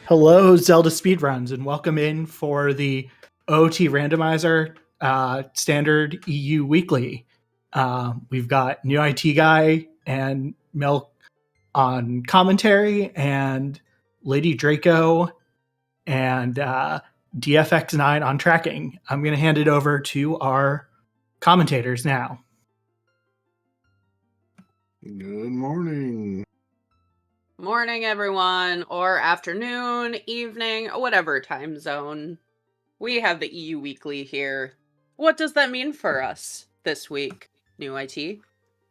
Hello, Zelda Speedruns, and welcome in for the OoT Randomizer Standard EU Weekly. We've got New IT Guy and Milk on commentary, and Lady Draco and DFX9 on tracking. I'm going to hand it over to our commentators now. Good morning. Morning, everyone, or afternoon, evening, whatever time zone. We have the EU Weekly here. What does that mean for us this week, New IT?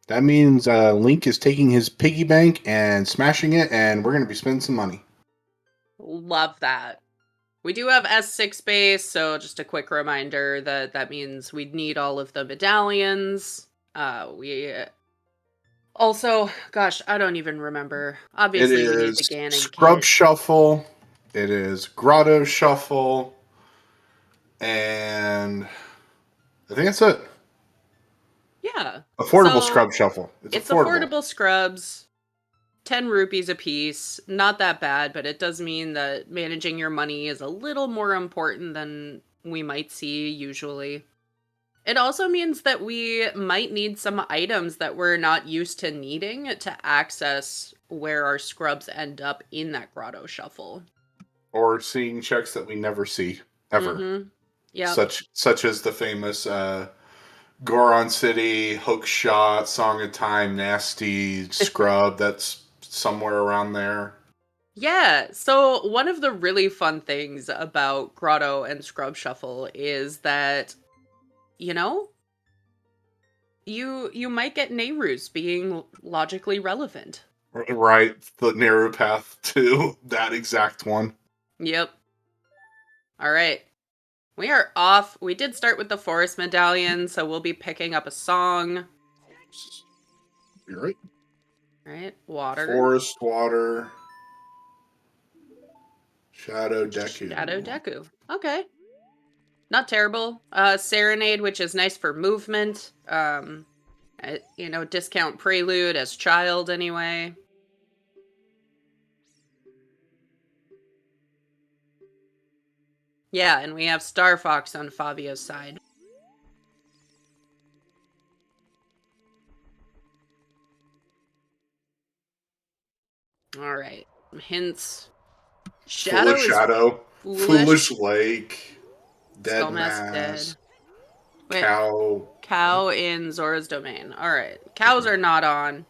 That means Link is taking his piggy bank and smashing it, and we're going to be spending some money. Love that. We do have S6 base, so just a quick reminder that means we'd need all of the medallions. Also, gosh, I don't even remember. Obviously, we need the Ganon Scrub kit. Shuffle. It is Grotto Shuffle. And I think that's it. Yeah. Affordable Scrub Shuffle. It's affordable scrubs. 10 rupees a piece. Not that bad, but it does mean that managing your money is a little more important than we might see usually. It also means that we might need some items that we're not used to needing to access where our scrubs end up in that Grotto Shuffle. Or seeing checks that we never see, ever. Mm-hmm. Yeah. Such as the famous Goron City, Hook Shot, Song of Time, Nasty, Scrub, that's somewhere around there. Yeah, so one of the really fun things about Grotto and Scrub Shuffle is that, you might get Nehrus being logically relevant. Right, the narrow path to that exact one. Yep. Alright. We are off. We did start with the Forest Medallion, so we'll be picking up a song. You're right. Alright, water. Forest, water. Shadow Deku. Shadow Deku. Okay. Not terrible. Serenade, which is nice for movement. Discount Prelude as child anyway. Yeah, and we have Star Fox on Fabio's side. Alright. Hints. Shadow. Foolish Lake. Dead Mask Mask. Dead. Cow. Cow in Zora's Domain. Alright. Cows are not on.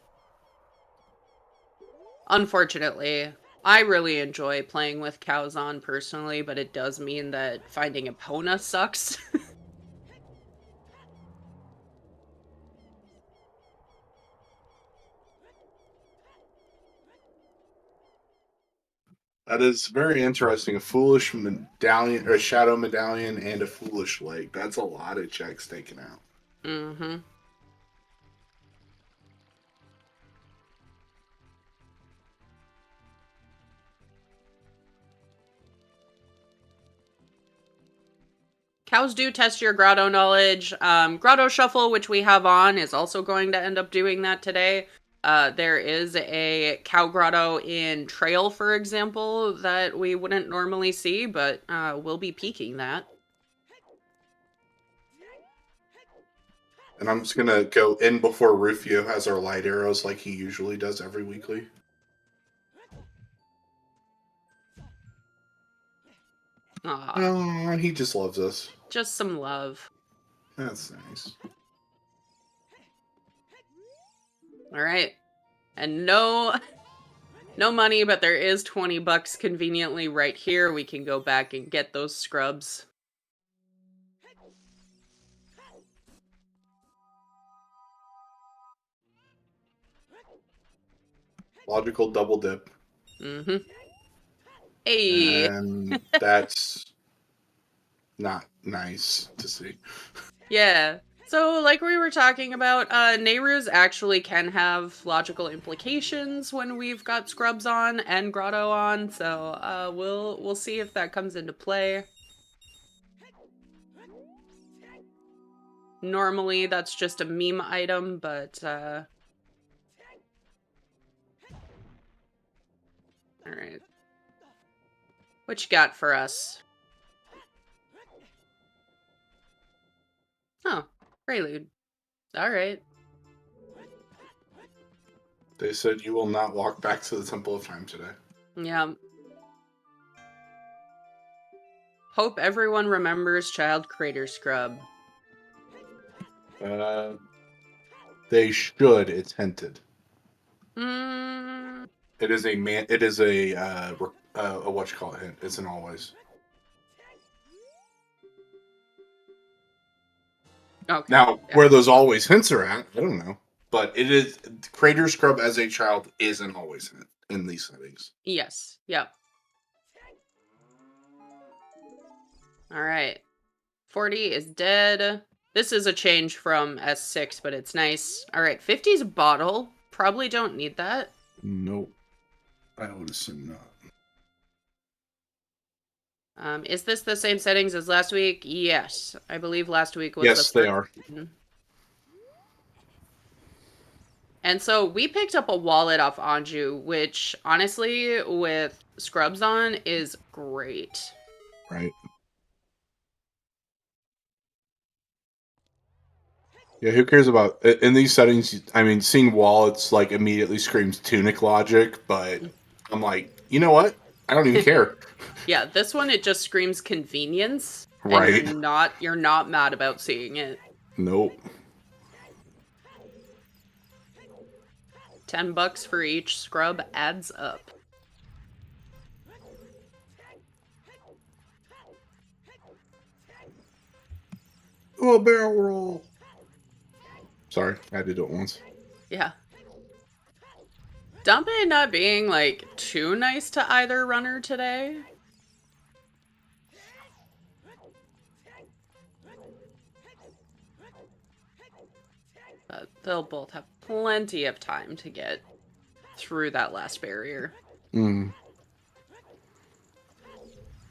Unfortunately. I really enjoy playing with cows on personally, but it does mean that finding Epona sucks. That is very interesting. A foolish medallion, or a shadow medallion, and a foolish lake. That's a lot of checks taken out. Mm-hmm. Cows do test your Grotto knowledge. Grotto Shuffle, which we have on, is also going to end up doing that today. There is a cow grotto in Trail, for example, that we wouldn't normally see, but we'll be peeking that. And I'm just going to go in before Rufio has our light arrows like he usually does every weekly. Oh, he just loves us. Just some love. That's nice. Alright. And no money, but there is 20 bucks conveniently right here. We can go back and get those scrubs. Logical double dip. Mm-hmm. Hey! And that's not nice to see. Yeah. So, like we were talking about, Nehrus actually can have logical implications when we've got Scrubs on and Grotto on, so we'll see if that comes into play. Normally, that's just a meme item, but, Alright. What you got for us? Oh, prelude. All right. They said you will not walk back to the Temple of Time today. Yeah. Hope everyone remembers Child Crater Scrub. They should. It's hinted. Mm, It is a man. It is a what you call it hint. It's an always. okay. Now, Yeah. where those always hints are at, I don't know. But it is Crater Scrub as a child is an always hint in these settings. Yes. Yep. All right. 40 is dead. This is a change from S6, but it's nice. All right. 50 is a bottle. Probably don't need that. Nope. I would assume not. Is this the same settings as last week? Yes. I believe last week was Yes, the they are. And so we picked up a wallet off Anju, which honestly, with scrubs on, is great. Right. Yeah, who cares about in these settings? I mean, seeing wallets like immediately screams tunic logic, but I'm like, you know what? I don't even care. Yeah, this one it just screams convenience. Right. And you're not mad about seeing it. Nope. $10 for each scrub adds up. Oh, barrel roll. Sorry, I had to do it once. Yeah. Dumpe not being like too nice to either runner today. But they'll both have plenty of time to get through that last barrier.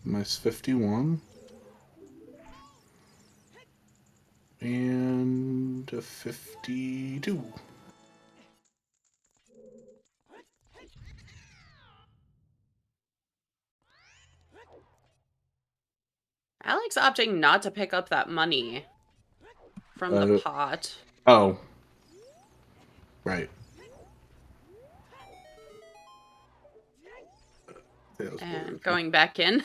Nice 51. And a 52. Alex opting not to pick up that money from the pot. Oh. Right. And going back in.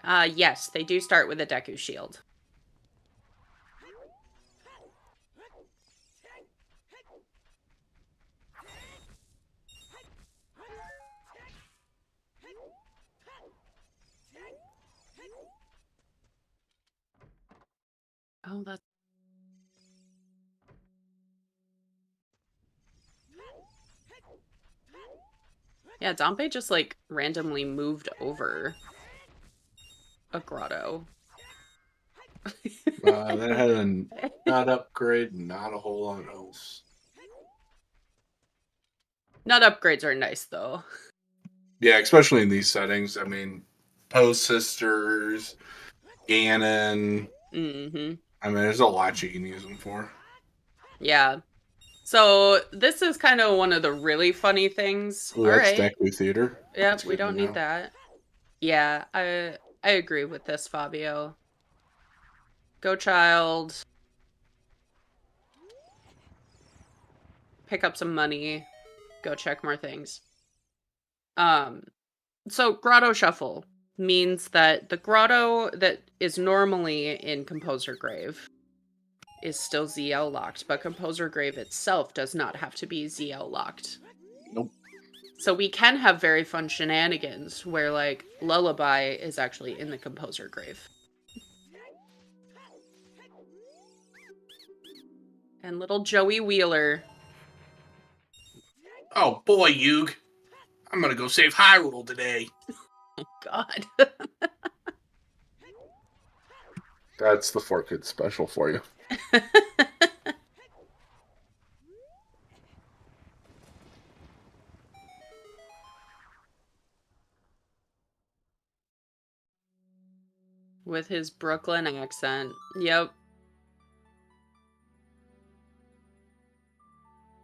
Yes, they do start with a Deku shield. Oh, that's... Yeah, Dompe just, like, randomly moved over a grotto. That had a not upgrade, not a whole lot else. Not upgrades are nice, though. Yeah, especially in these settings. I mean, Post Sisters, Ganon. Mm-hmm. I mean, there's a lot you can use them for. Yeah. So this is kind of one of the really funny things. Ooh, that's Deku Theater. Yep, we don't need that. Yeah, I agree with this, Fabio. Go child. Pick up some money. Go check more things. So Grotto Shuffle means that the grotto that is normally in Composer Grave is still ZL locked, but Composer Grave itself does not have to be ZL locked. Nope. So we can have very fun shenanigans where, like, Lullaby is actually in the Composer Grave. And little Joey Wheeler. Oh boy, Yug. I'm gonna go save Hyrule today. Oh, God. That's the 4-Kid special for you. With his Brooklyn accent. Yep.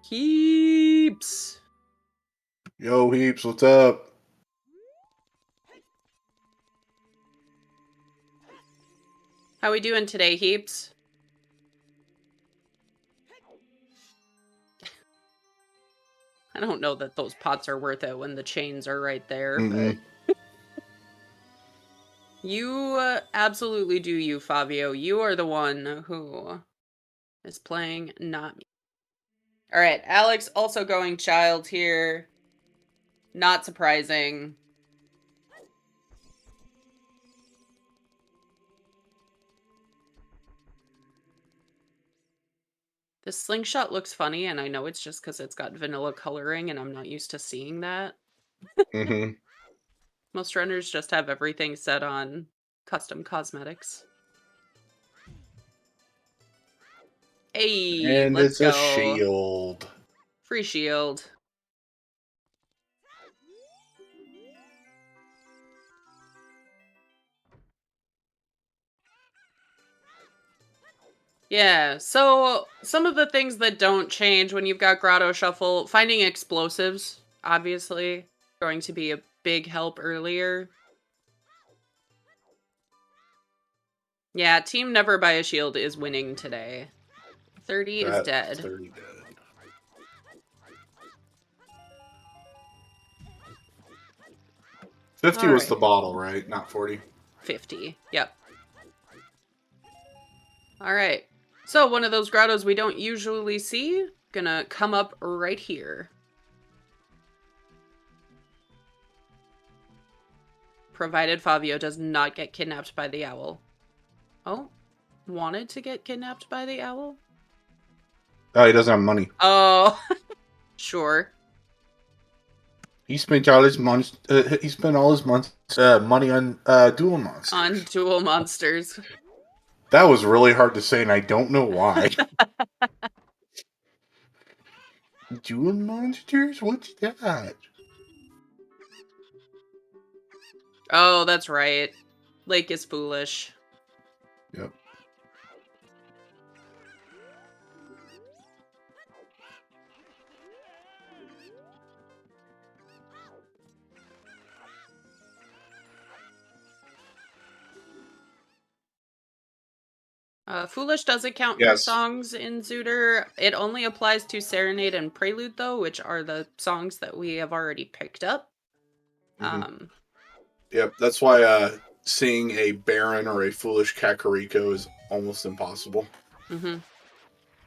Keeps. Yo, Heaps, what's up? How we doing today, Heaps? I don't know that those pots are worth it when the chains are right there, but you absolutely do you, Fabio. You are the one who is playing, not me. All right, Alex also going child here. Not surprising. This slingshot looks funny, and I know it's just because it's got vanilla coloring, and I'm not used to seeing that. Most runners just have everything set on custom cosmetics. Hey, And let's it's a go. shield. Free shield. Yeah, so some of the things that don't change when you've got Grotto Shuffle, finding explosives, obviously, going to be a big help earlier. Yeah, Team Never Buy a Shield is winning today. 30 is dead. 30 dead. $50 All was right. the bottle, right? Not 40. 50. Yep. All right. So one of those grottos we don't usually see, gonna come up right here. Provided Fabio does not get kidnapped by the owl. Oh, wanted to get kidnapped by the owl? Oh, he doesn't have money. Oh, sure. He spent all his money. He spent all his money on dual monsters. On dual monsters. That was really hard to say, and I don't know why. Dual monsters? What's that? Oh, that's right. Lake is foolish. Yep. Foolish doesn't count for Yes. songs in Zooter. It only applies to Serenade and Prelude, though, which are the songs that we have already picked up. Yep, that's why seeing a Baron or a Foolish Kakariko is almost impossible.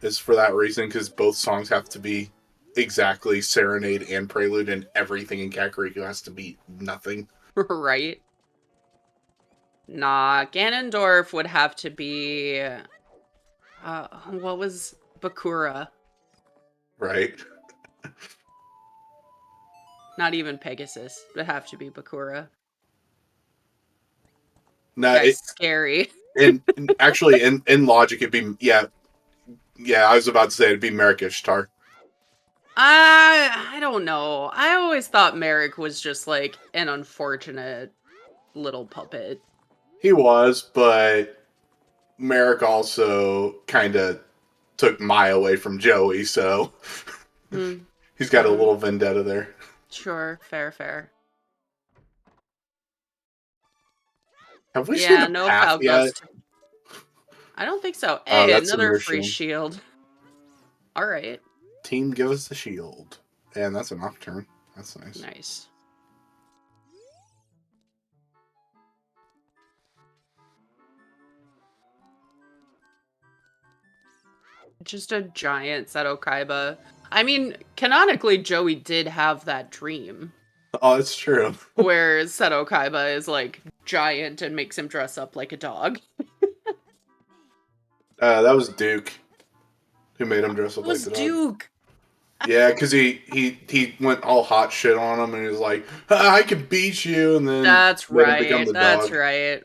Is for that reason, because both songs have to be exactly Serenade and Prelude, and everything in Kakariko has to be nothing. Right? Nah, Ganondorf would have to be... what was Bakura? Right. Not even Pegasus. Would have to be Bakura. No, Guy's scary. Actually, in logic, it'd be... Yeah, I was about to say it'd be Merrick Ishtar. I don't know. I always thought Merrick was just like an unfortunate little puppet. He was, but Merrick also kind of took Mai away from Joey, so he's got a little vendetta there. Sure, fair. Have we seen a path yet? I don't think so. Oh, Hey, that's another free shield. All right. Team, give us the shield. And that's a nocturne. That's nice. Nice. Just a giant Seto Kaiba. I mean, canonically, Joey did have that dream. Oh, it's true. Where Seto Kaiba is, like, giant and makes him dress up like a dog. That was Duke. Who made him dress up like the dog. Duke! Yeah, because he went all hot shit on him, and he was like, I can beat you, and then That's right. That's right.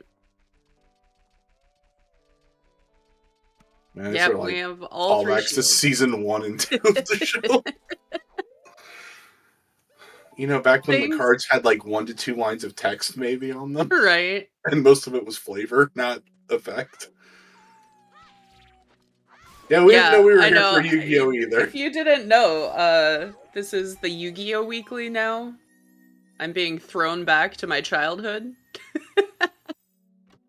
Man, yep, like we have all three to season 1 and 2 of the show. You know, back when the cards had like 1 to 2 lines of text maybe on them. Right. And most of it was flavor, not effect. Yeah, we didn't know we were I here know. for Yu-Gi-Oh! Either. If you didn't know, this is the Yu-Gi-Oh! Weekly now. I'm being thrown back to my childhood.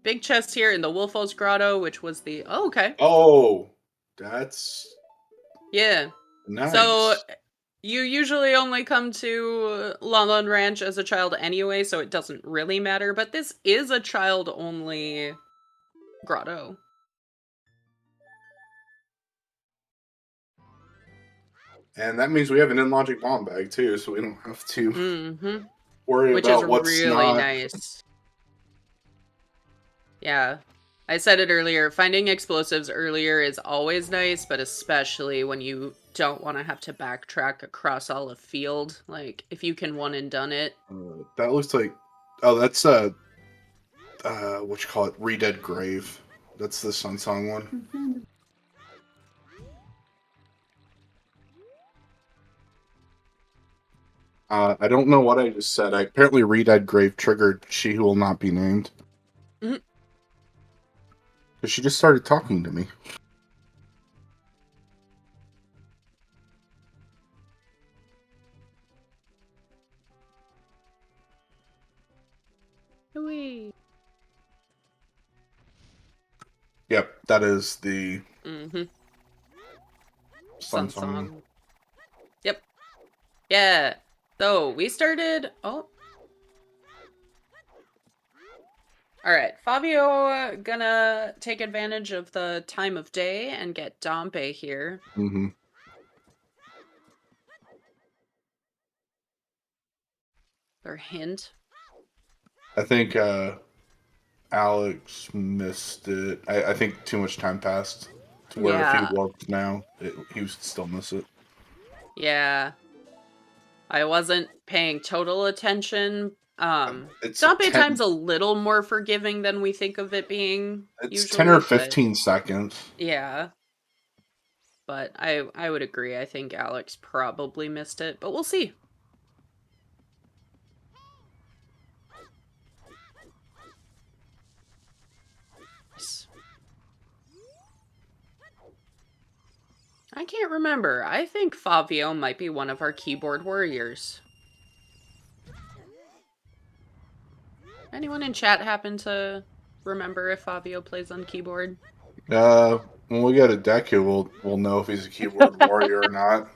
Big chest here in the Wolfos Grotto, which was the... Oh, okay. Oh, that's... Yeah. Nice. So, you usually only come to Lon Lon Ranch as a child anyway, so it doesn't really matter, but this is a child-only grotto. And that means we have an in-logic bomb bag, too, so we don't have to worry about what's really not... nice. Yeah. I said it earlier, finding explosives earlier is always nice, but especially when you don't want to have to backtrack across all a field. Like, if you can one and done it. That looks like... Oh, that's, what you call it? Re-Dead Grave. That's the Sun Song one. I don't know what I just said. Apparently Re-Dead Grave triggered She Who Will Not Be Named. Because she just started talking to me. Whee. Yep, that is the Sun Song. Yep. Yeah. So we started... Oh. Alright, Fabio gonna take advantage of the time of day and get Dompe here. Or hint. I think Alex missed it. I think too much time passed to where if he warped now, he would still miss it. Yeah. I wasn't paying total attention. Dompe time's a little more forgiving than we think of it being. It's usually, 10 or 15 seconds. Yeah. But I would agree. I think Alex probably missed it, but we'll see. I can't remember. I think Fabio might be one of our keyboard warriors. Anyone in chat happen to remember if Fabio plays on keyboard? When we get a deck here, we'll know if he's a keyboard warrior or not.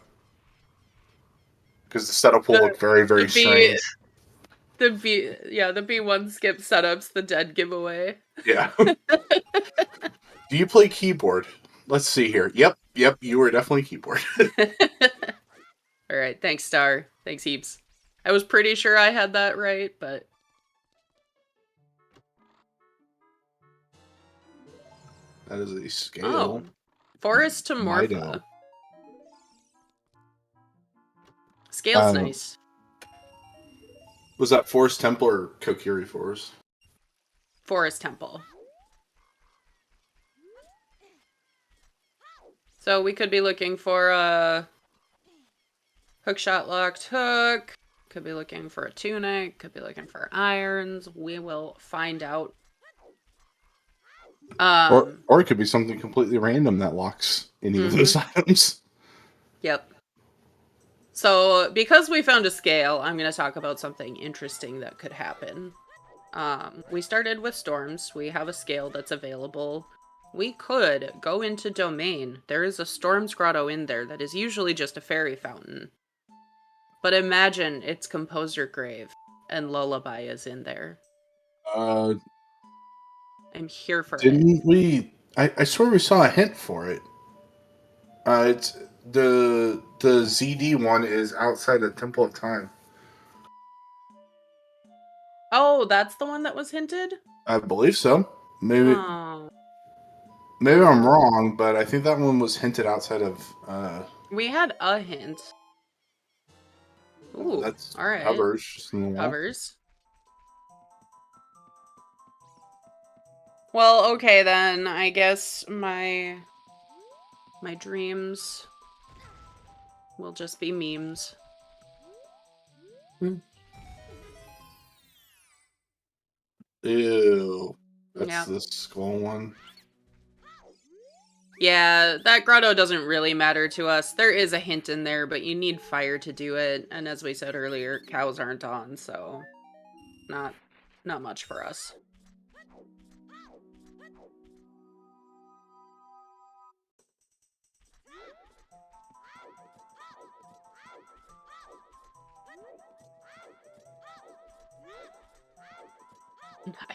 Because the setup will look very, very strange. The B1 skip setups, the dead giveaway. Yeah. Do you play keyboard? Let's see here. Yep, you were definitely keyboard. Alright, thanks, Star. Thanks, heaps. I was pretty sure I had that right, but... That is a scale. Oh. Forest to Morpha. Scale's nice. Was that Forest Temple or Kokiri Forest? Forest Temple. So we could be looking for a hookshot locked hook. Could be looking for a tunic. Could be looking for irons. We will find out. Or it could be something completely random that locks any of those items. Yep. So, because we found a scale, I'm going to talk about something interesting that could happen. We started with storms. We have a scale that's available. We could go into Domain. There is a Storms Grotto in there that is usually just a fairy fountain. But imagine it's Composer Grave, and Lullaby is in there. I'm here for it. Didn't we... I swear we saw a hint for it. It's... The ZD one is outside the Temple of Time. Oh, that's the one that was hinted? I believe so. Maybe maybe I'm wrong, but I think that one was hinted outside of... We had a hint. Ooh, that's all right. Hovers. Well, okay then. I guess my dreams will just be memes. Ew. That's the skull one. Yeah, that grotto doesn't really matter to us. There is a hint in there, but you need fire to do it. And as we said earlier, cows aren't on, so not much for us.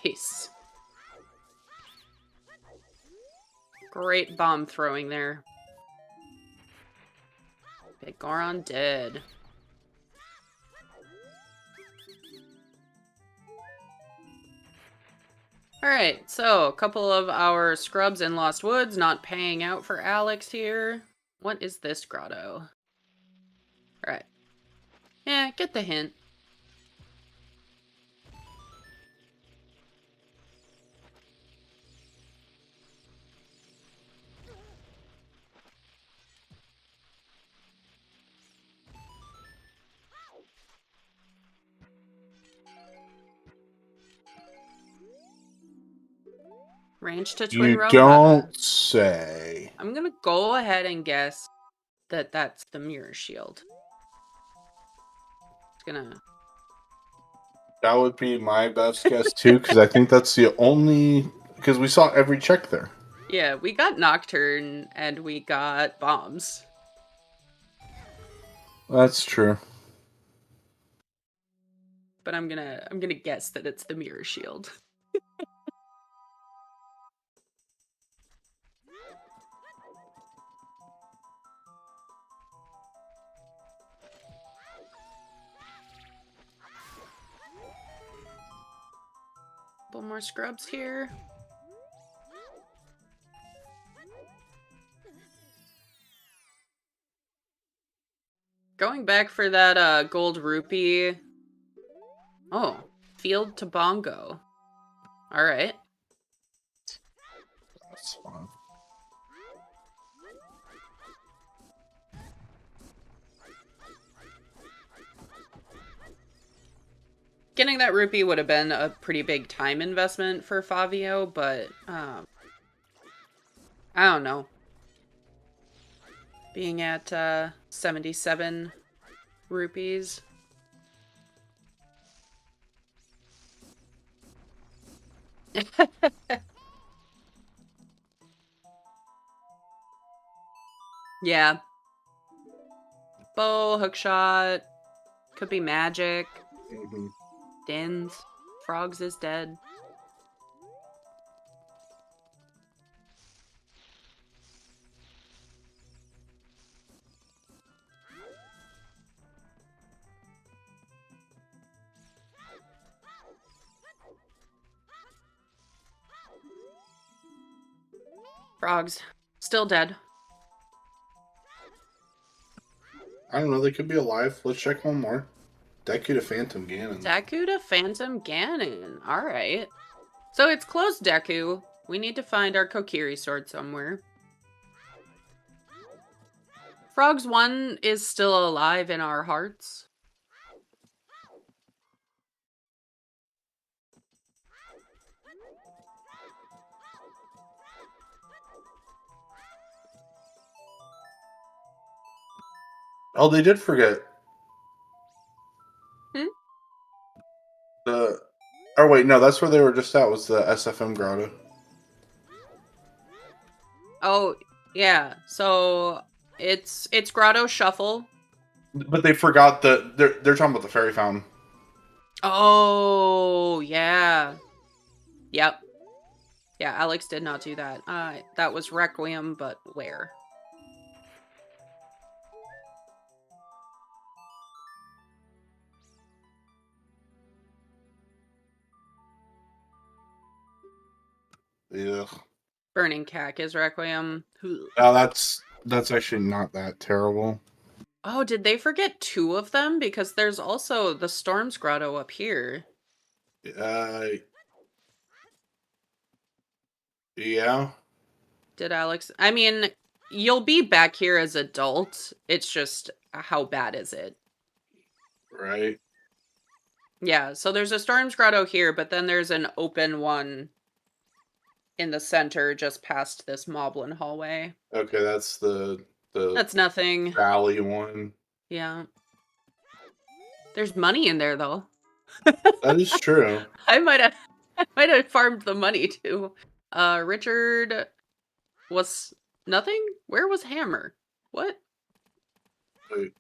Nice. Great bomb throwing there. Big Goron dead. Alright, so a couple of our scrubs in Lost Woods not paying out for Alex here. What is this grotto? Alright. Yeah, get the hint. Range to Twin You Roha. don't say. I'm gonna go ahead and guess that that's the mirror shield. It's gonna... That would be my best guess too, because I think that's the only... Because we saw every check there. Yeah, we got Nocturne and we got bombs. That's true. But I'm gonna guess that it's the mirror shield. Couple more scrubs here. Going back for that gold rupee. Oh, field to bongo. Alright. That's fine. Getting that rupee would have been a pretty big time investment for Fabio, but I don't know. Being at 77 rupees. Yeah. Bow, hookshot. Could be magic. Mm-hmm. Dins. Frogs is dead. Frogs. Still dead. I don't know, they could be alive. Let's check one more. Deku to Phantom Ganon. Deku to Phantom Ganon. Alright. So it's closed Deku. We need to find our Kokiri sword somewhere. Frogs 1 is still alive in our hearts. Oh, they did forget. Hmm? Oh wait, no, that's where they were just at, was the SFM grotto. Oh, yeah. So it's Grotto Shuffle. But they forgot they're talking about the fairy fountain. Oh, yeah. Yep. Yeah, Alex did not do that. That was Requiem, but where? Yeah. Burning Cack is Requiem. Now that's actually not that terrible. Oh, did they forget 2 of them? Because there's also the Storm's Grotto up here. Yeah. Did Alex? I mean, you'll be back here as adult. It's just, how bad is it? Right. Yeah, so there's a Storm's Grotto here, but then there's an open one in the center, just past this Moblin hallway. Okay, that's the That's nothing. valley one. Yeah. There's money in there, though. That is true. I might have farmed the money too. Richard was nothing? Where was Hammer? What? Wait.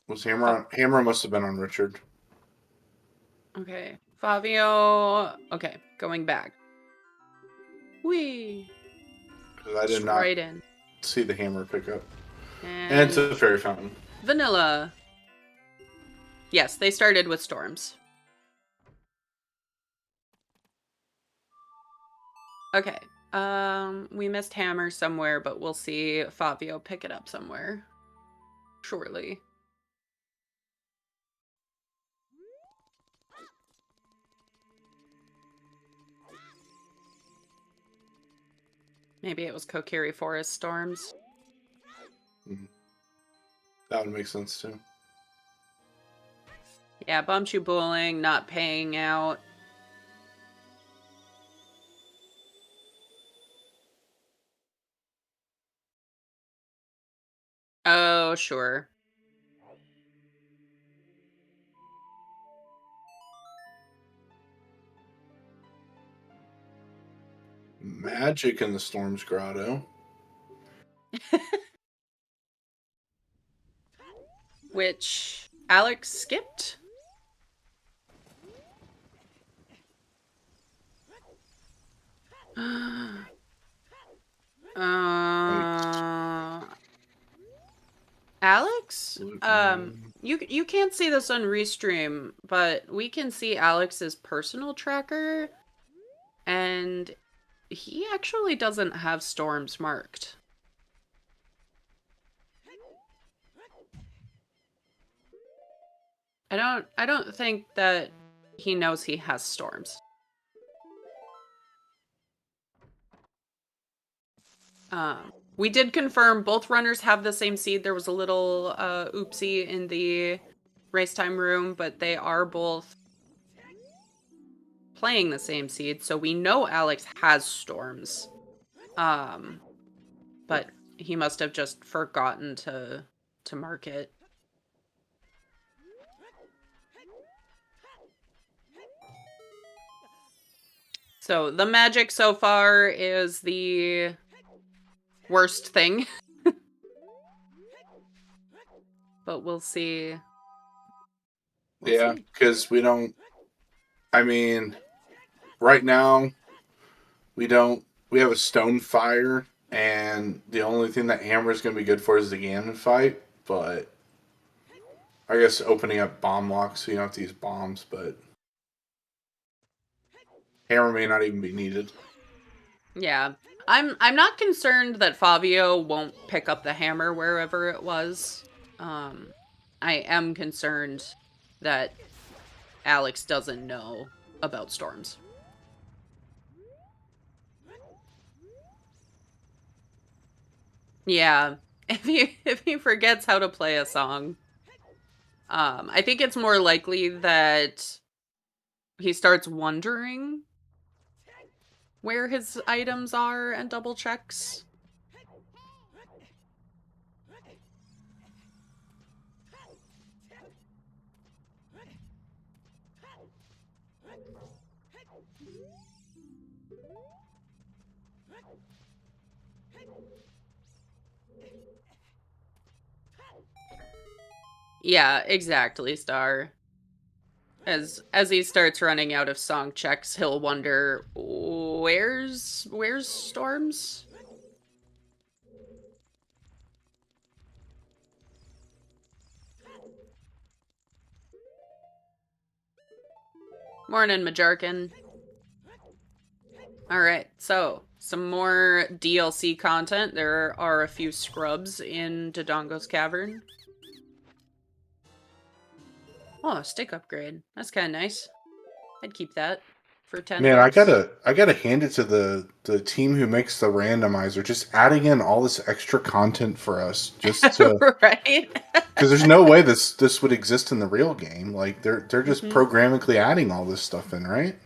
Was Hammer on? Hammer must have been on Richard. Okay. Fabio. Okay, going back. Whee! Because I did not Right in. see the Hammer pickup. And it's a fairy fountain. Vanilla. Yes, they started with storms. Okay. We missed Hammer somewhere, but we'll see Fabio pick it up somewhere shortly. Maybe it was Kokiri Forest storms. Mm-hmm. That would make sense too. Yeah, Bumchu Bowling not paying out. Oh, sure. Magic in the Storm's Grotto. Which Alex skipped? Alex? You can't see this on Restream, but we can see Alex's personal tracker, and he actually doesn't have storms marked. I don't think that he knows he has storms. We did confirm both runners have the same seed. There was a little oopsie in the race time room, but they are both playing the same seed, so we know Alex has storms. But he must have just forgotten to mark it. So the magic so far is the worst thing. But we'll see. Yeah, because we don't... I mean, right now, we have a stone fire, and the only thing that Hammer is going to be good for is the Ganon fight, but I guess opening up bomb locks so you don't have to use bombs, but Hammer may not even be needed. Yeah. I'm not concerned that Fabio won't pick up the hammer wherever it was. I am concerned that Alex doesn't know about storms. Yeah, if he forgets how to play a song, I think it's more likely that he starts wondering where his items are and double checks. Yeah, exactly, Star. As he starts running out of song checks, he'll wonder, where's Storms? Morning, Majarkin. Alright, so some more DLC content. There are a few scrubs in Dodongo's Cavern. Oh, stick upgrade. That's kind of nice. I'd keep that for 10 Man, bucks. I gotta hand it to the team who makes the randomizer, just adding in all this extra content for us, just to, right? because there's no way this would exist in the real game. Like they're just programmatically adding all this stuff in, right?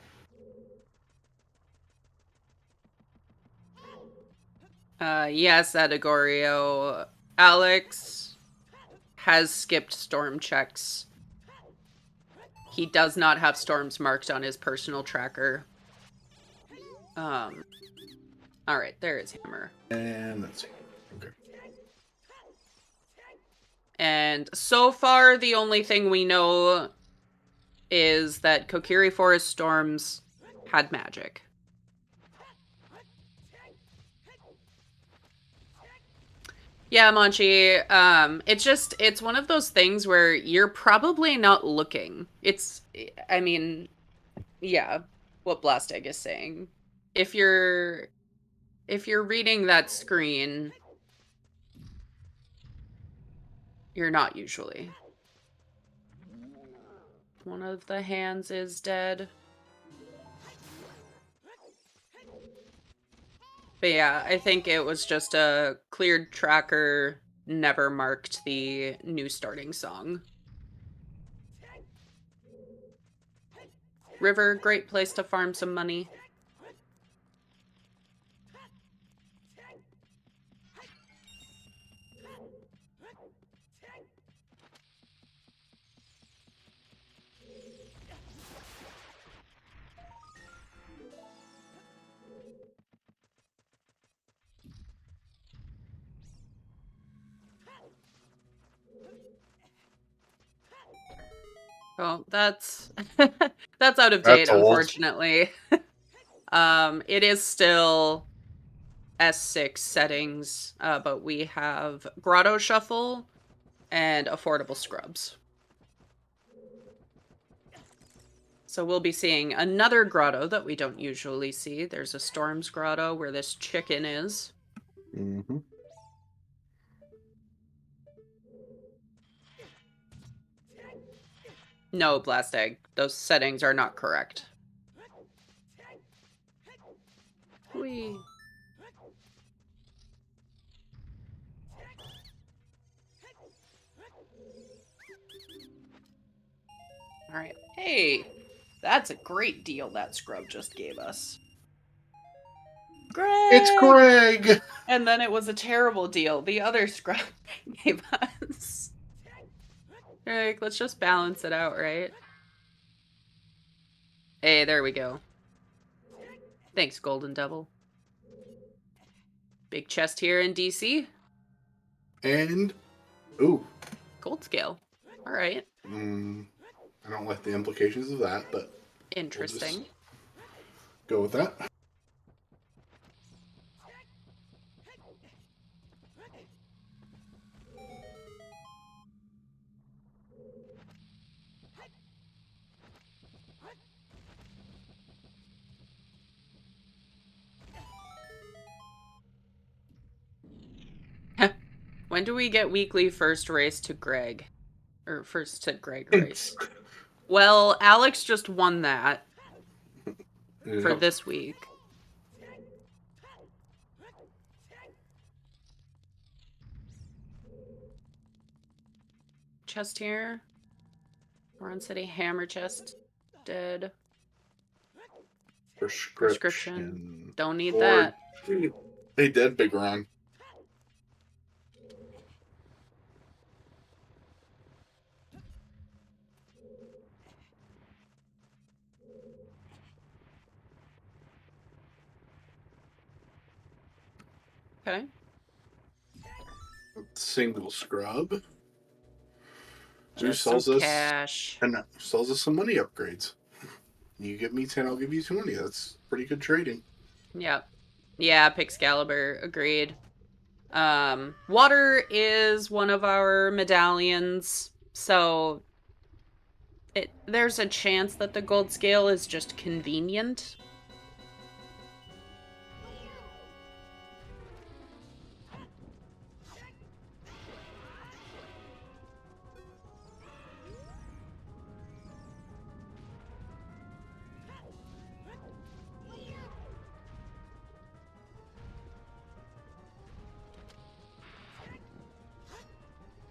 Yes, Adegorio. Alex has skipped storm checks. He does not have storms marked on his personal tracker. Alright, there is Hammer. And let's see. Okay. And so far, the only thing we know is that Kokiri Forest Storms had magic. Yeah, Monchi, it's one of those things where you're probably not looking. I mean, yeah, what Blasteg is saying. If you're reading that screen, you're not usually. One of the hands is dead. But yeah, I think it was just a cleared tracker, never marked the new starting song. River, great place to farm some money. Oh, that's that's out of date, That's old. unfortunately. It is still S6 settings, but we have Grotto Shuffle and Affordable Scrubs. So we'll be seeing another grotto that we don't usually see. There's a Storms Grotto where this chicken is. Mm-hmm. No, Blasteg. Those settings are not correct. Whee. Alright. Hey! That's a great deal that Scrub just gave us. Greg! It's Greg! And then it was a terrible deal the other Scrub gave us. Like, let's just balance it out, right? Hey, there we go. Thanks, Golden Devil. Big chest here in DC. And, ooh. Gold scale. Alright. I don't like the implications of that, but Interesting. We'll go with that. When do we get weekly first race to Greg? Or first to Greg race? Well, Alex just won that for this week. Chest here. Moron City Hammer chest. Dead. Prescription. Don't need that. They did, Big Ron. Okay. Single scrub. Who Just sells some us cash. and sells us some money upgrades. You give me 10, I'll give you 20. That's pretty good trading. Yep. Yeah, Pixcalibur, agreed. Water is one of our medallions, so there's a chance that the gold scale is just convenient.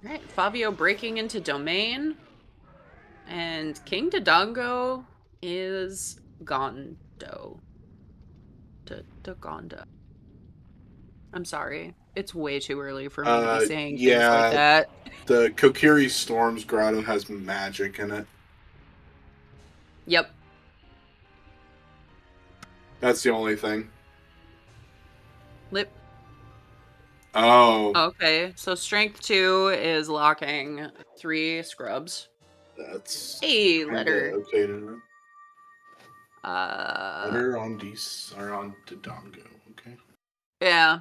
Alright, Fabio breaking into domain. And King Dodongo is Gondo. Gondo. I'm sorry. It's way too early for me to be saying things yeah, like that. the Kokiri Storms Grotto has magic in it. Yep. That's the only thing. Lip. Oh. Okay, so strength 2 is locking 3 scrubs. That's Hey, kinda letter. okay to know. Letter on Dodongo, okay. Yeah.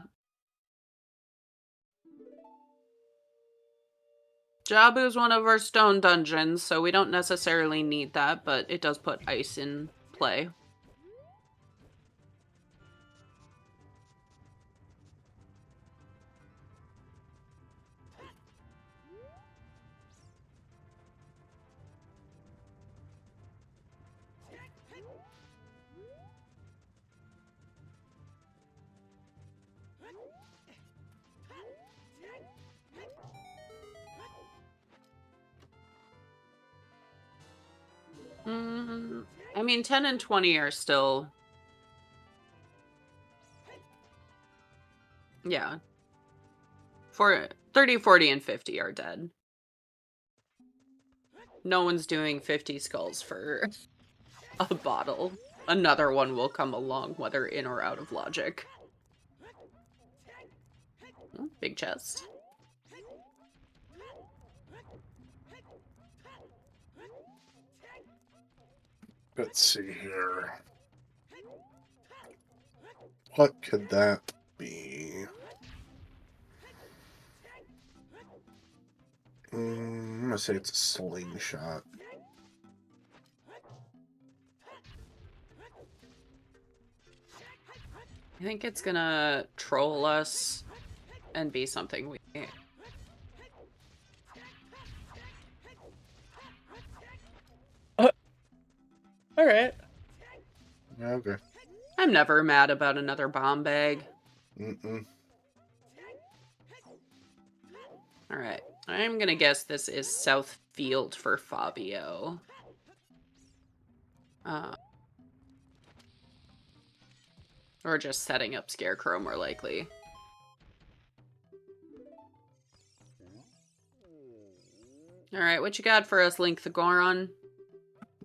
Jabu is one of our stone dungeons, so we don't necessarily need that, but it does put ice in play. I mean, 10 and 20 are still... Yeah. 30, 40, and 50 are dead. No one's doing 50 skulls for a bottle. Another one will come along, whether in or out of logic. Oh, big chest. Let's see here. What could that be? I'm gonna say it's a slingshot. I think it's gonna troll us and be something we... Alright. Yeah, okay. I'm never mad about another bomb bag. Alright. I'm gonna guess this is South Field for Fabio. Or just setting up Scarecrow, more likely. Alright, what you got for us, Link the Goron?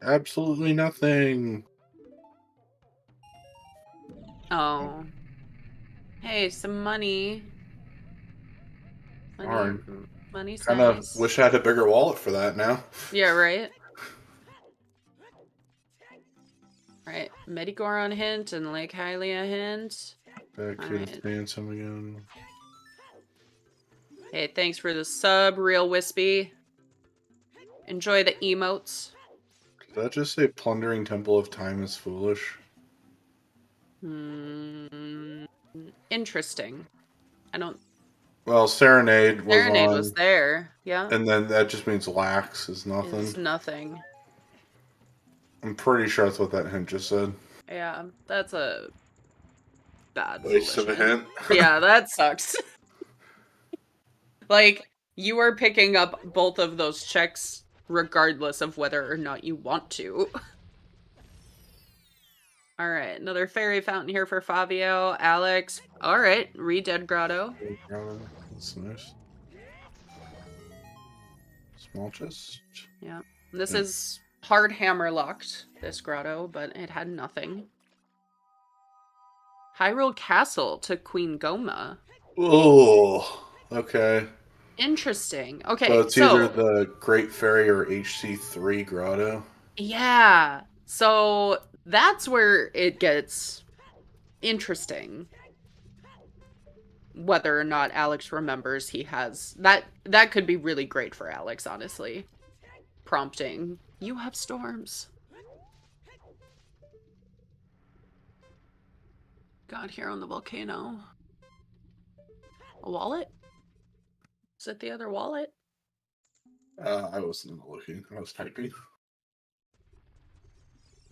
Absolutely nothing. Oh. Hey, some money. Money's Kind of nice. wish I had a bigger wallet for that now. Yeah, right? Alright, Medigoron hint and Lake Hylia hint. Back to the Phantom again. Hey, thanks for the sub, Real Wispy. Enjoy the emotes. Did that just say plundering Temple of Time is foolish? Interesting. I don't... Well, Serenade was Serenade on, was there, yeah. and then that just means lax is nothing. It's nothing. I'm pretty sure that's what that hint just said. Yeah, that's a bad Waste of a hint. Yeah, that sucks. Like, you are picking up both of those checks regardless of whether or not you want to. Alright, another fairy fountain here for Fabio. Alex. Alright, Re-Dead Grotto. That's nice. Small chest. Yeah. This is hard hammer locked, this grotto, but it had nothing. Hyrule Castle to Queen Goma. Oh, okay. Interesting. Okay, so it's either the Great Fairy or HC3 Grotto. Yeah. So that's where it gets interesting. Whether or not Alex remembers he has... That could be really great for Alex, honestly. Prompting, you have storms. Got here on the volcano. A wallet? Is it the other wallet? I wasn't looking. I was typing.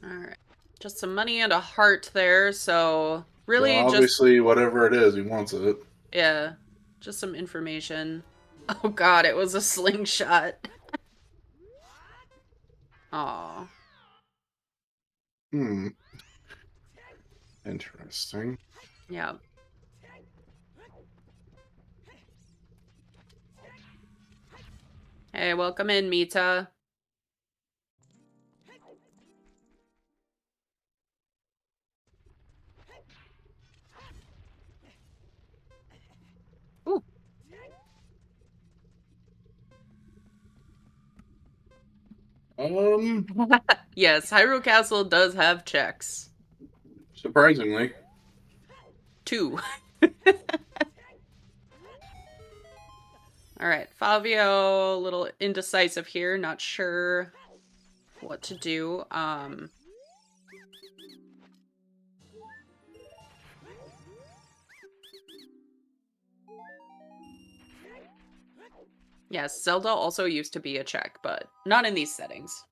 Alright. Just some money and a heart there, so... Really, well, obviously, whatever it is, he wants it. Yeah. Just some information. Oh god, it was a slingshot. Aw. Interesting. Yeah. Hey, welcome in, Mita. Ooh. Yes, Hyrule Castle does have checks. Surprisingly. 2. Alright, Fabio, a little indecisive here, not sure what to do. Yes, Zelda also used to be a check, but not in these settings.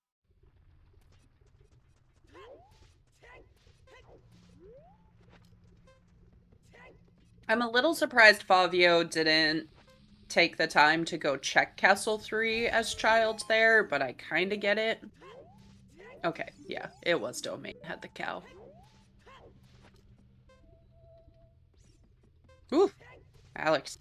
I'm a little surprised Fabio didn't take the time to go check Castle 3 as child there, but I kind of get it. Okay, yeah, it was Domain had the cow. Ooh, Alex.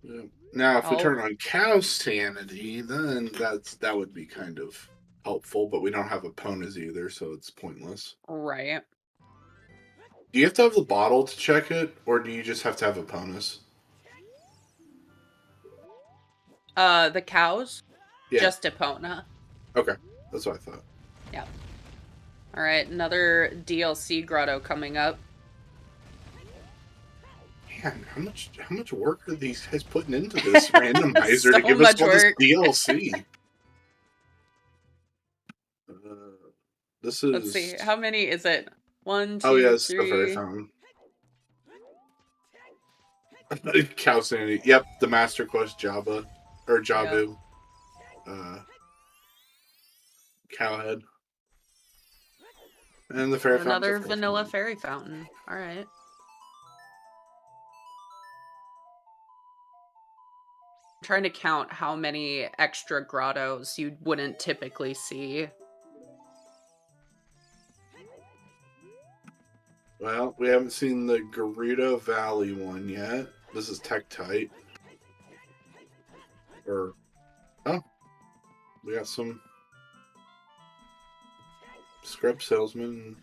Yeah. Now, if we turn on cow sanity, then that would be kind of helpful, but we don't have Eponas either, so it's pointless. Right. Do you have to have the bottle to check it, or do you just have to have Eponas? The cows? Yeah. Just Epona. Okay, that's what I thought. Yeah. Alright, another DLC grotto coming up. Man, how much work are these guys putting into this randomizer So to give us all work. this DLC? This is. Let's see, how many is it? 1, 2, Oh yeah, it's 3. the fairy fountain. Cow sanity. Yep, the Master Quest Jabba or Jabu. Yeah. Cowhead. And the fairy fountain. Another vanilla fairy fountain. Alright. Trying to count how many extra grottos you wouldn't typically see. Well, we haven't seen the Gerudo Valley one yet. This is Tektite. Or, oh, we got some scrub salesman.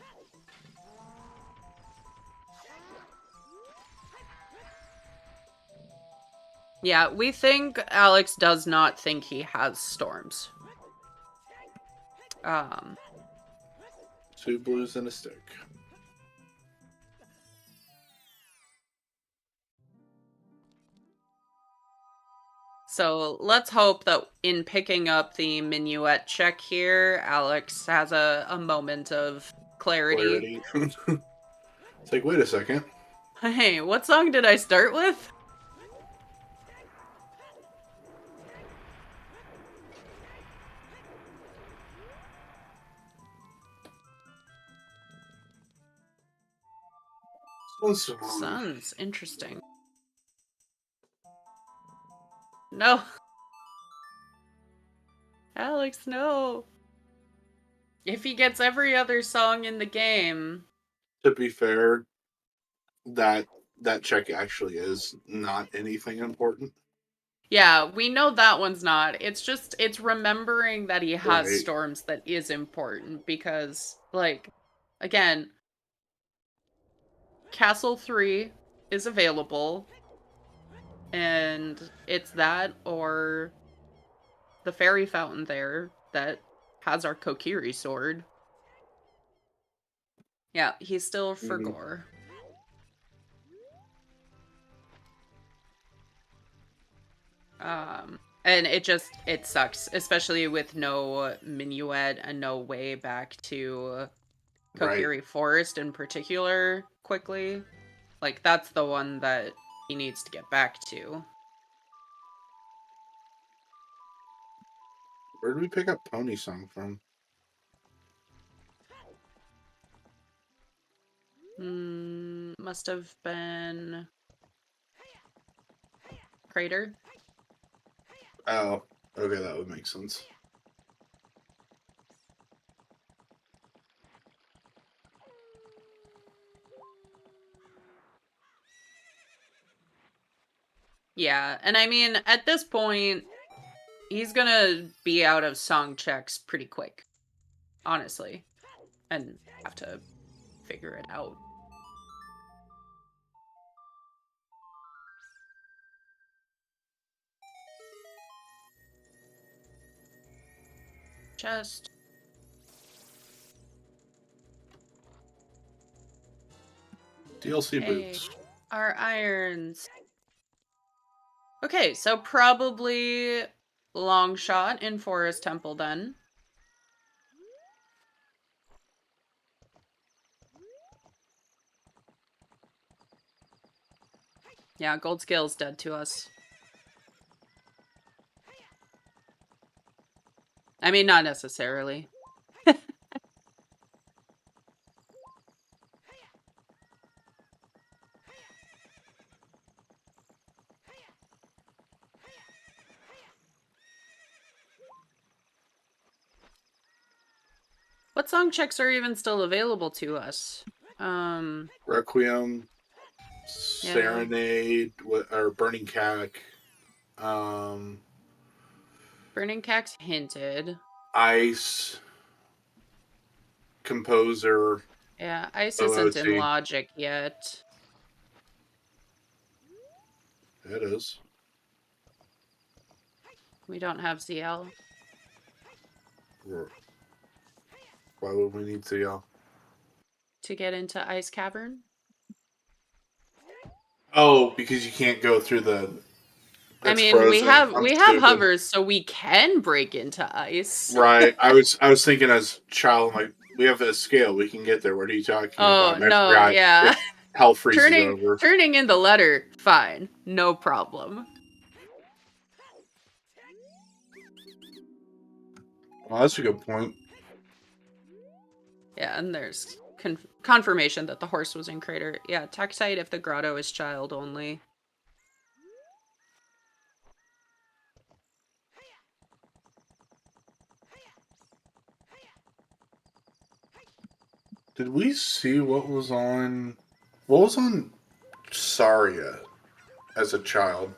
Yeah, we think Alex does not think he has storms. 2 blues and a stick. So let's hope that in picking up the minuet check here, Alex has a moment of clarity. It's like, wait a second. Hey, what song did I start with? Suns, interesting. No. Alex, no. If he gets every other song in the game... To be fair, that check actually is not anything important. Yeah, we know that one's not. It's just, it's remembering that he has storms that is important because, like, again, Castle 3 is available, and it's that or the fairy fountain there that has our Kokiri sword. Yeah, he's still for gore. And it sucks, especially with no minuet and no way back to Kokiri Forest in particular quickly. Like, that's the one that he needs to get back to. Where did we pick up Pony Song from? Must have been Crater. Oh, okay, that would make sense. Yeah, and I mean, at this point, He's gonna be out of song checks pretty quick, honestly, and have to figure it out. Chest. DLC boots. Our irons. Okay, so probably long shot in Forest Temple then. Yeah, Gold Scale's dead to us. I mean, not necessarily. What song checks are even still available to us? Requiem, Serenade, or Burning Cack. Burning Cack's hinted. Ice. Composer. Yeah, Ice OoT. isn't in Logic yet. It is. We don't have ZL. Why would we need ZL? To get into Ice Cavern? Oh, because you can't go through the... I mean, frozen. we have stupid. hovers, so we can break into ice. Right. I was thinking as child, like, we have a scale, we can get there. What are you talking about? Oh, no, yeah. Hell freezes over. Turning in the letter, fine. No problem. Well, that's a good point. Yeah, and there's confirmation that the horse was in crater. Yeah, Taxite if the grotto is child only. Did we see what was on Saria as a child?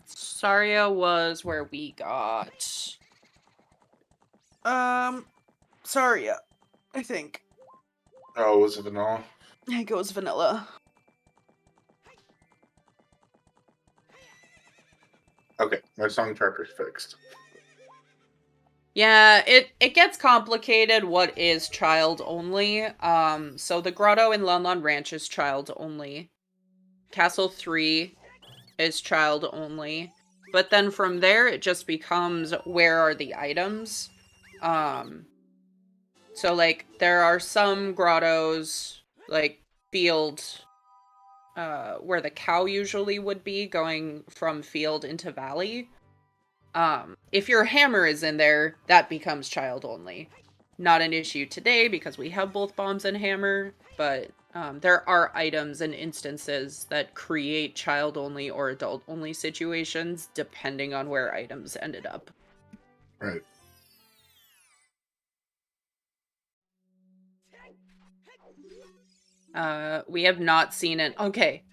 Saria was where we got... Saria, I think. Oh, was it vanilla? I think it was vanilla. Okay, my song tracker's fixed. Yeah, it gets complicated what is child only. So the grotto in Lon Lon Ranch is child only. Castle 3 is child only. But then from there it just becomes where are the items? So like there are some grottos like field where the cow usually would be going from field into valley. If your hammer is in there, that becomes child only. Not an issue today because we have both bombs and hammer, but there are items and instances that create child only or adult only situations depending on where items ended up. Right. We have not seen it. Okay.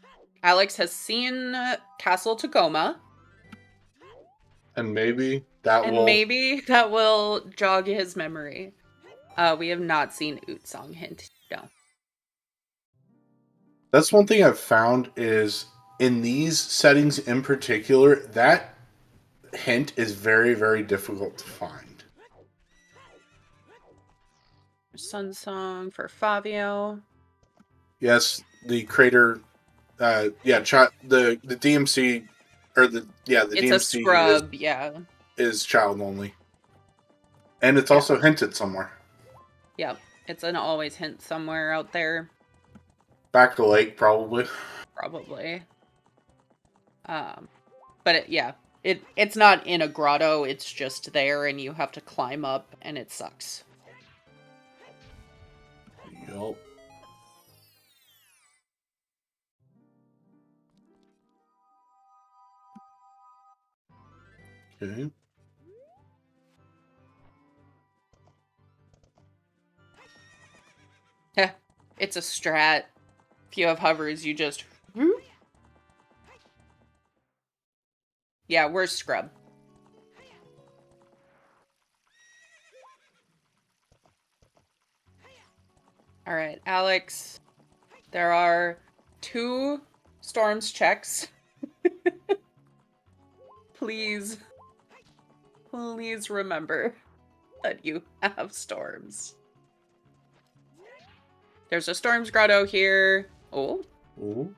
Alex has seen Castle Tacoma. And maybe that will jog his memory. We have not seen OoT Song hint. No. That's one thing I've found is in these settings in particular, that hint is very, very difficult to find. Sun Song for Fabio. Yes, the crater. The DMC, or the DMC. It's a scrub. Is child only, and it's also hinted somewhere. Yep, it's an always hint somewhere out there. Back to lake, probably. Probably. But it's not in a grotto. It's just there, and you have to climb up, and it sucks. Yup. Okay. Yeah, it's a strat. If you have hovers, you just... Yeah, we're scrub. All right, Alex. There are 2 storms checks. Please remember that you have storms. There's a storms grotto here. Oh. Ooh.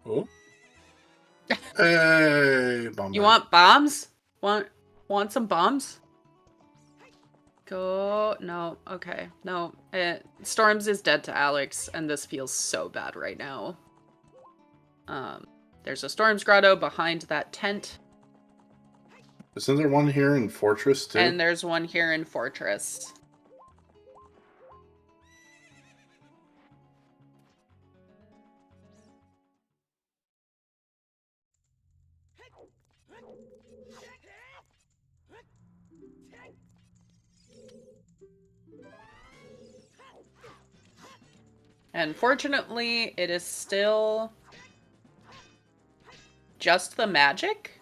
Oh. Hey, bomb. You want bombs? Want some bombs? Go. No. Okay. No. Storms is dead to Alex, and this feels so bad right now. There's a storms grotto behind that tent. Isn't there one here in Fortress too? And there's one here in Fortress. And fortunately, it is still just the magic.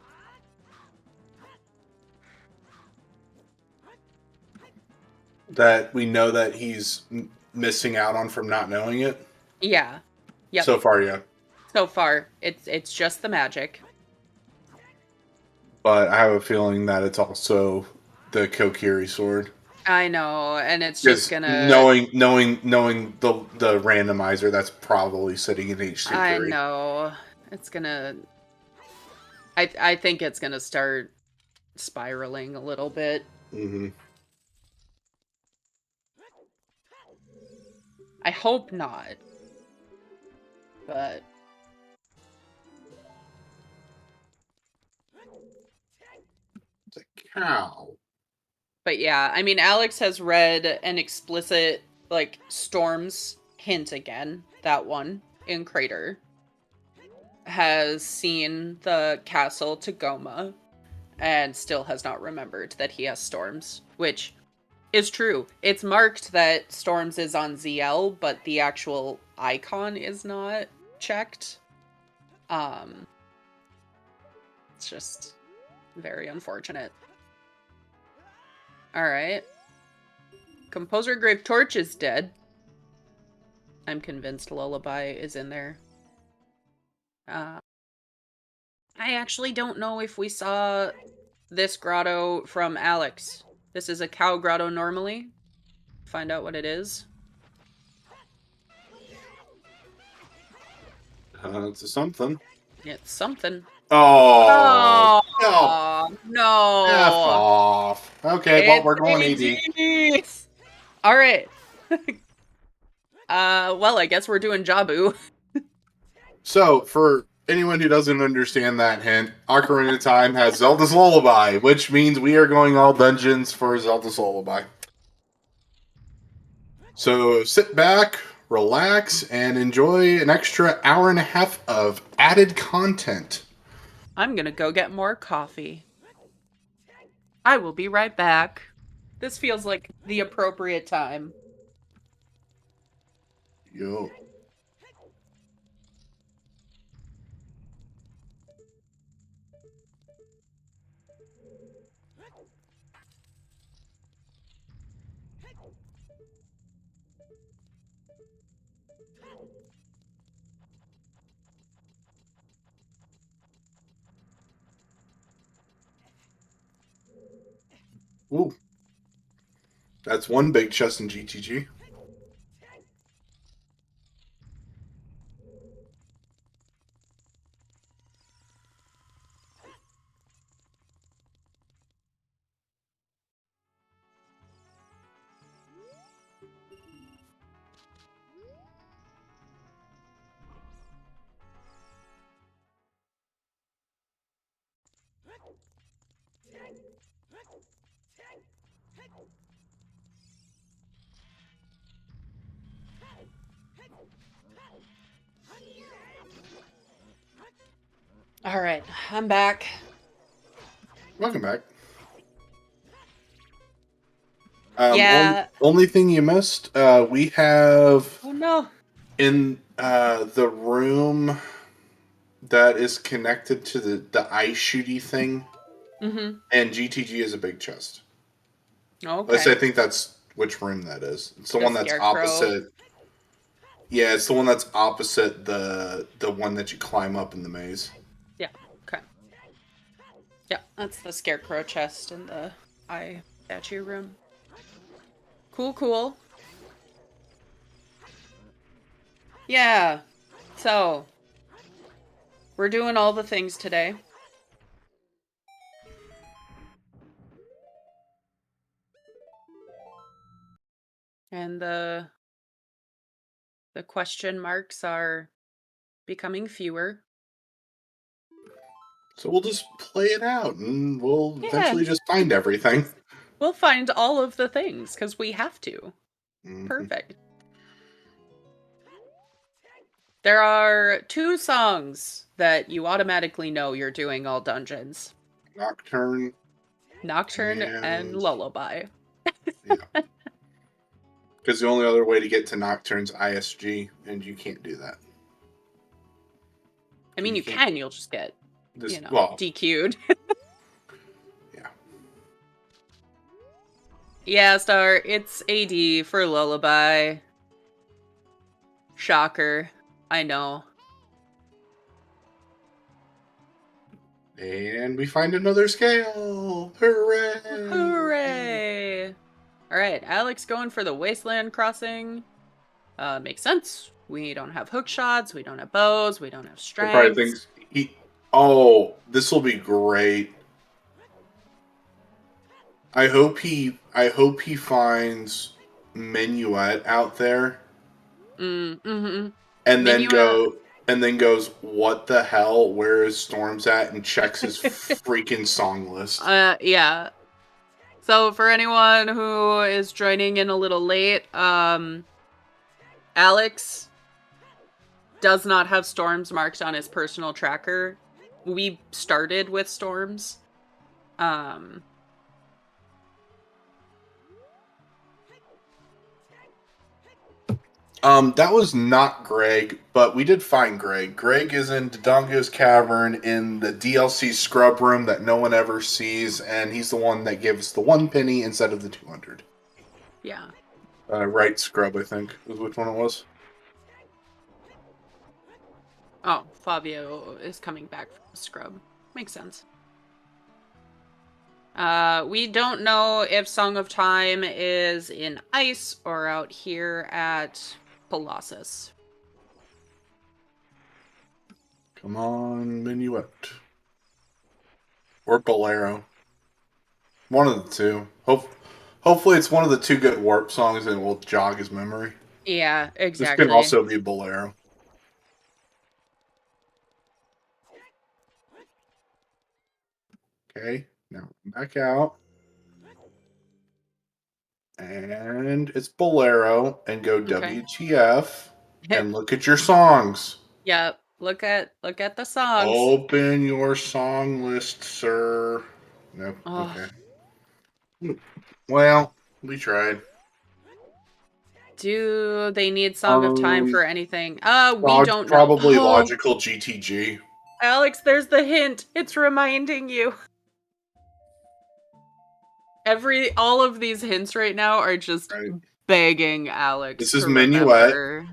That we know that he's missing out on from not knowing it? Yeah. Yep. So far, yeah. So far, it's just the magic. But I have a feeling that it's also the Kokiri sword. I know, and it's just gonna... Knowing the randomizer, that's probably sitting in HC3. I know. It's gonna... I think it's gonna start spiraling a little bit. Mm-hmm. I hope not. But... It's a cow. But yeah, I mean, Alex has read an explicit, like, storms hint again. That one in Crater. Has seen the castle to Goma. And still has not remembered that he has storms. Which is true. It's marked that storms is on ZL, but the actual icon is not checked. It's just very unfortunate. Alright. Composer Grave Torch is dead. I'm convinced Lullaby is in there. I actually don't know if we saw this grotto from Alex. This is a cow grotto normally. Find out what it is. It's something. It's something. Oh, no. F off. Okay, well, we're going AD. All right. Well, I guess we're doing Jabu. So, for anyone who doesn't understand that hint, Ocarina of Time has Zelda's Lullaby, which means we are going all dungeons for Zelda's Lullaby. So, sit back, relax, and enjoy an extra hour and a half of added content. I'm gonna go get more coffee. I will be right back. This feels like the appropriate time. Yo. Ooh. That's one big chest in GTG. All right, I'm back. Welcome back. Yeah. Only thing you missed, we have... Oh no. In the room that is connected to the ice shooty thing, and GTG is a big chest. Okay. At least I think that's which room that is. It's the one that's Scarecrow. opposite. Yeah, it's the one that's opposite the one that you climb up in the maze. Yeah, okay. Yeah, that's the scarecrow chest in the eye statue room. Cool, cool. Yeah, so we're doing all the things today. And the question marks are becoming fewer. So we'll just play it out, and we'll Yeah. eventually just find everything. We'll find all of the things, because we have to. Perfect. There are 2 songs that you automatically know you're doing all dungeons. Nocturne. And Lullaby. Yeah. Because the only other way to get to Nocturne's ISG, and you can't do that. I mean, you can, you'll just get, DQ'd. Yeah. Yeah, Star, it's AD for Lullaby. Shocker. I know. And we find another scale! Hooray! Hooray! Alright, Alex going for the Wasteland Crossing. Makes sense. We don't have hook shots, we don't have bows, we don't have strength. He probably thinks this will be great. I hope he finds Minuet out there. Mm-hmm. And then goes, what the hell? Where is Storms at? And checks his freaking song list. Yeah. So for anyone who is joining in a little late, Alex does not have Storms marked on his personal tracker. We started with Storms. That was not Greg, but we did find Greg. Greg is in Dodongo's Cavern in the DLC scrub room that no one ever sees, and he's the one that gives the 1 penny instead of the 200. Yeah. Right scrub, I think, was which one it was. Oh, Fabio is coming back from scrub. Makes sense. We don't know if Song of Time is in ice or out here at Colossus. Come on, Minuet. Or Bolero. One of the two. Hopefully it's one of the 2 good warp songs and it will jog his memory. Yeah, exactly. This can also be Bolero. Okay, now back out. And it's Bolero, and go WTF, and look at your songs. Yep, look at the songs. Open your song list, sir. Nope. Okay. Well, we tried. Do they need Song of Time for anything? We don't know. Probably Logical GTG. Alex, there's the hint. It's reminding you. All of these hints right now are just begging Alex. This is Minuet. Remember.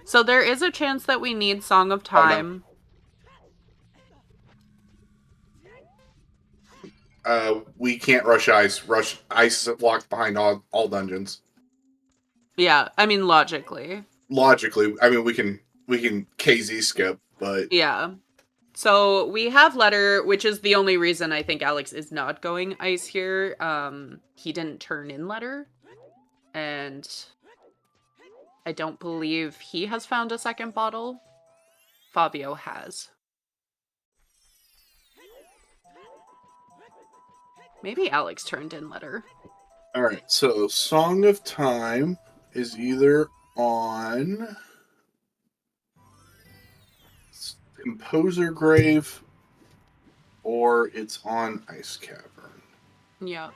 So there is a chance that we need Song of Time. Oh, no. We can't rush ice. Ice is locked behind all dungeons. Yeah, I mean logically. I mean we can KZ skip, but yeah. So we have Letter, which is the only reason I think Alex is not going ice here. He didn't turn in Letter, and I don't believe he has found a second bottle. Fabio has. Maybe Alex turned in Letter. Alright, so Song of Time is either on Composer Grave or it's on Ice Cavern. Yeah.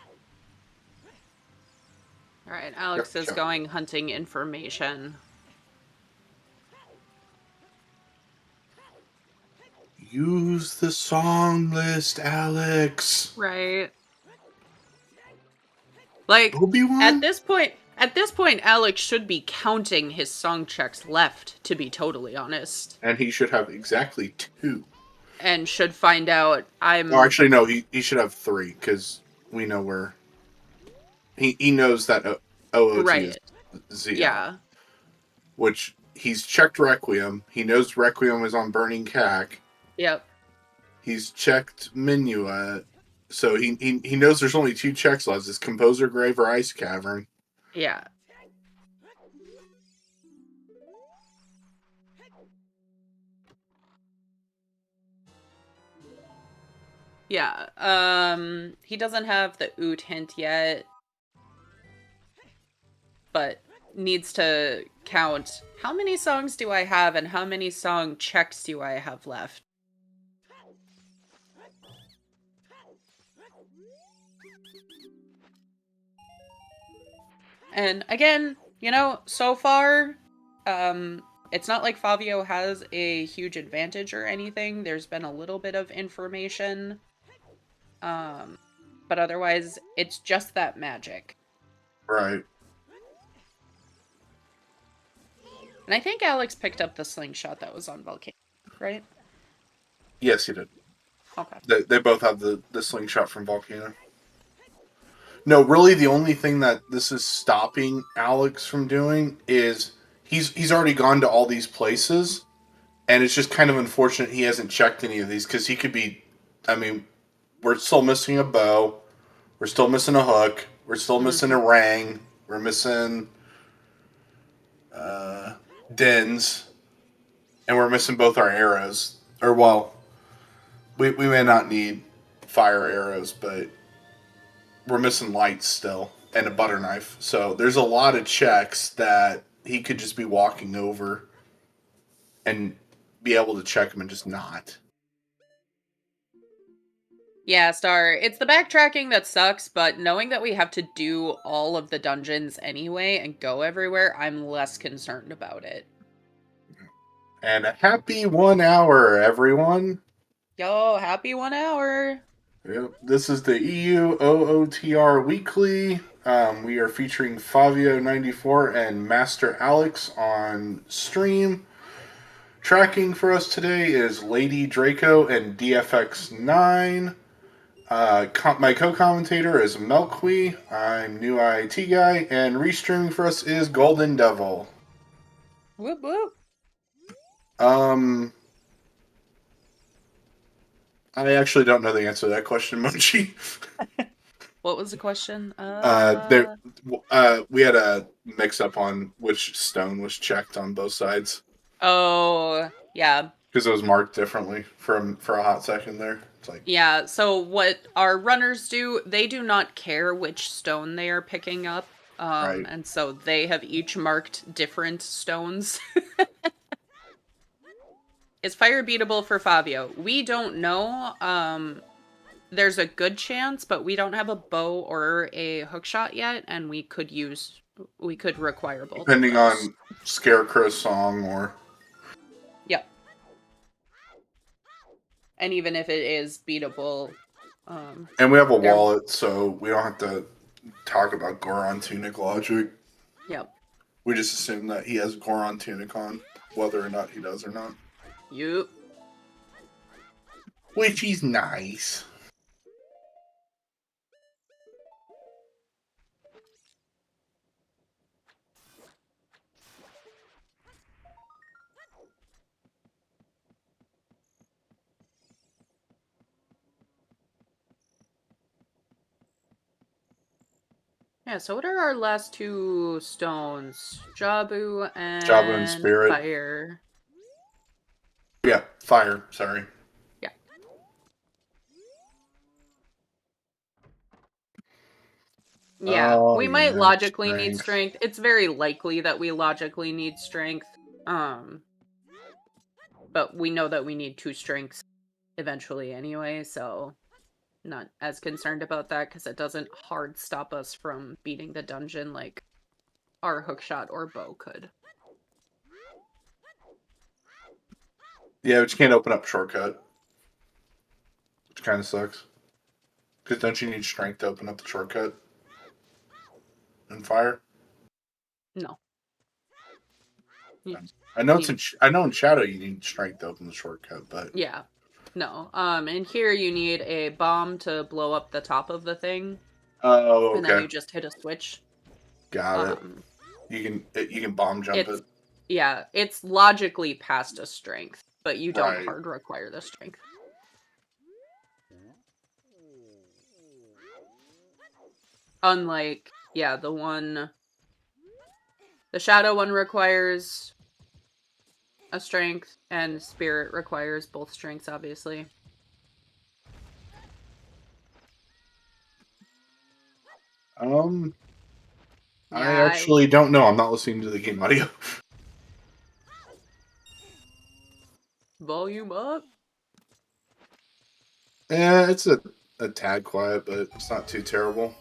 Alright, Alex is going hunting information. Use the song list, Alex. Right. Like, Obi-Wan? at this point, At this point, Alex should be counting his song checks left, to be totally honest. And he should have exactly 2. And should find out Oh, actually, no, he should have 3, because we know where... He knows that OOT right. is Zia. Yeah. Which, he's checked Requiem. He knows Requiem is on Burning Cack. Yep. He's checked Minuet. So he knows there's only 2 checks left. It's Composer Grave or Ice Cavern. Yeah. Yeah. He doesn't have the OoT hint yet. But needs to count how many songs do I have and how many song checks do I have left. And again, so far, it's not like Favio has a huge advantage or anything. There's been a little bit of information. But otherwise, it's just that magic. Right. And I think Alex picked up the slingshot that was on Volcano, right? Yes, he did. Okay. They both have the slingshot from Volcano. No, really, the only thing that this is stopping Alex from doing is he's already gone to all these places, and it's just kind of unfortunate he hasn't checked any of these, because he could be... I mean, we're still missing a bow. We're still missing a hook. We're still missing a rang. We're missing dens. And we're missing both our arrows. Or, well, we may not need fire arrows, but we're missing lights still. And a butter knife. So there's a lot of checks that he could just be walking over and be able to check them and just not. Yeah, Star, it's the backtracking that sucks, but knowing that we have to do all of the dungeons anyway and go everywhere, I'm less concerned about it. And a happy 1 hour, everyone. Yo, happy 1 hour. Yep. This is the EU OOTR Weekly. We are featuring Favio94 and Master Alex on stream. Tracking for us today is Lady Draco and DFX9. My co-commentator is Melqui. I'm new IT guy, and restreaming for us is Golden Devil. Whoop whoop. I actually don't know the answer to that question, Mochi. What was the question? We had a mix-up on which stone was checked on both sides. Oh, yeah. Because it was marked differently for a hot second there. It's like... Yeah, so what our runners do, they do not care which stone they are picking up. Right. And so they have each marked different stones. Is fire beatable for Favio? We don't know. There's a good chance, but we don't have a bow or a hookshot yet, and we could require both. Depending on Scarecrow's song or... Yep. And even if it is beatable... and we have a wallet, so we don't have to talk about Goron Tunic logic. Yep. We just assume that he has Goron Tunic on, whether or not he does or not. Yep. Which is nice. Yeah, so what are our last 2 stones? Jabu and Spirit. Fire. Yeah, fire, sorry. Yeah. Yeah, we might logically need strength. It's very likely that we logically need strength. But we know that we need 2 strengths eventually anyway, so not as concerned about that because it doesn't hard stop us from beating the dungeon like our hookshot or bow could. Yeah, but you can't open up shortcut. Which kind of sucks. Because don't you need strength to open up the shortcut? And fire? No. I know I know in Shadow you need strength to open the shortcut, but yeah, no. And here you need a bomb to blow up the top of the thing. Oh, okay. And then you just hit a switch. Got it. You can bomb jump it. Yeah, it's logically past a strength, but you don't hard require the strength. Unlike, yeah, the Shadow one requires a strength, and Spirit requires both strengths, obviously. I actually don't know. I'm not listening to the game audio. Volume up? Yeah, it's a tad quiet, but it's not too terrible.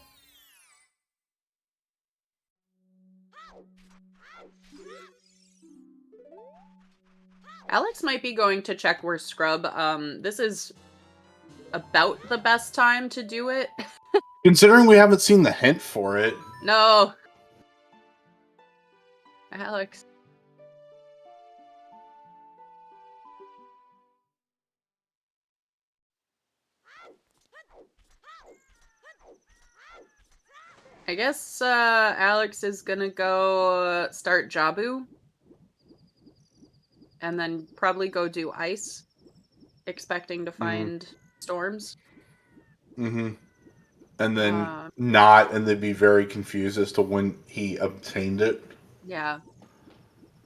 Alex might be going to check where Scrub. This is about the best time to do it. Considering we haven't seen the hint for it. No. Alex. I guess Alex is gonna go start Jabu. And then probably go do ice. Expecting to find storms. Mm-hmm. And then not, and they'd be very confused as to when he obtained it. Yeah.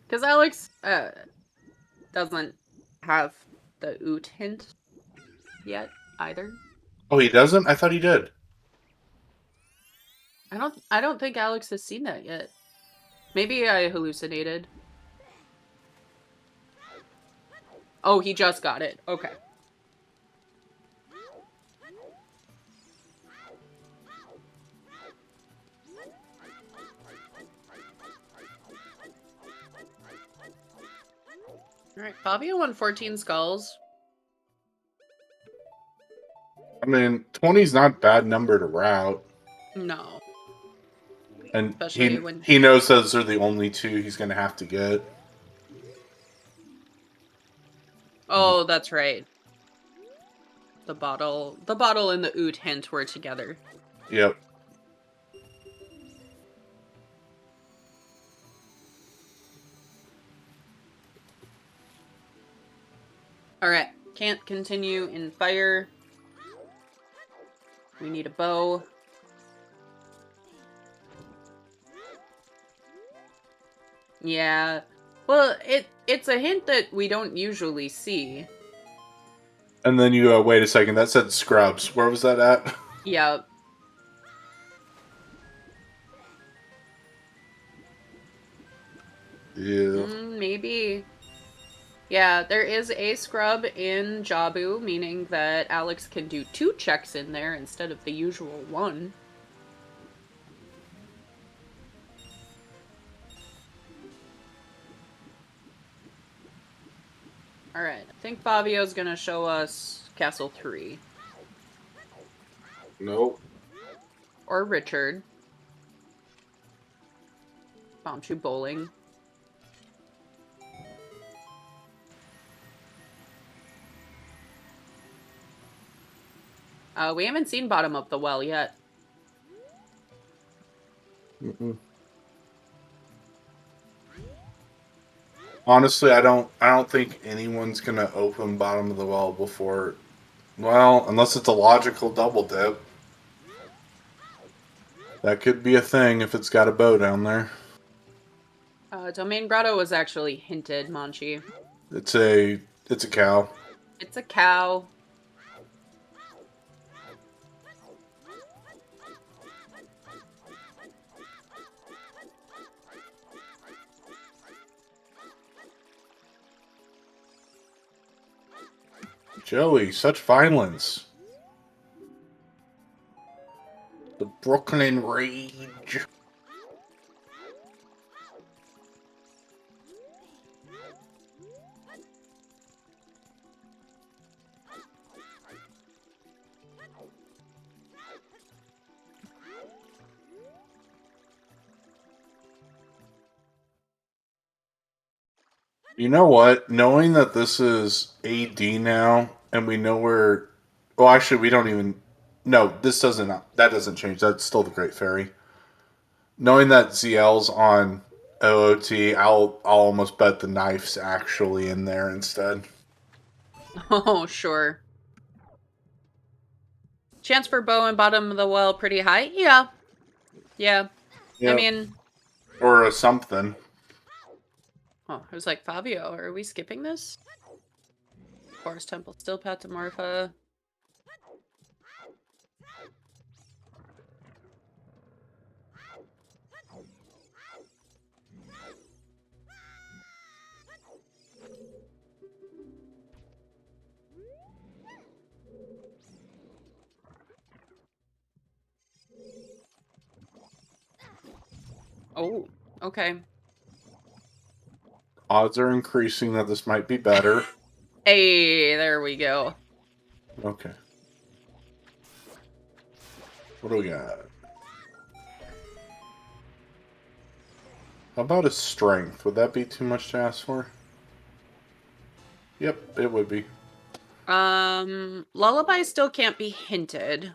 Because Alex doesn't have the OoT hint yet either. Oh, he doesn't? I thought he did. I don't think Alex has seen that yet. Maybe I hallucinated. Oh, he just got it. Okay. Alright, Fabio won 14 skulls. I mean, 20's not a bad number to route. No. And Especially he knows those are the only two he's going to have to get. Oh, that's right. The bottle and the OoT hint were together. Yep. Alright, can't continue in fire. We need a bow. Yeah. Well, it's a hint that we don't usually see. And then you wait a second. That said scrubs. Where was that at? Yep. Yeah. Maybe. Yeah, there is a scrub in Jabu, meaning that Alex can do 2 checks in there instead of the usual 1. Alright, I think Fabio's gonna show us Castle 3. Nope. Or Richard. Bombshoe Bowling. We haven't seen Bottom of the Well yet. Mm-mm. Honestly, I don't think anyone's gonna open Bottom of the Well before. Well, unless it's a logical double dip. That could be a thing if it's got a bow down there. Domain Grotto was actually hinted, Monchi. It's a cow. It's a cow. Joey, such violence. The Brooklyn Rage. You know what? Knowing that this is AD now, and we know where... Well, actually, we don't even... No, this doesn't... That doesn't change. That's still the Great Fairy. Knowing that ZL's on OOT, I'll almost bet the knife's actually in there instead. Oh, sure. Chance for bow and bottom of the well pretty high? Yeah. Yeah. Yep. I mean... Or a something. Oh, I was like, Fabio, are we skipping this? Forest Temple, still Patamorpha. Oh, okay. Odds are increasing that this might be better. Hey, there we go. Okay. What do we got? How about a strength? Would that be too much to ask for? Yep, it would be. Lullaby still can't be hinted.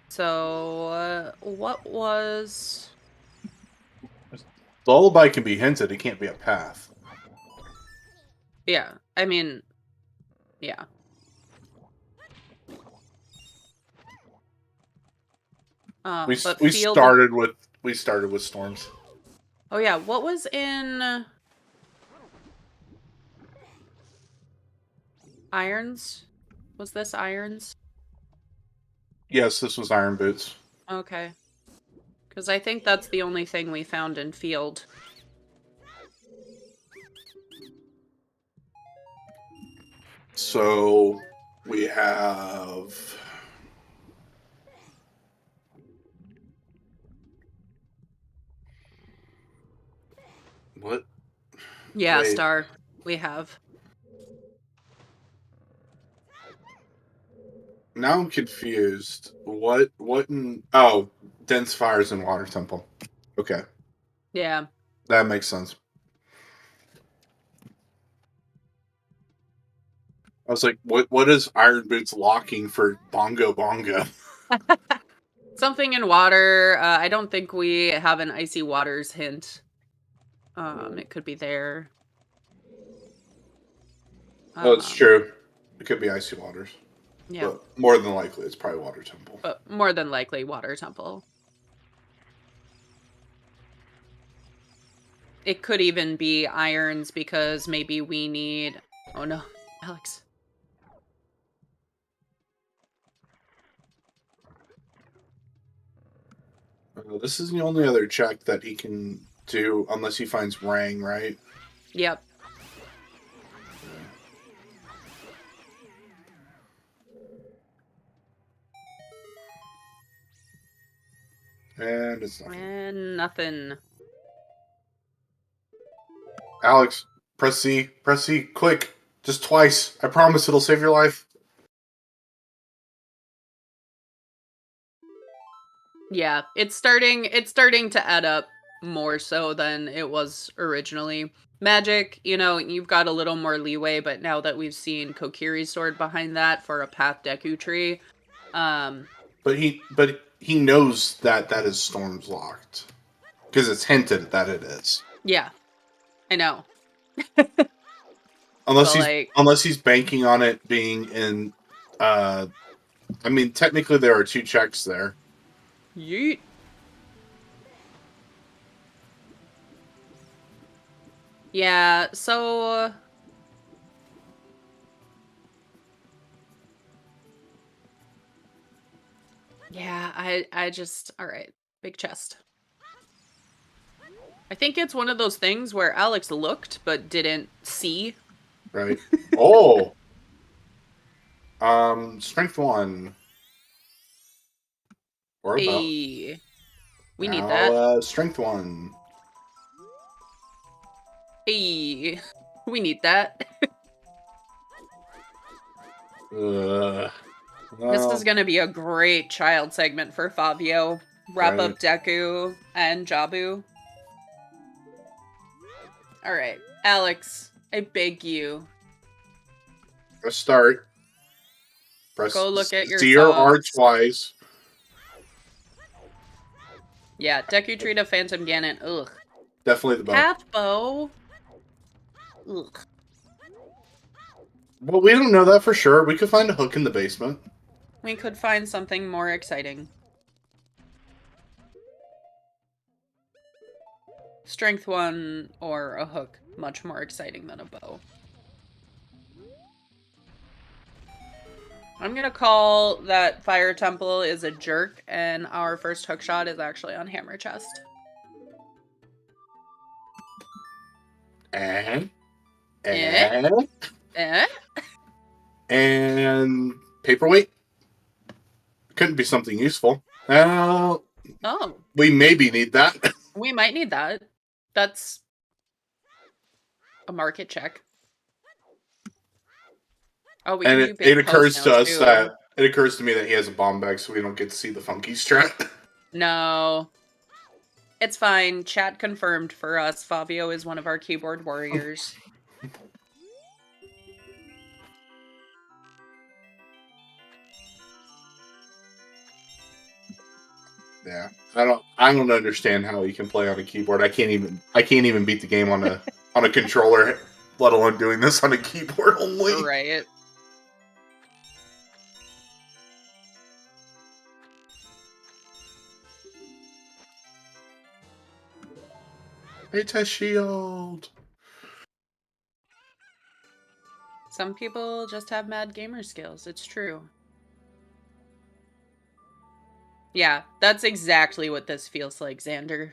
So, what was... Lullaby can be hinted, it can't be a path. Yeah, I mean, yeah. We Field... started with storms. Oh yeah, what was in Irons? Was this Irons? Yes, this was Iron Boots. Okay. Because I think that's the only thing we found in Field. So we have... What? Yeah, Wait. Star. We have. Now I'm confused. What in... Oh, Dense Fires and Water Temple. Okay. Yeah. That makes sense. I was like, what is Iron Boots locking for Bongo Bongo? Something in water. I don't think we have an Icy Waters hint. It could be there. Oh, it's true. It could be Icy Waters. Yeah. But more than likely, it's probably Water Temple. But more than likely, Water Temple. It could even be Irons because maybe we need... Oh no, Alex. This is the only other check that he can do unless he finds Rang, right? Yep. And it's nothing. And nothing. Alex, press C. Press C. Quick. Just twice. I promise it'll save your life. Yeah, it's starting to add up more so than it was originally. Magic, you know, you've got a little more leeway, but now that we've seen Kokiri's sword behind that for a Path Deku tree, But he knows that is Storm's locked. Because it's hinted that it is. Yeah. I know. Unless he's banking on it being in I mean technically there are two checks there. Yeet. Yeah, so yeah, I just all right, big chest. I think it's one of those things where Alex looked but didn't see. Right. Oh. Strength 1. Or about. Hey. We need that. Strength 1. Hey. We need that. Well, This is going to be a great child segment for Fabio. Wrap Right. up Deku and Jabu. All right, Alex, I beg you. Press start. Press Go look at your C or R songs. twice. Yeah, Deku Phantom Ganon. Ugh. Definitely the bow. Pathbow. Ugh. Well, we don't know that for sure. We could find a hook in the basement. We could find something more exciting. Strength 1 or a hook. Much more exciting than a bow. I'm gonna call that Fire Temple is a jerk, and our first hook shot is actually on Hammer Chest. And paperweight. Couldn't be something useful. Oh. We maybe need that. We might need that. That's a market check. Oh, we can do big it occurs posts to now, us too. that it occurs to me that he has a bomb bag, so we don't get to see the funky strat. No. It's fine. Chat confirmed for us. Fabio is one of our keyboard warriors. Yeah, I don't understand how he can play on a keyboard. I can't even beat the game on a controller, let alone doing this on a keyboard only. Right. It's shield. Some people just have mad gamer skills. It's true. Yeah, that's exactly what this feels like, Xander.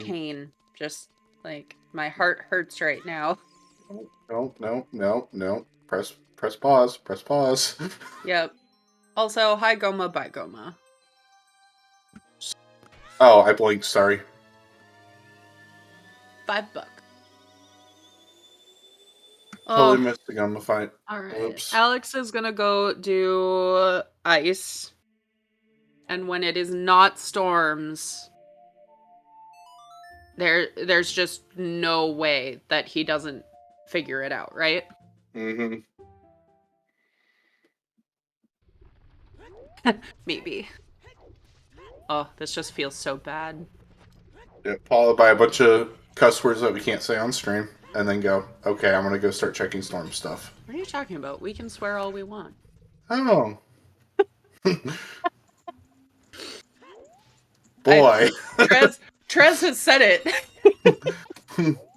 Pain. Just, like, my heart hurts right now. No. Press pause. Press pause. Yep. Also, hi Goma, bye Goma. Oh, I blinked, sorry. $5. Totally missed the Goma fight. Alright. Oops. Alex is gonna go do ice. And when it is not storms, there's just no way that he doesn't figure it out, right? Mm-hmm. Maybe. Oh, this just feels so bad. Yeah, followed by a bunch of cuss words that we can't say on stream, and then go, okay, I'm gonna go start checking storm stuff. What are you talking about? We can swear all we want. Oh. Boy. Trez has said it.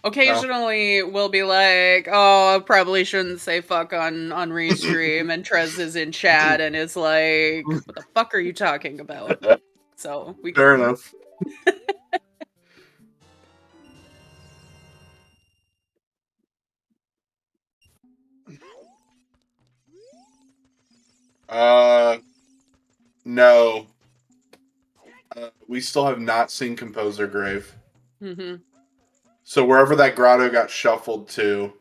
Occasionally, we'll be like, oh, I probably shouldn't say fuck on restream, and Trez is in chat and is like, what the fuck are you talking about? So, we Fair enough. No. We still have not seen Composer Grave. Mm-hmm. So wherever that grotto got shuffled to,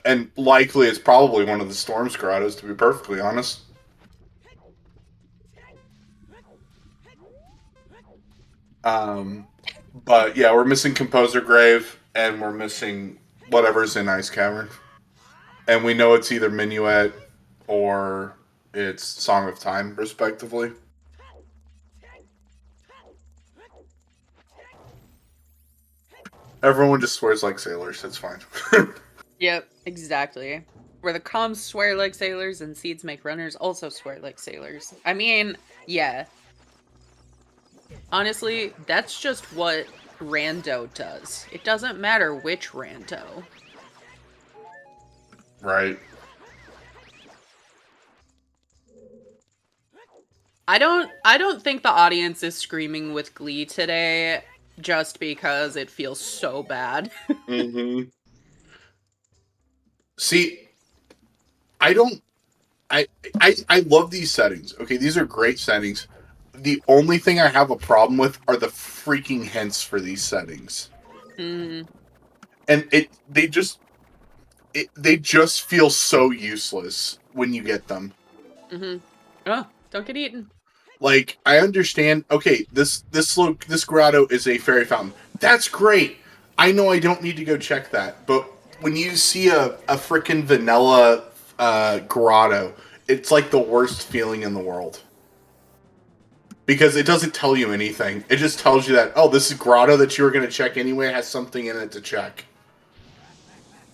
and likely it's probably one of the Storm's grottos, to be perfectly honest. But yeah, we're missing Composer Grave, and we're missing whatever's in Ice Cavern. And we know it's either Minuet or it's Song of Time, respectively. Everyone just swears like sailors. It's fine. Yep, exactly. Where the comms swear like sailors and seeds make runners also swear like sailors. I mean, yeah. Honestly, that's just what Rando does. It doesn't matter which Rando. Right. I don't think the audience is screaming with glee today just because it feels so bad. Mm-hmm. See, I love these settings. Okay, these are great settings. The only thing I have a problem with are the freaking hints for these settings. Mm. And they just feel so useless when you get them. Mm-hmm. Oh, don't get eaten. Like, I understand. Okay, this grotto is a fairy fountain. That's great. I know I don't need to go check that, but when you see a freaking vanilla grotto, it's like the worst feeling in the world. Because it doesn't tell you anything. It just tells you that, oh, this grotto that you were going to check anyway has something in it to check.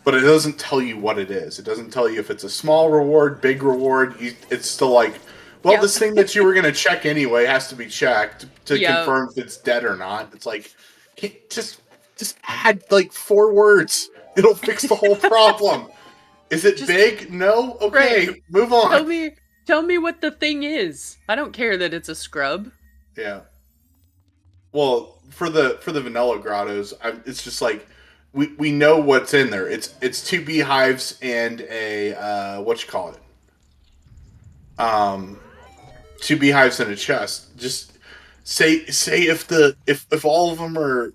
But it doesn't tell you what it is. It doesn't tell you if it's a small reward, big reward. It's still like, well, this thing that you were going to check anyway has to be checked to confirm if it's dead or not. It's like, just add like 4 words. It'll fix the whole problem. Is it big? No? Okay, right. Move on. Tell me what the thing is. I don't care that it's a scrub. Yeah. Well, for the vanilla grottos, it's just like we know what's in there. It's 2 beehives and a what you call it? 2 beehives and a chest. Just say if all of them are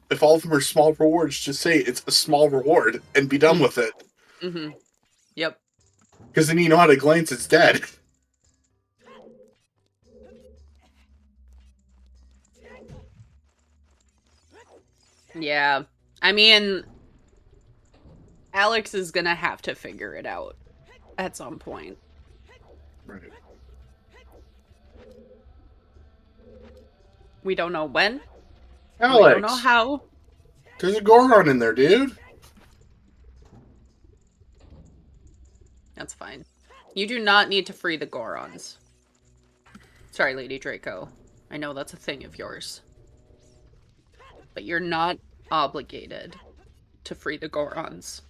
small rewards, just say it's a small reward and be done with it. Mm-hmm. Yep. Because then you know how to glance it's dead. Yeah. I mean, Alex is gonna have to figure it out at some point. Right. We don't know when. Alex. We don't know how. There's a Goron in there, dude. That's fine. You do not need to free the Gorons. Sorry, Lady Draco. I know that's a thing of yours. But you're not obligated to free the Gorons.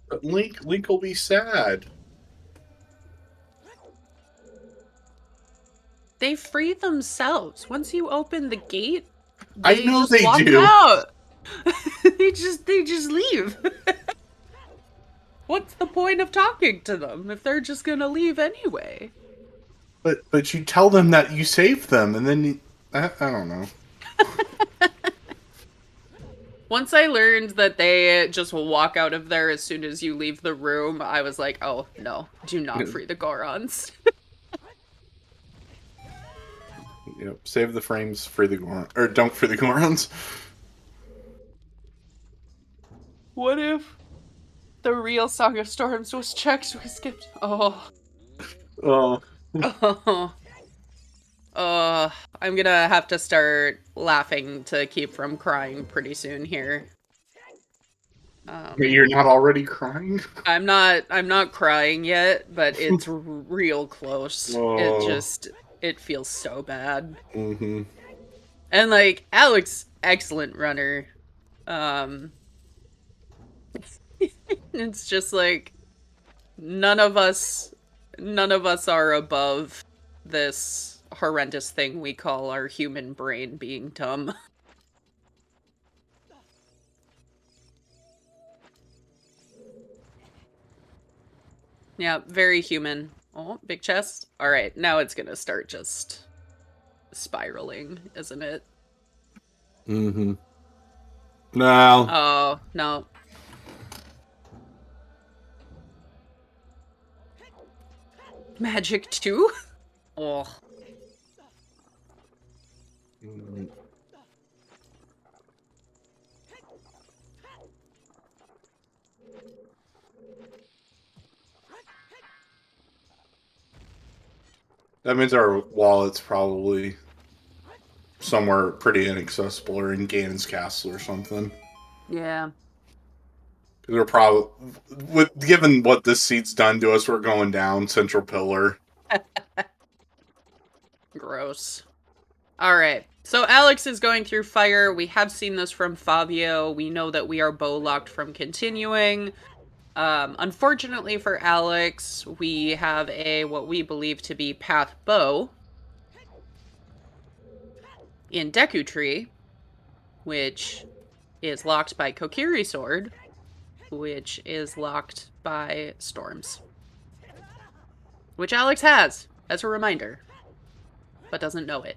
But Link will be sad. They free themselves. Once you open the gate, I know they do. Out. they just leave. What's the point of talking to them if they're just gonna leave anyway? But you tell them that you saved them, and then I don't know. Once I learned that they just walk out of there as soon as you leave the room, I was like, oh no, do not free the Gorons. Yep, save the frames, free the Gorons, or don't free the Gorons. What if the real Song of Storms was checked? We skipped. Oh. I'm gonna have to start laughing to keep from crying pretty soon here. You're not already crying? I'm not crying yet, but it's real close. It feels so bad. Mm-hmm. And like Alex, excellent runner. It's just like none of us are above this horrendous thing we call our human brain being dumb. Yeah, very human. Oh, big chest. All right, now it's gonna start just spiraling, isn't it? Mm-hmm. No. Oh, no. Magic 2? Oh. Mm-hmm. That means our wallet's probably somewhere pretty inaccessible, or in Ganon's castle or something. Yeah. We're probably, given what this seat's done to us, we're going down Central Pillar. Gross. Alright, so Alex is going through fire. We have seen this from Fabio. We know that we are bow locked from continuing. Unfortunately for Alex, we have what we believe to be path bow in Deku Tree, which is locked by Kokiri Sword, which is locked by Storms. Which Alex has, as a reminder, but doesn't know it.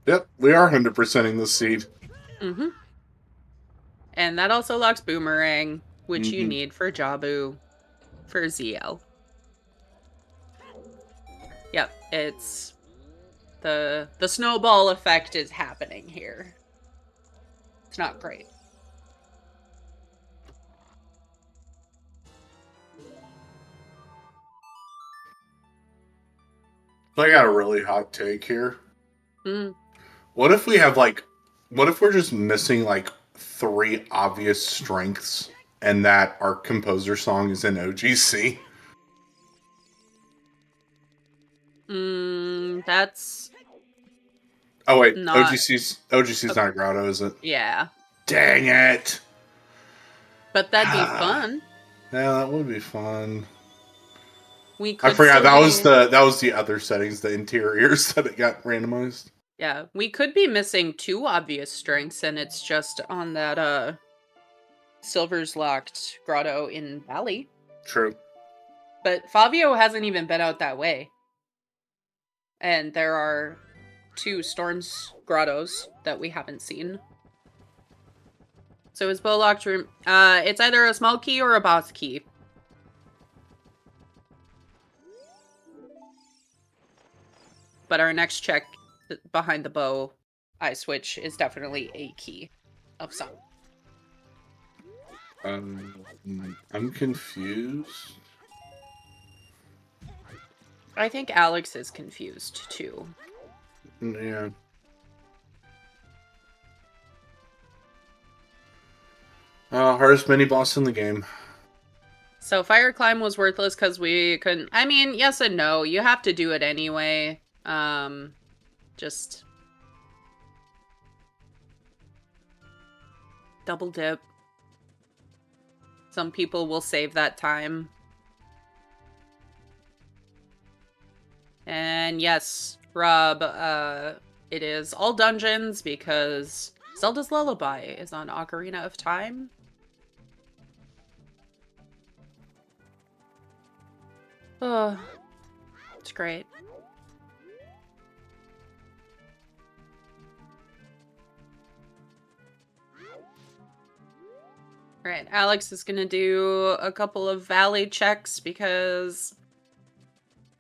Yep, we are 100%ing the seed. Mm-hmm. And that also locks Boomerang, which you need for Jabu, for ZL. Yep, it's... The snowball effect is happening here. It's not great. I got a really hot take here. Mm. What if we have what if we're just missing 3 obvious strengths and that our composer song is in OGC? That's... Oh wait, not... OGC's not a grotto, is it? Yeah. Dang it! But that'd be fun. Yeah, that would be fun. We could I forgot still that was the other settings, the interiors that it got randomized. Yeah, we could be missing 2 obvious strengths, and it's just on that Silver's Locked grotto in Valley. True. But Fabio hasn't even been out that way. And there are 2 Storms grottos that we haven't seen. So his bow locked room, it's either a small key or a boss key. But our next check behind the bow eye switch is definitely a key of some. I'm confused. I think Alex is confused too. Yeah. Hardest mini boss in the game. So Fire Climb was worthless because we couldn't... I mean, yes and no. You have to do it anyway. Just... double dip. Some people will save that time. And yes, Rob, it is all dungeons because Zelda's Lullaby is on Ocarina of Time. Oh, it's great. Alright, Alex is gonna do a couple of valley checks because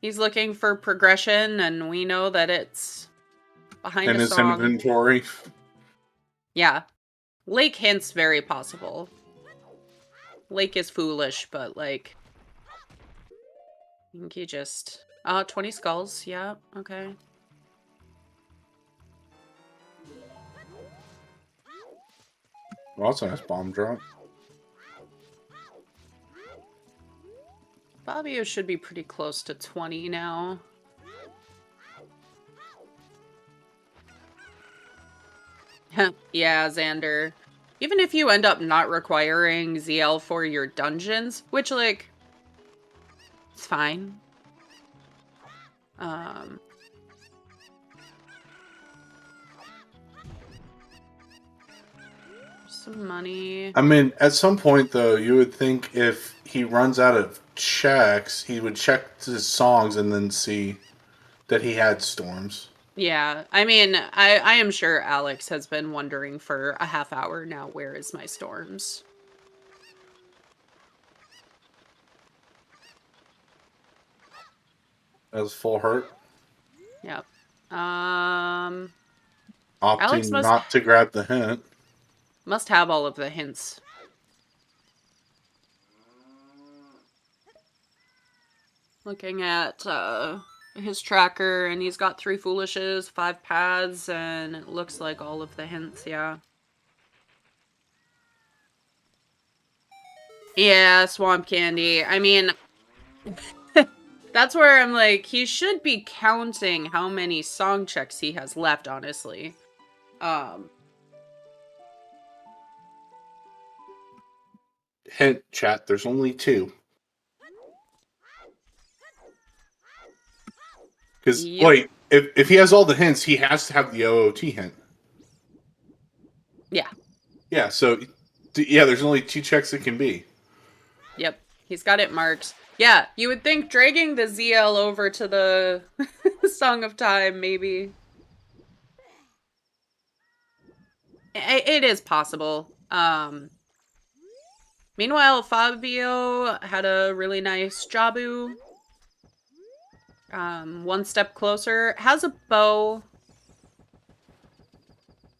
he's looking for progression and we know that it's behind in a his song. inventory. Yeah. Lake hints very possible. Lake is foolish, but like... I think he just... 20 skulls, yeah, okay. Well, that's a nice bomb drop. Fabio should be pretty close to 20 now. Yeah, Xander. Even if you end up not requiring ZL for your dungeons, which, like, it's fine. Some money. I mean, at some point, though, you would think if he runs out of checks, he would check his songs and then see that he had storms. Yeah, I mean, I am sure Alex has been wondering for a half hour now, where is my storms? That was full hurt. Yep. Opting Alex not to grab the hint. Must have all of the hints. Looking at his tracker, and he's got 3 foolishes, 5 paths, and it looks like all of the hints, yeah. Yeah, Swamp Candy. I mean, that's where I'm like, he should be counting how many song checks he has left, honestly. Hint, chat, there's only 2. Because, wait, if he has all the hints, he has to have the OOT hint. Yeah. Yeah, so, yeah, there's only 2 checks it can be. Yep, he's got it marked. Yeah, you would think dragging the ZL over to the Song of Time, maybe. It is possible. Meanwhile, Fabio had a really nice Jabu. One step closer. Has a bow.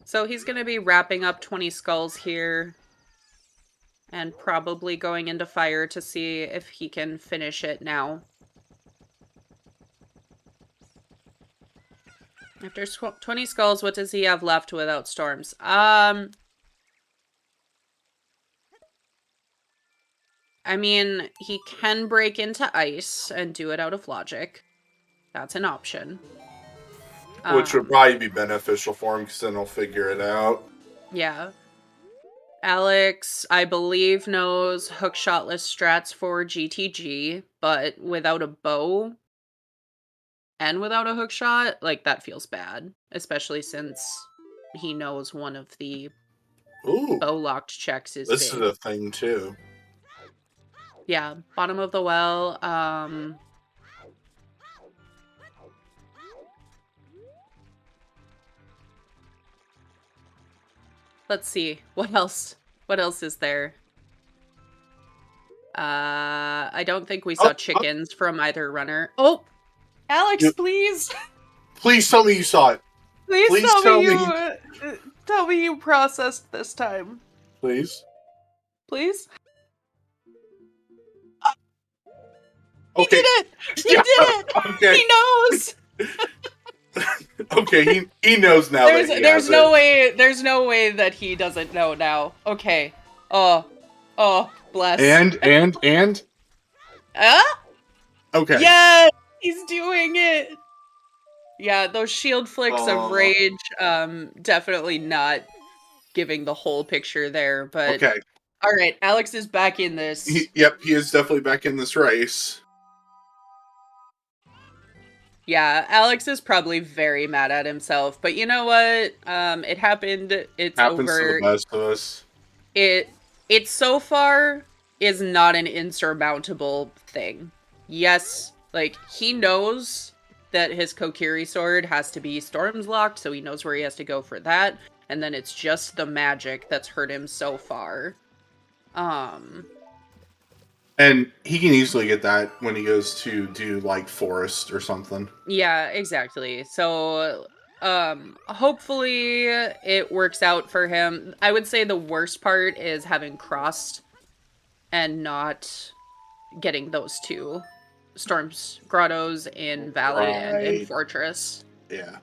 So he's going to be wrapping up 20 skulls here. And probably going into fire to see if he can finish it now. After 20 skulls, what does he have left without storms? I mean, he can break into ice and do it out of logic. That's an option. Which would probably be beneficial for him, because then he'll figure it out. Yeah. Alex, I believe, knows hookshotless strats for GTG, but without a bow and without a hookshot, like, that feels bad. Especially since he knows one of the bow-locked checks is This big. is a thing, too. Yeah, bottom of the well. Let's see. What else? What else is there? I don't think we saw chickens from either runner. Oh! Alex, please! Please tell me you saw it. Please tell me you processed this time. Please? Please? Okay. He did it! He did it! Okay. He knows! Okay, he knows now that he there's has no it. way there's no way that he doesn't know now. Okay. Oh, bless. And? Okay. Yes! He's doing it! Yeah, those shield flicks of rage, definitely not giving the whole picture there, but... Okay. Alright, Alex is back in this. He is definitely back in this race. Yeah, Alex is probably very mad at himself, but you know what? It happened. It's Happens over. to the best of us. It so far is not an insurmountable thing. Yes, like, he knows that his Kokiri sword has to be storms locked, so he knows where he has to go for that, and then it's just the magic that's hurt him so far. And he can easily get that when he goes to do, like, forest or something. Yeah, exactly. So, hopefully it works out for him. I would say the worst part is having crossed and not getting those two storms grottos in Valley and in Fortress. Yeah.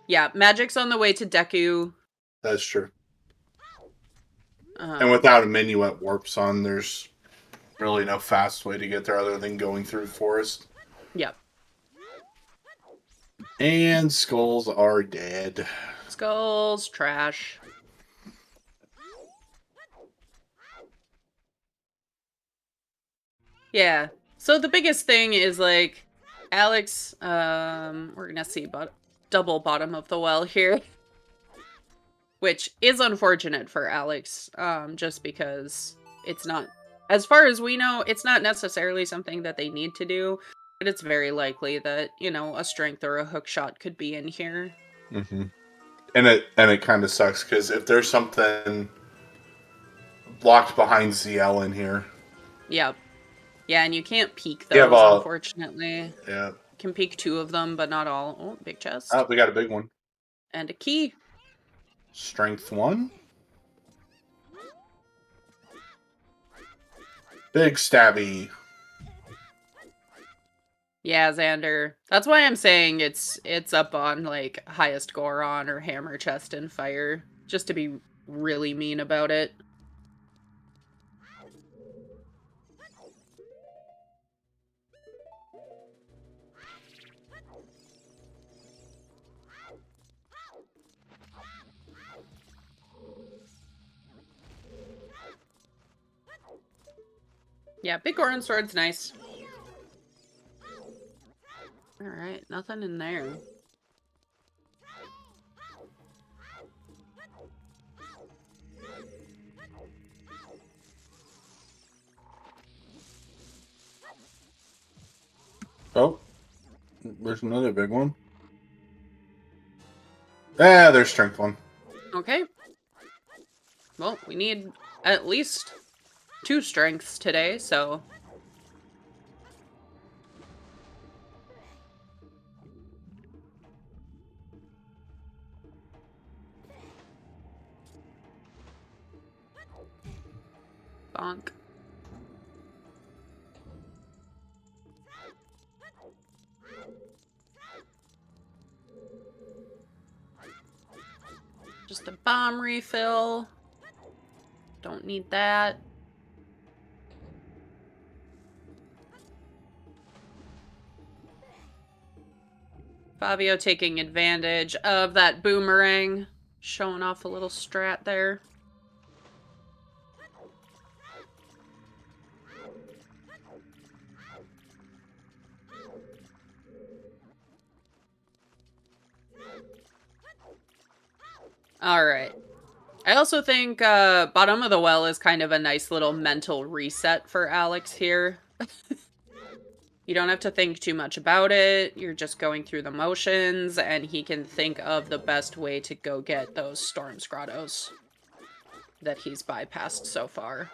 Yeah, magic's on the way to Deku. That's true. And without a minuet warps on, there's really no fast way to get there other than going through forest. Yep. And skulls are dead. Skulls, trash. Yeah. So the biggest thing is, like, Alex, we're gonna see double bottom of the well here. Which is unfortunate for Alex, just because it's not, as far as we know, it's not necessarily something that they need to do, but it's very likely that, you know, a strength or a hook shot could be in here. Mm-hmm. And it kind of sucks, because if there's something blocked behind ZL in here. Yep. Yeah, and you can't peek those, unfortunately. Yeah. You can peek 2 of them, but not all. Oh, big chest. Oh, we got a big one. And a key. Strength 1. Big stabby. Yeah, Xander. That's why I'm saying it's up on, like, highest Goron or hammer chest and fire. Just to be really mean about it. Yeah, big Goron sword's nice. Alright, nothing in there. Oh, there's another big one. Ah, there's strength 1. Okay. Well, we need at least 2 strengths today, so... Bonk. Just a bomb refill. Don't need that. Fabio taking advantage of that boomerang. Showing off a little strat there. Alright. I also think bottom of the well is kind of a nice little mental reset for Alex here. You don't have to think too much about it. You're just going through the motions, and he can think of the best way to go get those Storm's Grottos that he's bypassed so far.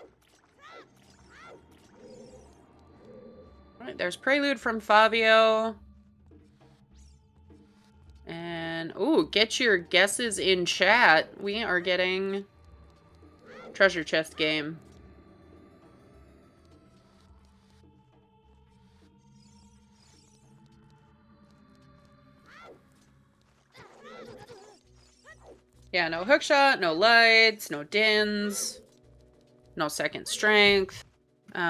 Alright, there's Prelude from Fabio. And, ooh, get your guesses in chat. We are getting treasure chest game. Yeah, no hookshot, no lights, no dins, no second strength.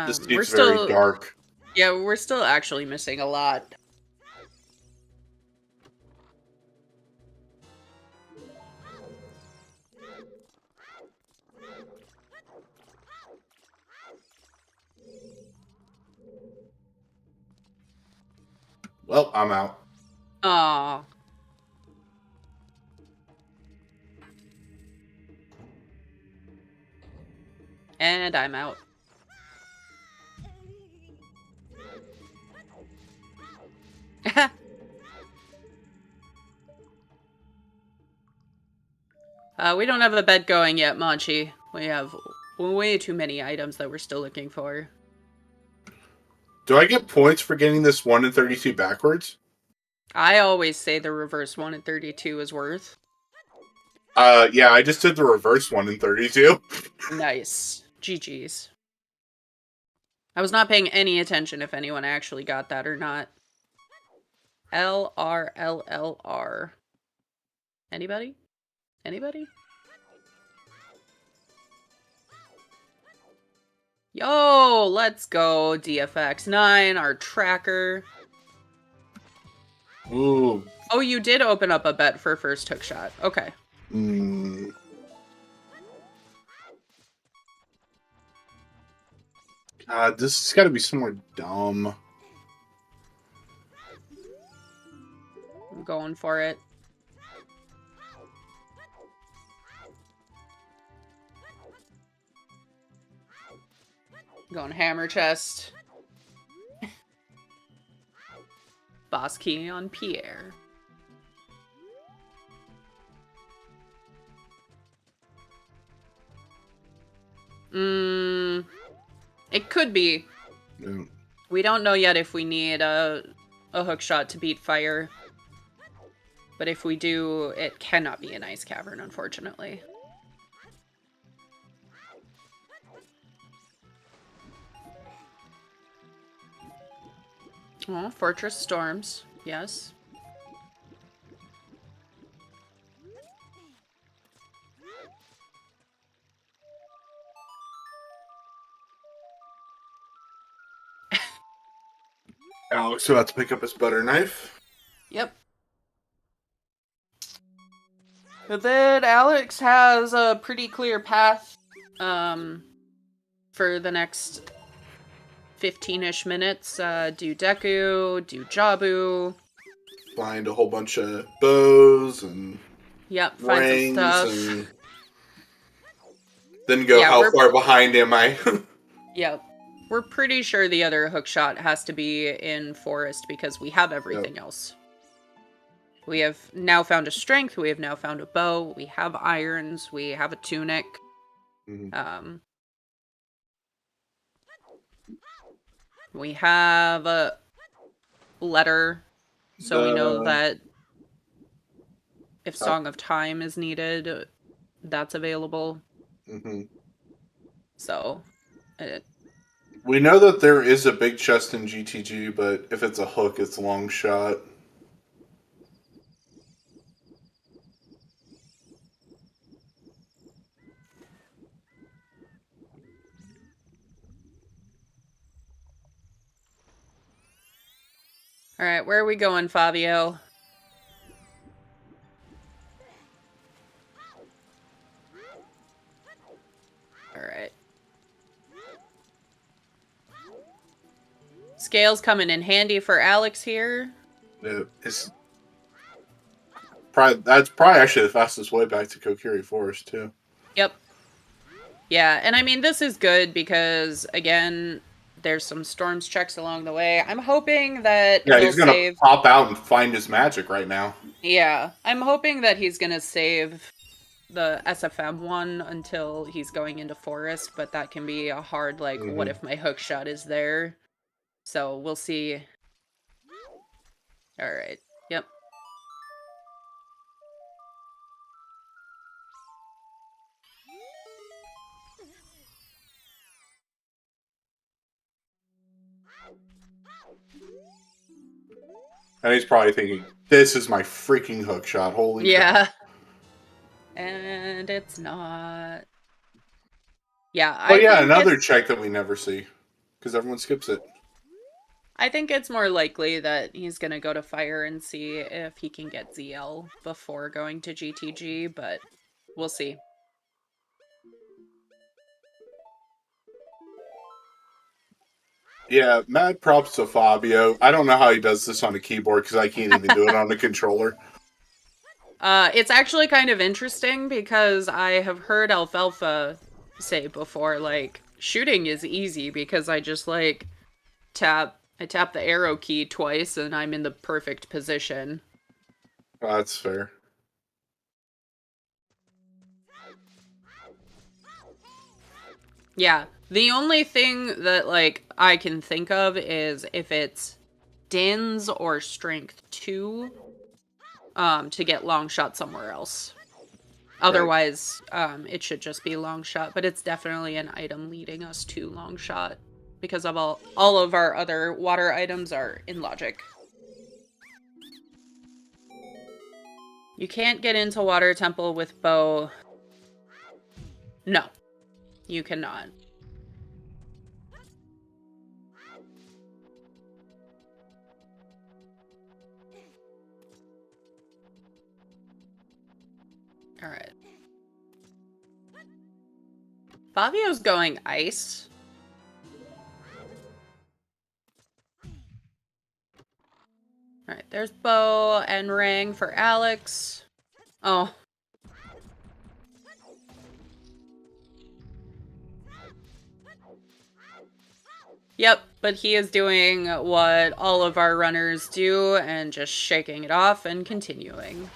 This dude's very dark. Yeah, we're still actually missing a lot. Well, I'm out. Aww. And I'm out. We don't have a bet going yet, Manchi. We have way too many items that we're still looking for. Do I get points for getting this 1 in 32 backwards? I always say the reverse 1 in 32 is worth. Yeah, I just did the reverse 1 in 32. Nice. GG's. I was not paying any attention if anyone actually got that or not. LRLLR. Anybody? Anybody? Yo, let's go. DFX9, our tracker. Ooh. Oh, you did open up a bet for first hook shot. Okay. God, this has got to be somewhere dumb. I'm going for it. Going hammer chest. Boss key on Pierre. It could be. Yeah. We don't know yet if we need a hook shot to beat fire. But if we do, it cannot be an ice cavern, unfortunately. Oh, Fortress Storms. Yes. Alex about to pick up his butter knife. Yep. But then Alex has a pretty clear path for the next 15-ish minutes. Do Deku, do Jabu. Find a whole bunch of bows and Yep, find rings some stuff. and then go, how far behind am I? Yep. We're pretty sure the other hookshot has to be in forest because we have everything else. We have now found a strength. We have now found a bow. We have irons. We have a tunic. We have a letter, so we know that if Song of Time is needed, that's available. So, we know that there is a big chest in GTG, but if it's a hook, it's a long shot. all right, where are we going, Fabio? All right. Scales coming in handy for Alex here. That's probably actually the fastest way back to Kokiri Forest, too. Yep. Yeah, and I mean, this is good because, again, there's some storms checks along the way. I'm hoping that he's going to pop out and find his magic right now. Yeah, I'm hoping that he's going to save the SFM one until he's going into forest, but that can be a hard, like, what if my hook shot is there? So we'll see. All right. Yep. And he's probably thinking, this is my freaking hook shot. Holy crap. And it's not. Yeah. Oh, yeah, another check that we never see. Because everyone skips it. I think it's more likely that he's going to go to Fire and see if he can get ZL before going to GTG, but we'll see. Yeah, mad props to Fabio. I don't know how he does this on a keyboard because I can't even do it on a controller. It's actually kind of interesting because I have heard Alfalfa say before, like, shooting is easy because I just, like, tap the arrow key twice and I'm in the perfect position. That's fair. Yeah. The only thing that, like, I can think of is if it's Dins or Strength 2, to get long shot somewhere else. Otherwise, it should just be long shot, but it's definitely an item leading us to long shot because of all of our other water items are in logic. You can't get into Water Temple with bow. No, you cannot. All right. Fabio's going ice. All right, there's bow and ring for Alex. Oh. Yep, but he is doing what all of our runners do and just shaking it off and continuing.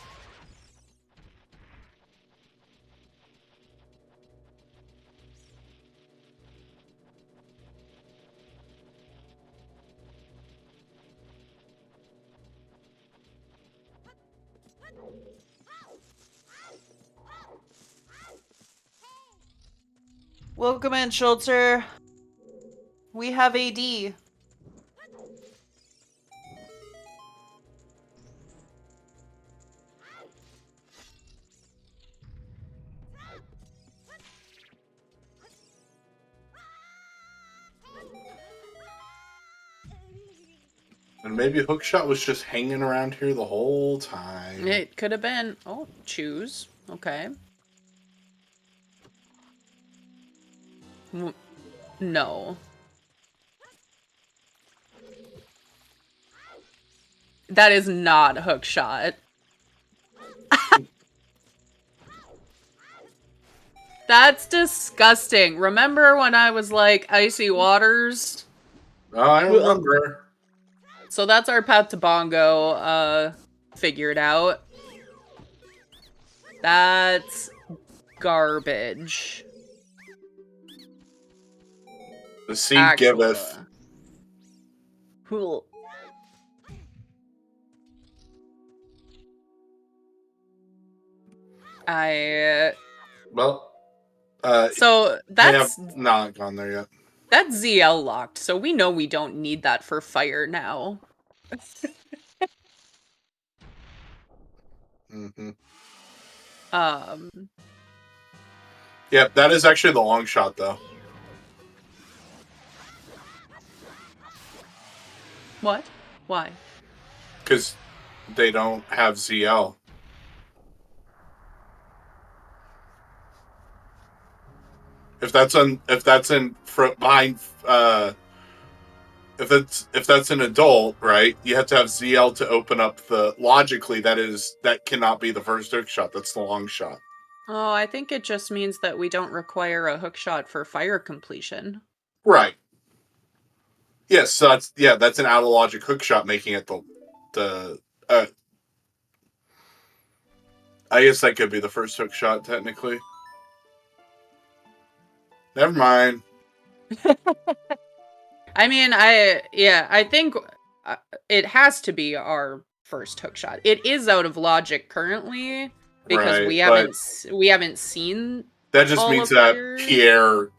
Welcome in, Schultzer. We have AD. And maybe Hookshot was just hanging around here the whole time. It could have been. Oh, choose. Okay. No. That is not Hookshot. That's disgusting. Remember when I was like, Icy Waters? Oh, I remember. So that's our path to Bongo. figure it out. That's garbage. The seed giveth. Cool. So that's not gone there yet. That's ZL locked, so we know we don't need that for fire now. Yeah, that is actually the long shot, though. What? Why? Because they don't have ZL. If that's an adult, right? You have to have ZL to open up the. Logically, that cannot be the first hook shot. That's the long shot. Oh, I think it just means that we don't require a hook shot for fire completion. Right. Yes, so that's an out of logic hook shot, making it the. I guess that could be the first hook shot technically. Never mind. I mean, I think it has to be our first hook shot. It is out of logic currently because we haven't seen. That just means that Pierre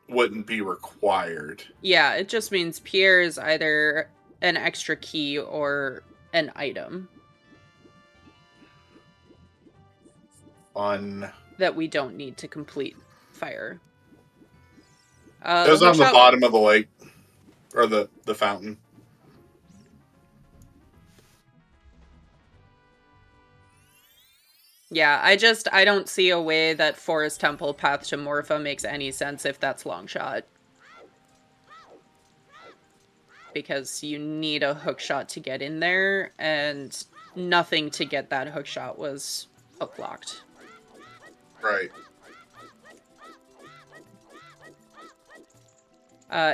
wouldn't be required. Yeah, it just means Pierre is either an extra key or an item. Fun. That we don't need to complete fire. It was on the bottom of the lake. Or the fountain. Yeah, I don't see a way that Forest Temple Path to Morpha makes any sense if that's long shot. Because you need a hook shot to get in there, and nothing to get that hook shot was hook locked. Right.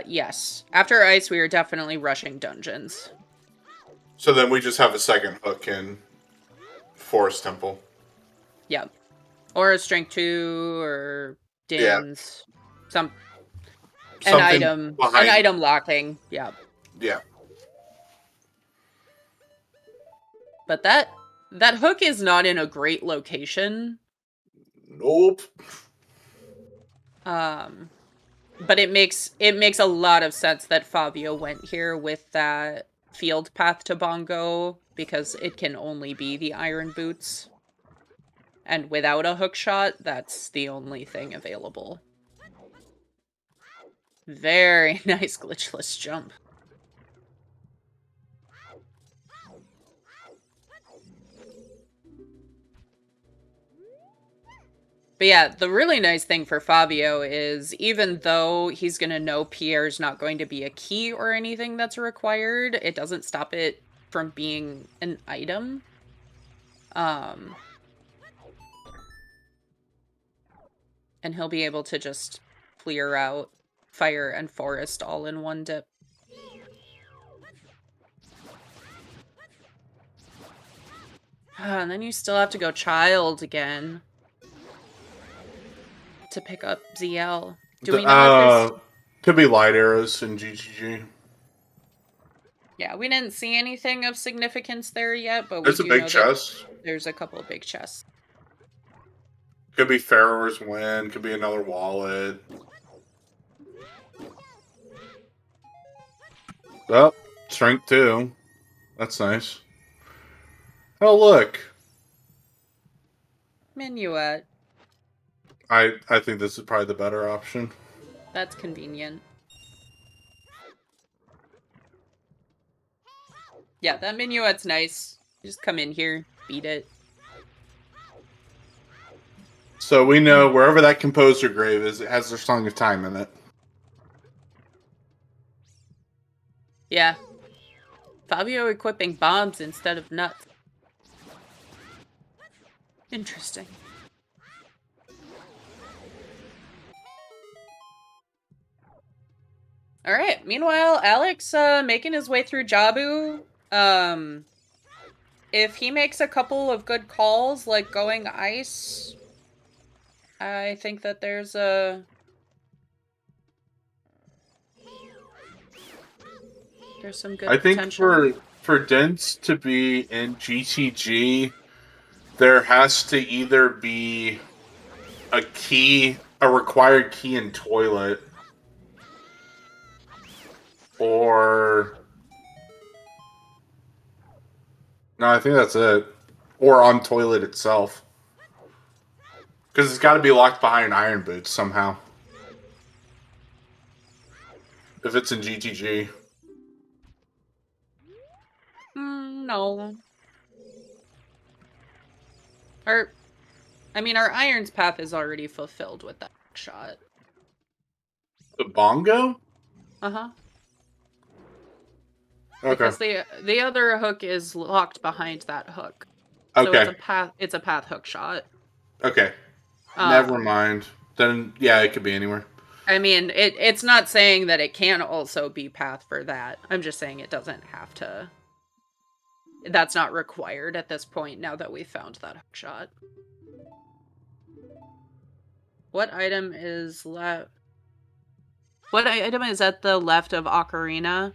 Yes. After ice, we are definitely rushing dungeons. So then we just have a second hook in Forest Temple. Yep. Or a strength 2 or Dins. Yeah. An item locking. Yeah. Yeah. But that hook is not in a great location. Nope. But it makes a lot of sense that Fabio went here with that field path to Bongo, because it can only be the iron boots. And without a hook shot, that's the only thing available. Very nice glitchless jump. But yeah, the really nice thing for Fabio is, even though he's going to know Pierre's not going to be a key or anything that's required, it doesn't stop it from being an item. And he'll be able to just clear out fire and forest all in one dip. And then you still have to go child again to pick up ZL. Do we know if could be light arrows in GGG. Yeah, we didn't see anything of significance there yet, but there's a big chest. There's a couple of big chests. Could be Pharaoh's Win, could be another wallet. Oh, strength 2. That's nice. Oh, look. Minuet. I think this is probably the better option. That's convenient. Yeah, that minuet's nice. You just come in here, beat it. So we know wherever that composer grave is, it has their Song of Time in it. Yeah. Fabio equipping bombs instead of nuts. Interesting. Alright, meanwhile, Alex making his way through Jabu. If he makes a couple of good calls, like going ice, I think that there's some good I think potential. for Dents to be in GTG, there has to either be a required key in toilet, or no, I think that's it, or on toilet itself, because it's got to be locked behind iron boots somehow. If it's in GTG, No. Our Iron's path is already fulfilled with that shot. the bongo. Uh-huh. Okay. Because the other hook is locked behind that hook. So Okay. it's a path hook shot. Okay. Never mind. Then yeah, it could be anywhere. I mean, it's not saying that it can also be path for that. I'm just saying it doesn't have to. That's not required at this point now that we found that hook shot. What item is left? What item is at the left of Ocarina?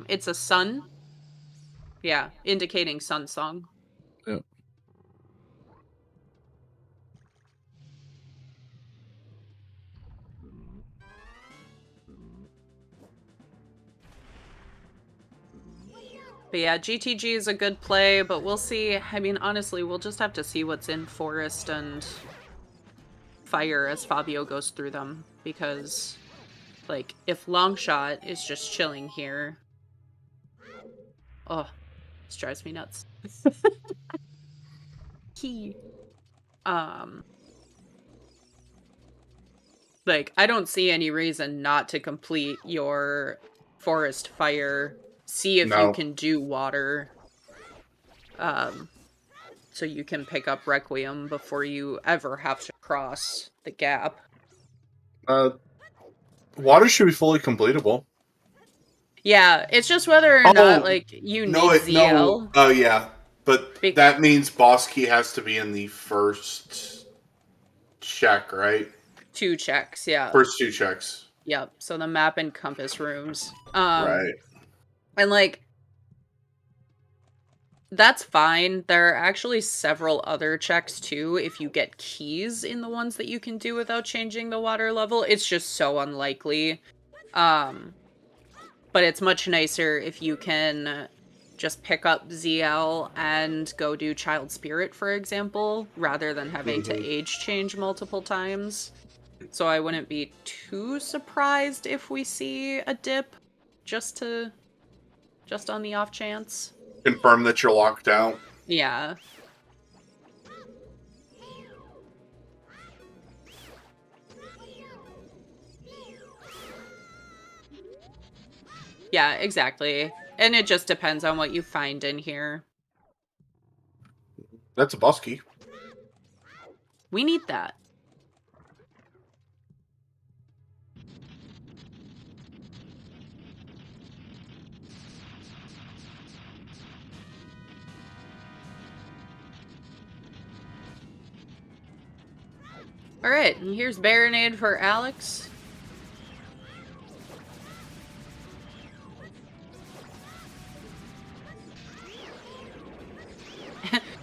It's a sun. Yeah, indicating sun song. Yeah. But yeah, GTG is a good play, but we'll see. I mean, honestly, we'll just have to see what's in Forest and Fire as Fabio goes through them. Because, like, if Longshot is just chilling here... Oh, this drives me nuts. Like, I don't see any reason not to complete your Forest Fire. See if you can do water. So you can pick up Requiem before you ever have to cross the gap. Water should be fully completable. Yeah, it's just whether or not, like, you need ZL. No. Oh, yeah. But that means boss key has to be in the first check, right? 2 checks, yeah. First 2 checks. Yep, so the map and compass rooms. Right. And, like, that's fine. There are actually several other checks, too, if you get keys in the ones that you can do without changing the water level. It's just so unlikely. But it's much nicer if you can just pick up ZL and go do Child Spirit, for example, rather than having to age change multiple times. So I wouldn't be too surprised if we see a dip just on the off chance. Confirm that you're locked out. Yeah. Yeah, exactly. And it just depends on what you find in here. That's a boss key. We need that. Alright, and here's Baronade for Alex.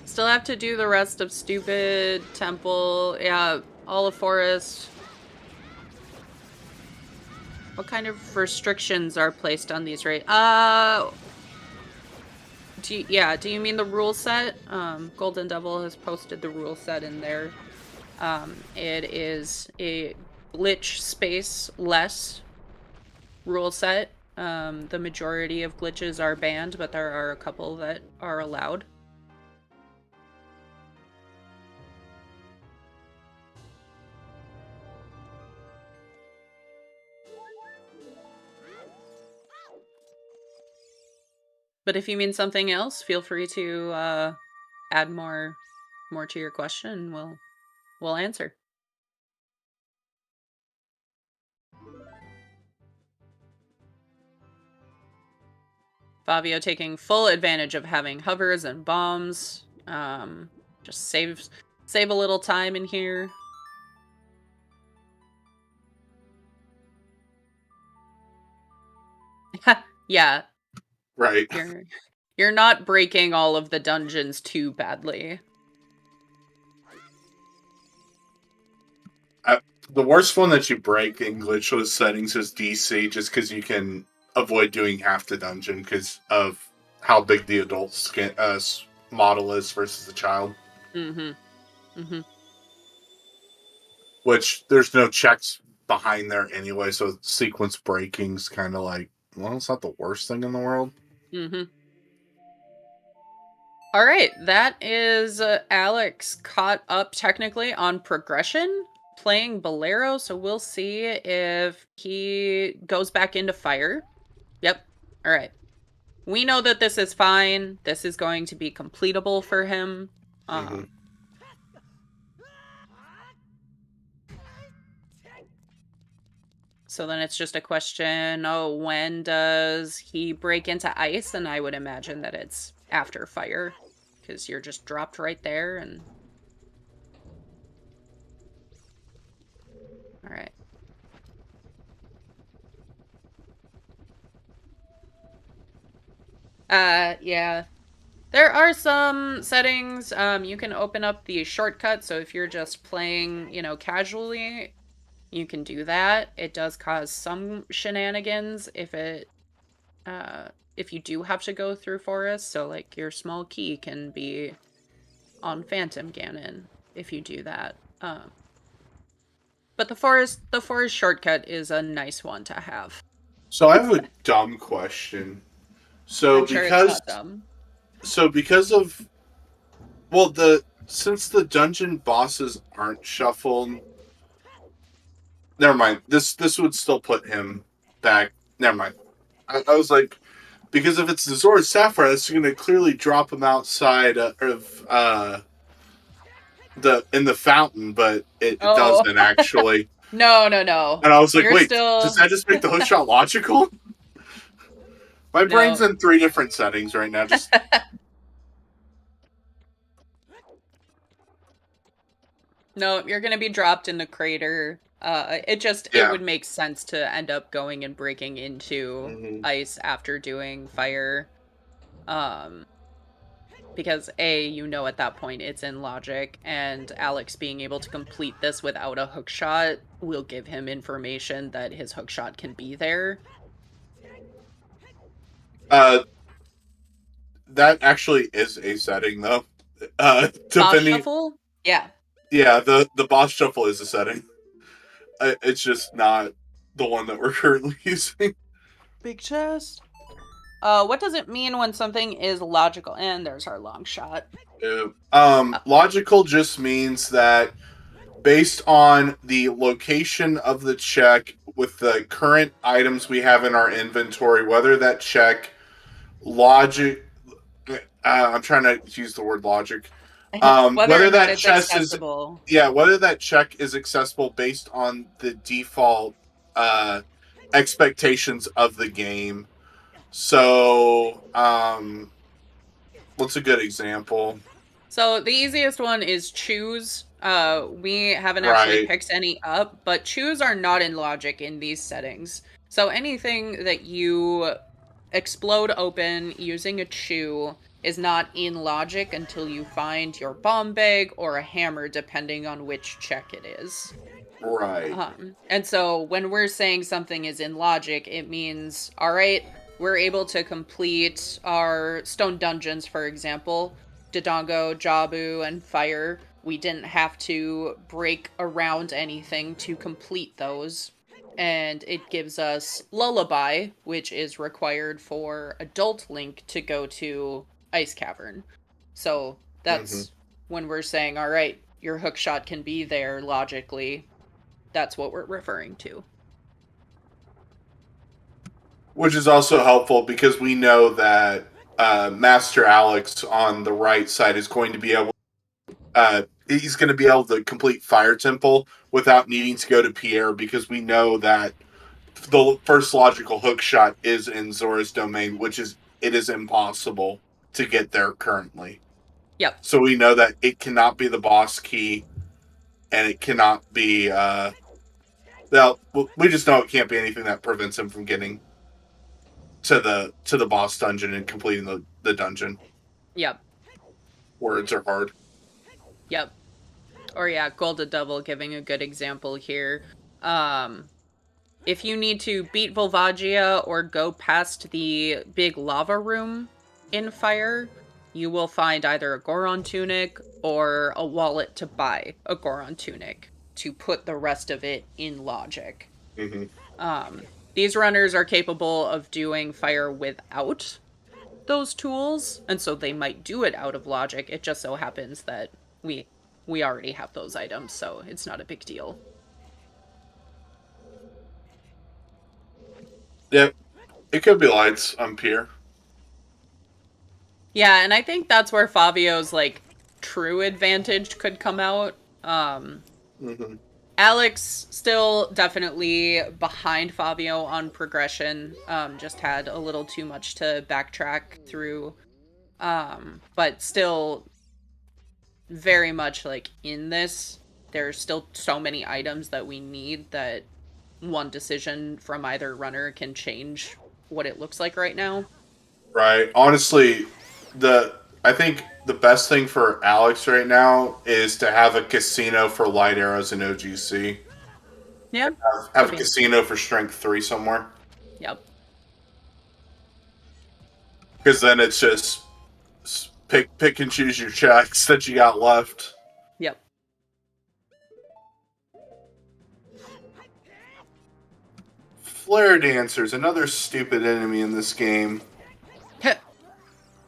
Still have to do the rest of Stupid, Temple, yeah, all of Forest. What kind of restrictions are placed on these raids? Do you mean the rule set? Golden Devil has posted the rule set in there. It is a glitch space less rule set. The majority of glitches are banned, but there are a couple that are allowed. But if you mean something else, feel free to add more to your question. We'll answer. . . 。 . . . . . . . . . . . . . . . . . . . . . . . . . . . . . . . . . . . . . . . . . . . . . . . . . . . . . . . . . Fabio taking full advantage of having hovers and bombs. Just save a little time in here. Yeah. Right. You're not breaking all of the dungeons too badly. The worst one that you break in glitchless settings is DC, just because you can avoid doing half the dungeon because of how big the adult model is versus the child. Which there's no checks behind there anyway, so sequence breaking's kind of like, well, it's not the worst thing in the world. All right, that is Alex caught up technically on progression, playing Bolero, so we'll see if he goes back into fire. Yep. All right. We know that this is fine. This is going to be completable for him. So then it's just a question, when does he break into ice? And I would imagine that it's after fire, because you're just dropped right there. And all right. Yeah. There are some settings. You can open up the shortcut, so if you're just playing, casually, you can do that. It does cause some shenanigans if you do have to go through forest. So, like, your small key can be on Phantom Ganon if you do that. But the forest shortcut is a nice one to have. So I have a dumb question. So because of since the dungeon bosses aren't shuffled, never mind. This would still put him back. Never mind. I was like, because if it's the Zora Sapphire, that's going to clearly drop him outside of in the fountain, but it doesn't actually. No. And I was like, does that just make the hookshot logical? My brain's in 3 different settings right now. Just no, you're gonna be dropped in the crater. It would make sense to end up going and breaking into ice after doing fire. Because at that point it's in logic, and Alex being able to complete this without a hookshot will give him information that his hookshot can be there. That actually is a setting, though. Boss shuffle? Yeah. Yeah, the boss shuffle is a setting. It's just not the one that we're currently using. Big chest. What does it mean when something is logical? And there's our long shot. Logical just means that based on the location of the check with the current items we have in our inventory, whether that check I'm trying to use the word logic. Whether that chest is whether that check is accessible based on the default expectations of the game. So, what's a good example? So the easiest one is choose. We haven't actually picked any up, but choose are not in logic in these settings. So anything that you explode open using a chew is not in logic until you find your bomb bag or a hammer, depending on which check it is. Right. And so when we're saying something is in logic, it means, all right, we're able to complete our stone dungeons, for example, Dodongo, Jabu, and Fire. We didn't have to break around anything to complete those. And it gives us Lullaby, which is required for Adult Link to go to Ice Cavern. So that's when we're saying, all right, your hookshot can be there logically. That's what we're referring to. Which is also helpful because we know that Master Alex on the right side is going to be able he's going to be able to complete Fire Temple without needing to go to Pierre, because we know that the first logical hookshot is in Zora's domain, which is it is impossible to get there currently. Yep. So we know that it cannot be the boss key, and it cannot be. Well, we just know it can't be anything that prevents him from getting to the boss dungeon and completing the dungeon. Yep. Words are hard. Yep. Or yeah, Golden Devil giving a good example here. If you need to beat Volvagia or go past the big lava room in Fire, you will find either a Goron tunic or a wallet to buy a Goron tunic to put the rest of it in logic. Mm-hmm. These runners are capable of doing Fire without those tools, and so they might do it out of logic. It just so happens that we already have those items, so it's not a big deal. Yep. It could be lights on Pier. Yeah, and I think that's where Fabio's, like, true advantage could come out. Mm-hmm. Alex still definitely behind Fabio on progression. Just had a little too much to backtrack through. But still very much, like, in this, there's still so many items that we need that one decision from either runner can change what it looks like right now. Right. Honestly, I think the best thing for Alex right now is to have a casino for light arrows in OGC. Yeah. Have a casino for strength 3 somewhere. Yep. Because then it's just pick and choose your checks that you got left. Yep. Flare dancers, another stupid enemy in this game.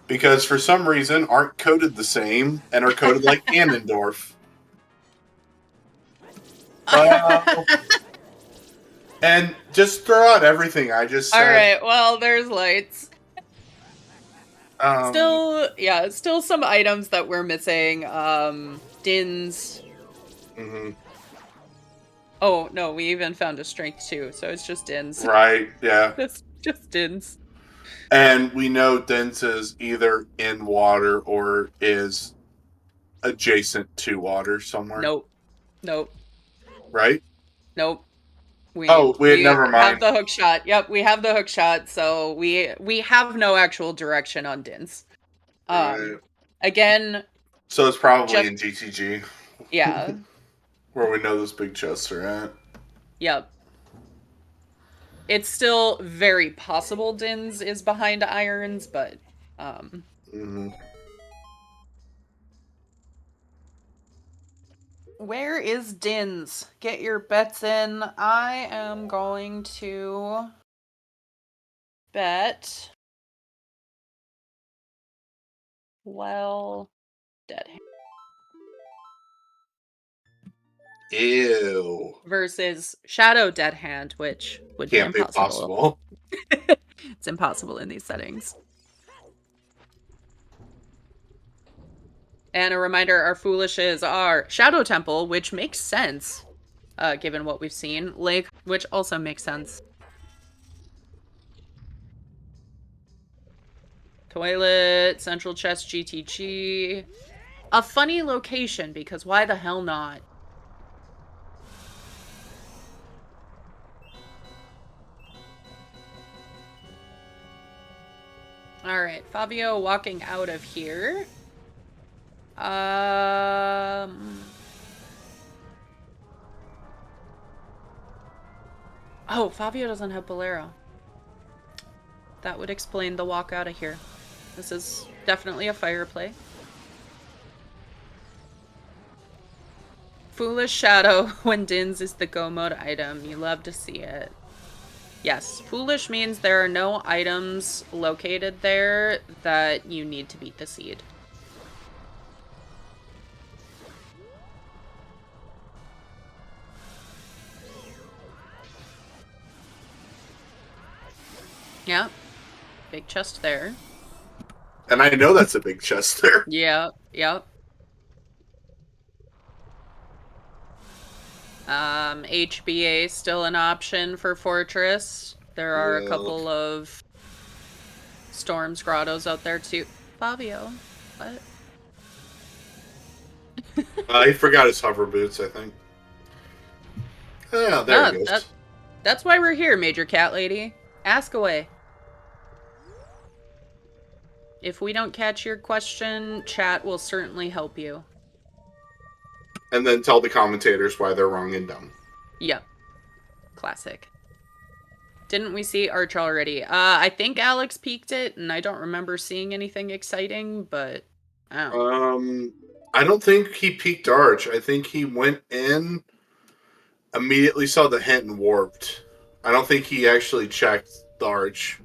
Because for some reason aren't coded the same and are coded like Ganondorf. And just throw out everything I just said. Alright, well, there's lights. Still some items that we're missing. Dins. Mm-hmm. Oh, no, we even found a strength too, so it's just Dins. Right, yeah. It's just Dins. And we know Dins is either in water or is adjacent to water somewhere. Nope. Right? Nope. Never mind. Have the hook shot. Yep, we have the hook shot, so we have no actual direction on Dins. Right. Again. So it's probably in GTG. Yeah. Where we know those big chests are at. Yep. It's still very possible Dins is behind irons, but Mm-hmm. Where is Dins? Get your bets in. I am going to bet. Well, Dead Hand. Ew. Versus Shadow Dead Hand, which would Can't be impossible. It's impossible in these settings. And a reminder, our foolishes are Shadow Temple, which makes sense, given what we've seen. Lake, which also makes sense. Toilet, Central Chest, GTG. A funny location, because why the hell not? Alright, Fabio walking out of here. Oh, Fabio doesn't have Bolero. That would explain the walk out of here. This is definitely a fire play. Foolish Shadow when Dins is the go mode item. You love to see it. Yes, foolish means there are no items located there that you need to beat the seed. Yeah, big chest there. And I know that's a big chest there. Yeah, yep. HBA still an option for Fortress. There are a couple of Storm's Grotto's out there too. Fabio, what? He forgot his hover boots, I think. Yeah, there he goes. That's why we're here, Major Cat Lady. Ask away. If we don't catch your question, chat will certainly help you. And then tell the commentators why they're wrong and dumb. Yep. Classic. Didn't we see Arch already? I think Alex peeked it, and I don't remember seeing anything exciting, but I don't know. I don't think he peeked Arch. I think he went in, immediately saw the hint, and warped. I don't think he actually checked the Arch.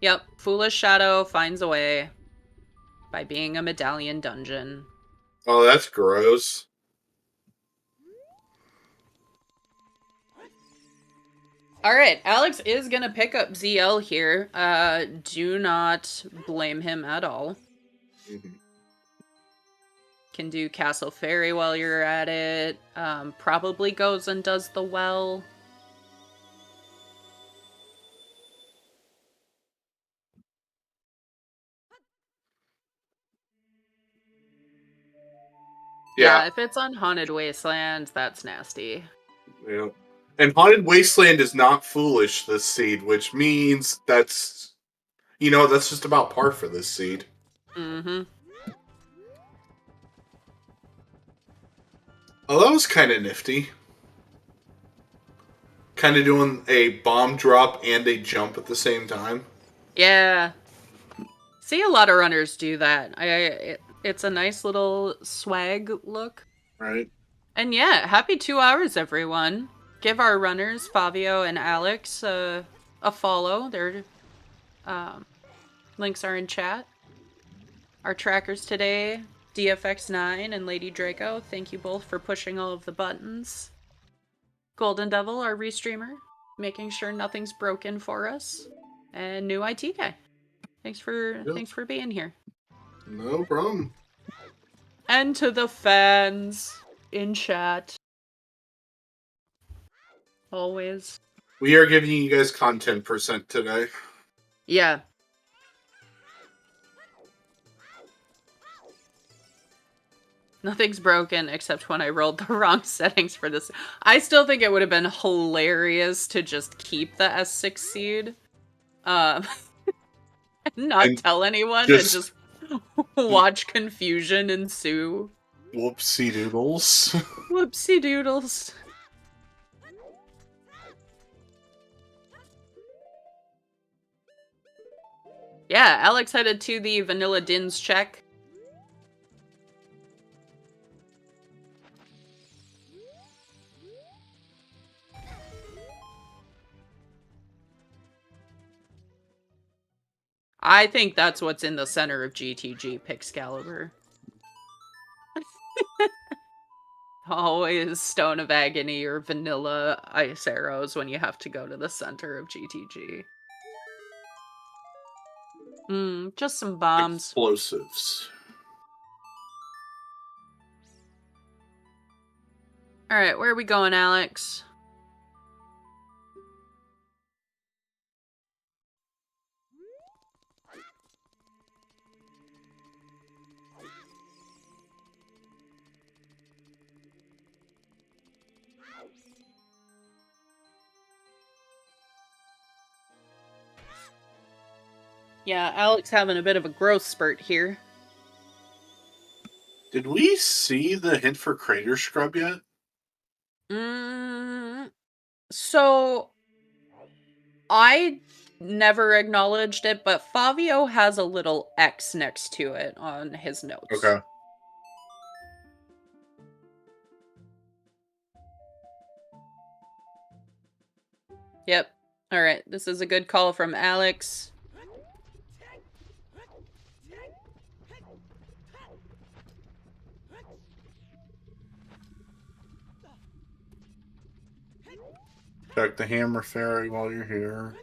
Yep. Foolish Shadow finds a way by being a medallion dungeon. Oh, that's gross. Alright, Alex is gonna pick up ZL here. Do not blame him at all. Mm-hmm. Can do Castle Fairy while you're at it. Probably goes and does the well. Yeah, if it's on Haunted Wasteland, that's nasty. Yeah. And Haunted Wasteland is not foolish this seed, which means that's just about par for this seed. Mm-hmm. Oh, that was kind of nifty. Kind of doing a bomb drop and a jump at the same time. Yeah. See a lot of runners do that. It's a nice little swag look. Right. And yeah, happy 2 hours, everyone. Give our runners, Fabio and Alex, a follow. Their links are in chat. Our trackers today, DFX9 and Lady Draco, thank you both for pushing all of the buttons. Golden Devil, our restreamer, making sure nothing's broken for us. And new IT guy. Thanks for being here. No problem. And to the fans in chat. Always. We are giving you guys content % today. Yeah. Nothing's broken except when I rolled the wrong settings for this. I still think it would have been hilarious to just keep the S6 seed. Not tell anyone and just watch confusion ensue. Whoopsie doodles. Whoopsie doodles. Yeah, Alex headed to the Vanilla Dins check. I think that's what's in the center of GTG, Pixcalibur. Always Stone of Agony or Vanilla Ice Arrows when you have to go to the center of GTG. Just some bombs. Explosives. Alright, where are we going, Alex? Yeah, Alex having a bit of a growth spurt here. Did we see the hint for Crater Scrub yet? So, I never acknowledged it, but Fabio has a little X next to it on his notes. Okay. Yep. Alright, this is a good call from Alex. Check the Hammer Fairy while you're here.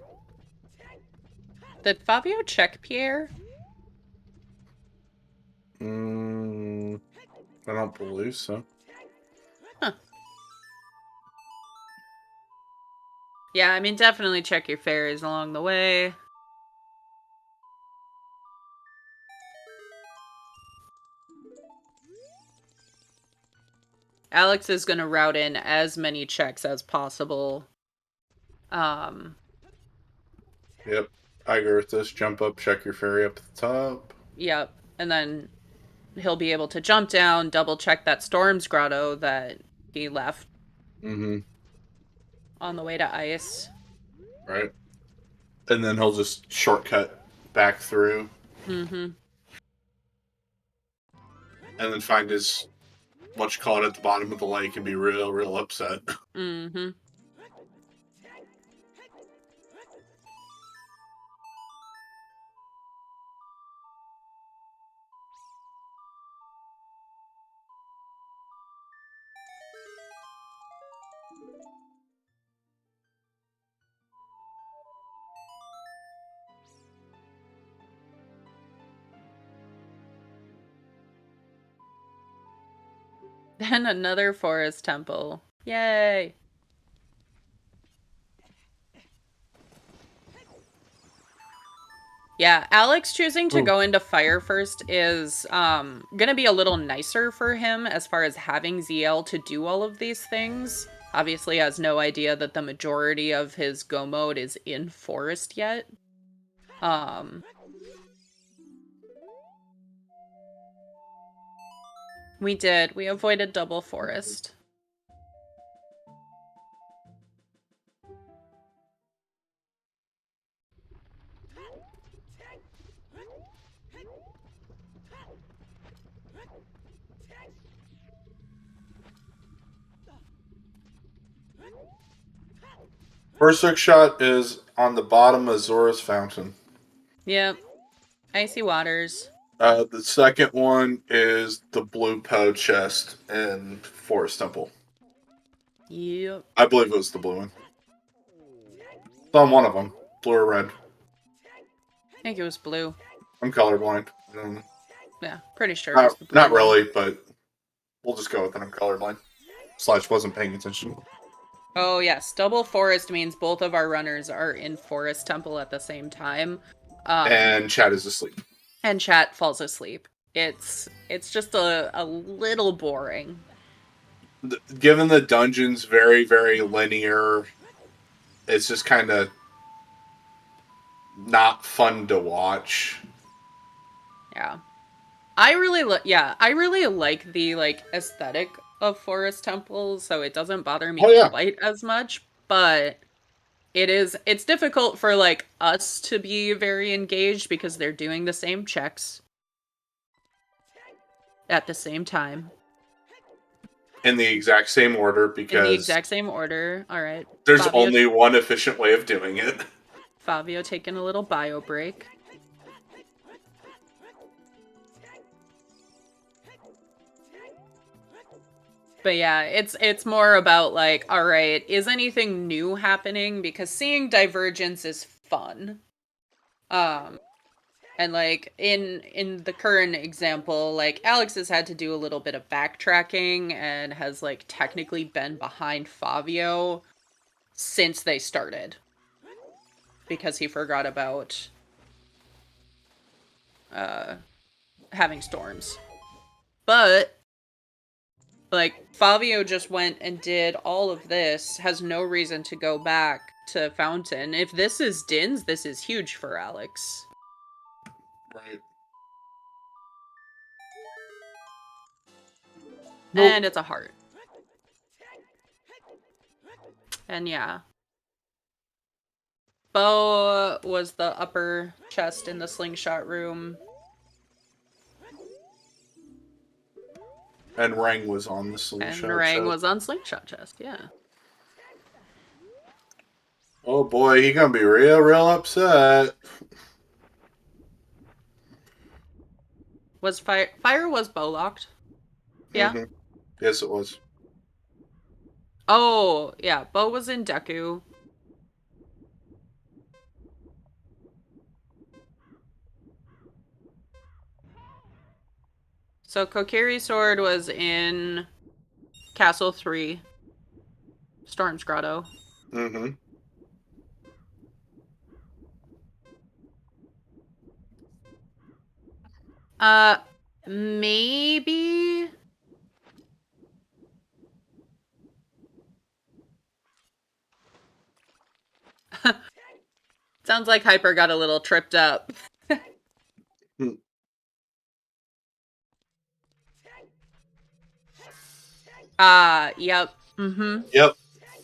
Did Fabio check Pierre? I don't believe so. Huh. Yeah, I mean, definitely check your fairies along the way. Alex is going to route in as many checks as possible. Yep, I agree with this. Jump up, check your fairy up at the top. Yep, and then he'll be able to jump down, double check that Storm's Grotto that he left on the way to ice. Right. And then he'll just shortcut back through. Mm-hmm. And then find his whatchamacallit at the bottom of the lake and be real upset. Mm-hmm. Then another forest temple. Yay! Yeah, Alex choosing to go into fire first is gonna be a little nicer for him as far as having ZL to do all of these things. Obviously has no idea that the majority of his go mode is in forest yet. We did. We avoided double forest. First hook shot is on the bottom of Zora's Fountain. Yep. Icy waters. The second one is the blue Poe chest in Forest Temple. Yep. I believe it was the blue one. It's on one of them. Blue or red. I think it was blue. I'm colorblind. Yeah, pretty sure it was the blue Not one. really, but we'll just go with it. I'm colorblind. / wasn't paying attention. Oh, yes. Double forest means both of our runners are in Forest Temple at the same time. And Chad is asleep. And Chat falls asleep. It's just a little boring. Given the dungeon's very, very linear, it's just kind of not fun to watch. Yeah. I really like the aesthetic of Forest Temple, so it doesn't bother me quite as much, but it's difficult for us to be very engaged because they're doing the same checks at the same time. In the exact same order, because... In the exact same order. All right. There's only one efficient way of doing it. Fabio taking a little bio break. But yeah, it's more about all right, is anything new happening? Because seeing divergence is fun. And in the current example, Alex has had to do a little bit of backtracking and has technically been behind Fabio since they started. Because he forgot about having storms. But Fabio just went and did all of this, has no reason to go back to Fountain. If this is Din's, this is huge for Alex. Right. Nope. And it's a heart. And yeah. Bo was the upper chest in the slingshot room. And Rang was on the slingshot And Rang was on slingshot chest, yeah. Oh boy, he gonna be real upset. Was fire was bow locked? Yeah? Mm-hmm. Yes, it was. Oh, yeah, Bo was in Deku. So Kokiri's sword was in Castle 3. Storm's Grotto. Mm-hmm. Maybe. Sounds like Hyper got a little tripped up. Yep. Mm-hmm. Yep.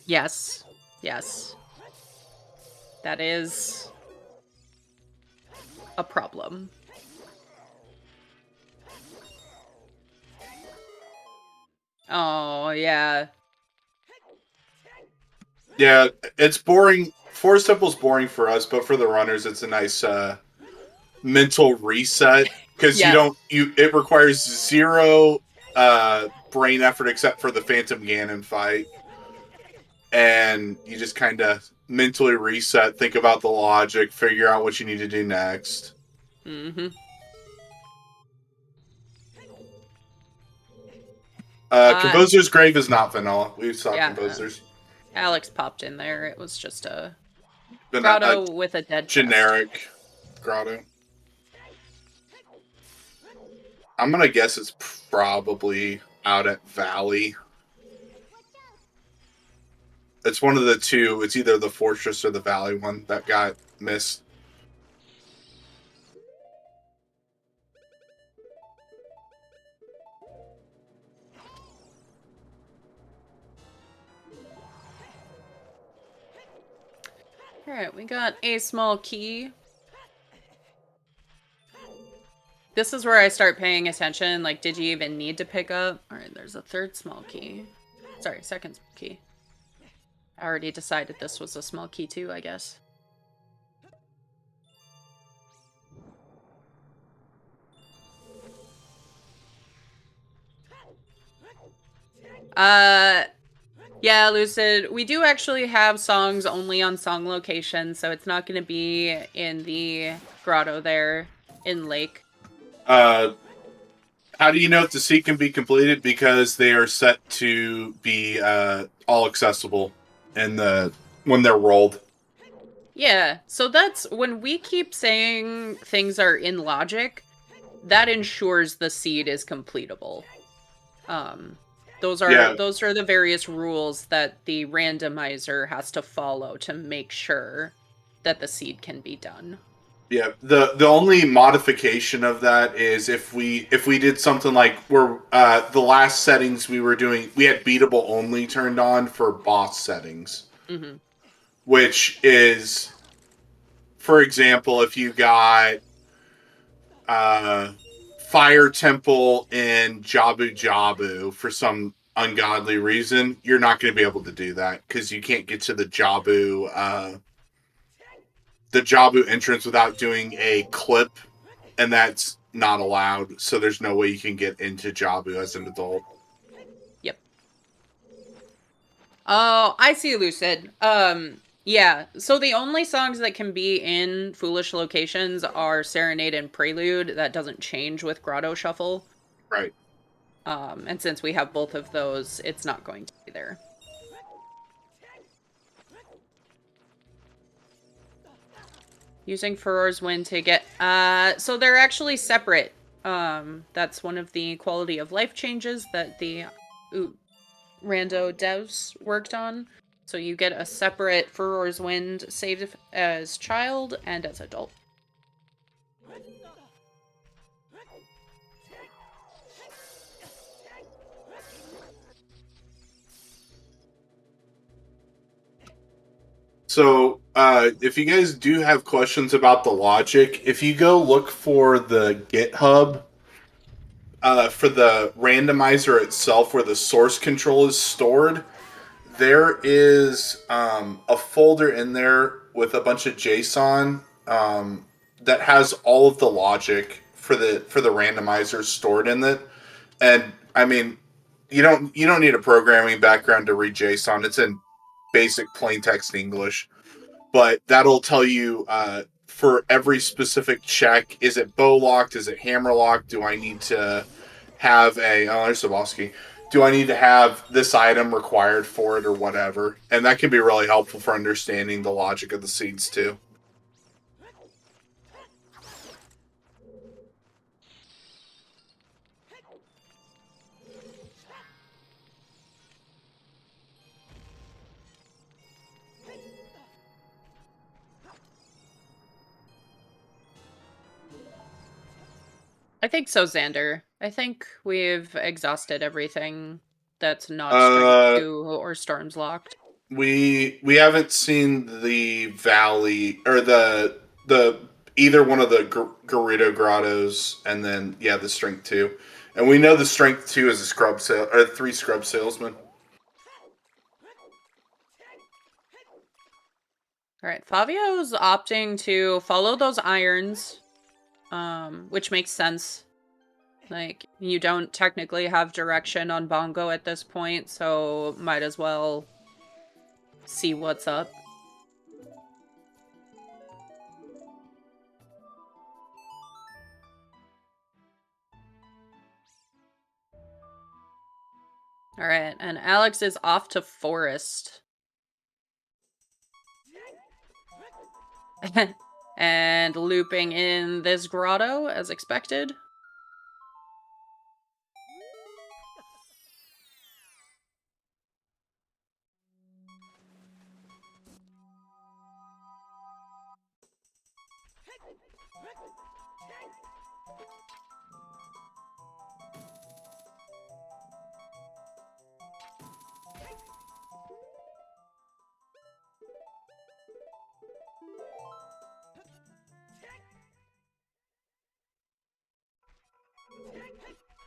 Yes. Yes. That is a problem. Oh, yeah. Yeah, it's boring. Forest Temple's boring for us, but for the runners, it's a nice mental reset because Yes. it requires zero brain effort except for the Phantom Ganon fight, and you just kind of mentally reset, think about the logic, figure out what you need to do next. Mm-hmm. Composer's Grave is not vanilla. We saw Composer's. Alex popped in there. It was just a grotto with a dead generic chest. Grotto. I'm gonna guess it's probably out at Valley. It's one of the two. It's either the Fortress or the Valley one that got missed. Alright, we got a small key. This is where I start paying attention. Like, did you even need to pick up? Alright, there's a third small key. Sorry, second small key. I already decided this was a small key too, I guess. Yeah, Lucid, we do actually have songs only on song location, so it's not going to be in the grotto there in Lake. How do you know if the seed can be completed? Because they are set to be all accessible when they're rolled. Yeah, so that's when we keep saying things are in logic, that ensures the seed is completable. Those are the various rules that the randomizer has to follow to make sure that the seed can be done. Yeah, the only modification of that is if we did something like where the last settings we were doing, we had beatable only turned on for boss settings, which is, for example, if you got Fire Temple in Jabu Jabu for some ungodly reason, you're not going to be able to do that because you can't get to the Jabu entrance without doing a clip, and that's not allowed. So there's no way you can get into Jabu as an adult. Yep. Oh, I see, Lucid. Yeah, so the only songs that can be in Foolish locations are Serenade and Prelude. That doesn't change with Grotto Shuffle. Right. And since we have both of those, it's not going to be there. Using Furor's Wind to get... so they're actually separate. That's one of the quality of life changes that the Rando devs worked on. So you get a separate Furor's Wind save as child and as adult. So, if you guys do have questions about the logic, if you go look for the GitHub for the randomizer itself, where the source control is stored, there is a folder in there with a bunch of JSON that has all of the logic for the randomizer stored in it. And I mean, you don't need a programming background to read JSON. It's in basic plain text English, but that'll tell you for every specific check: is it bow locked? Is it hammer locked? Do I need to have there's Sabowski. Do I need to have this item required for it or whatever? And that can be really helpful for understanding the logic of the seeds too. I think so, Xander. I think we've exhausted everything that's not Strength 2 or Storms Locked. We haven't seen the valley or the either one of the Gerudo grottos, and then the Strength 2, and we know the Strength 2 is a scrub sale or 3 scrub salesman. All right, Fabio's opting to follow those irons, which makes sense. Like, you don't technically have direction on Bongo at this point, so might as well see what's up. All right, and Alex is off to Forest. And looping in this grotto as expected.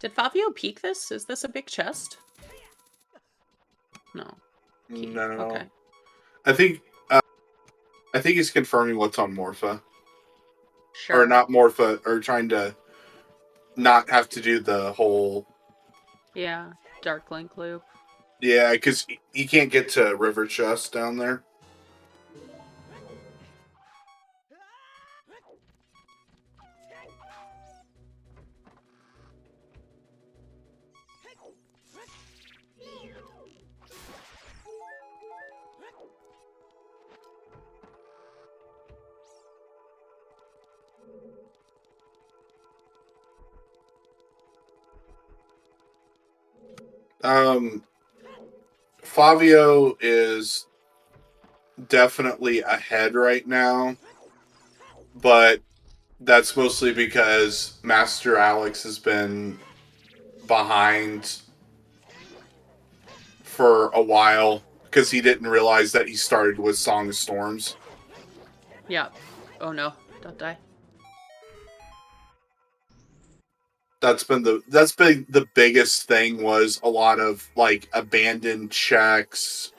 Did Fabio peek this? Is this a big chest? No. No. Okay. I think he's confirming what's on Morpha. Sure. Or not Morpha, or trying to not have to do the whole... Yeah, Dark Link loop. Yeah, because you can't get to River Chest down there. Fabio is definitely ahead right now, but that's mostly because Master Alex has been behind for a while because he didn't realize that he started with Song of Storms. Yeah. Oh no, don't die. That's been the biggest thing, was a lot of like abandoned checks,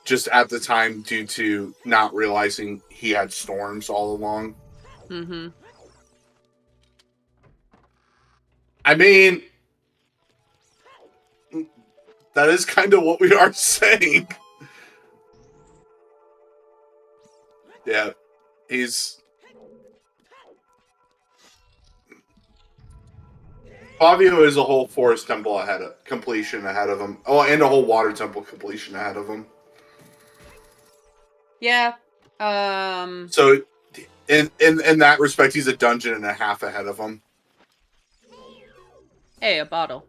just at the time due to not realizing he had storms all along. Mm-hmm. I mean, that is kind of what we are saying. Yeah, Fabio is a whole forest temple completion ahead of him. Oh, and a whole water temple completion ahead of him. Yeah. So, in that respect, he's a dungeon and a half ahead of him. Hey, a bottle.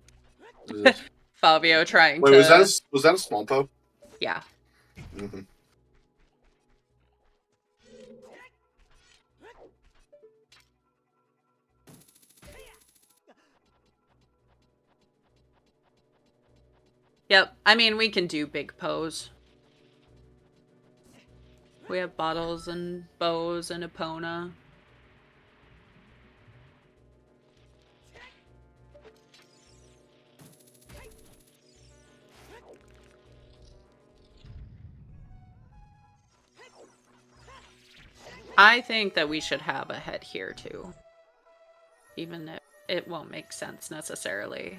Fabio trying Wait, to... was that a small po? Yeah. Mm-hmm. Yep. I mean, we can do big pose. We have bottles and bows and Epona. I think that we should have a head here too. Even if it won't make sense necessarily.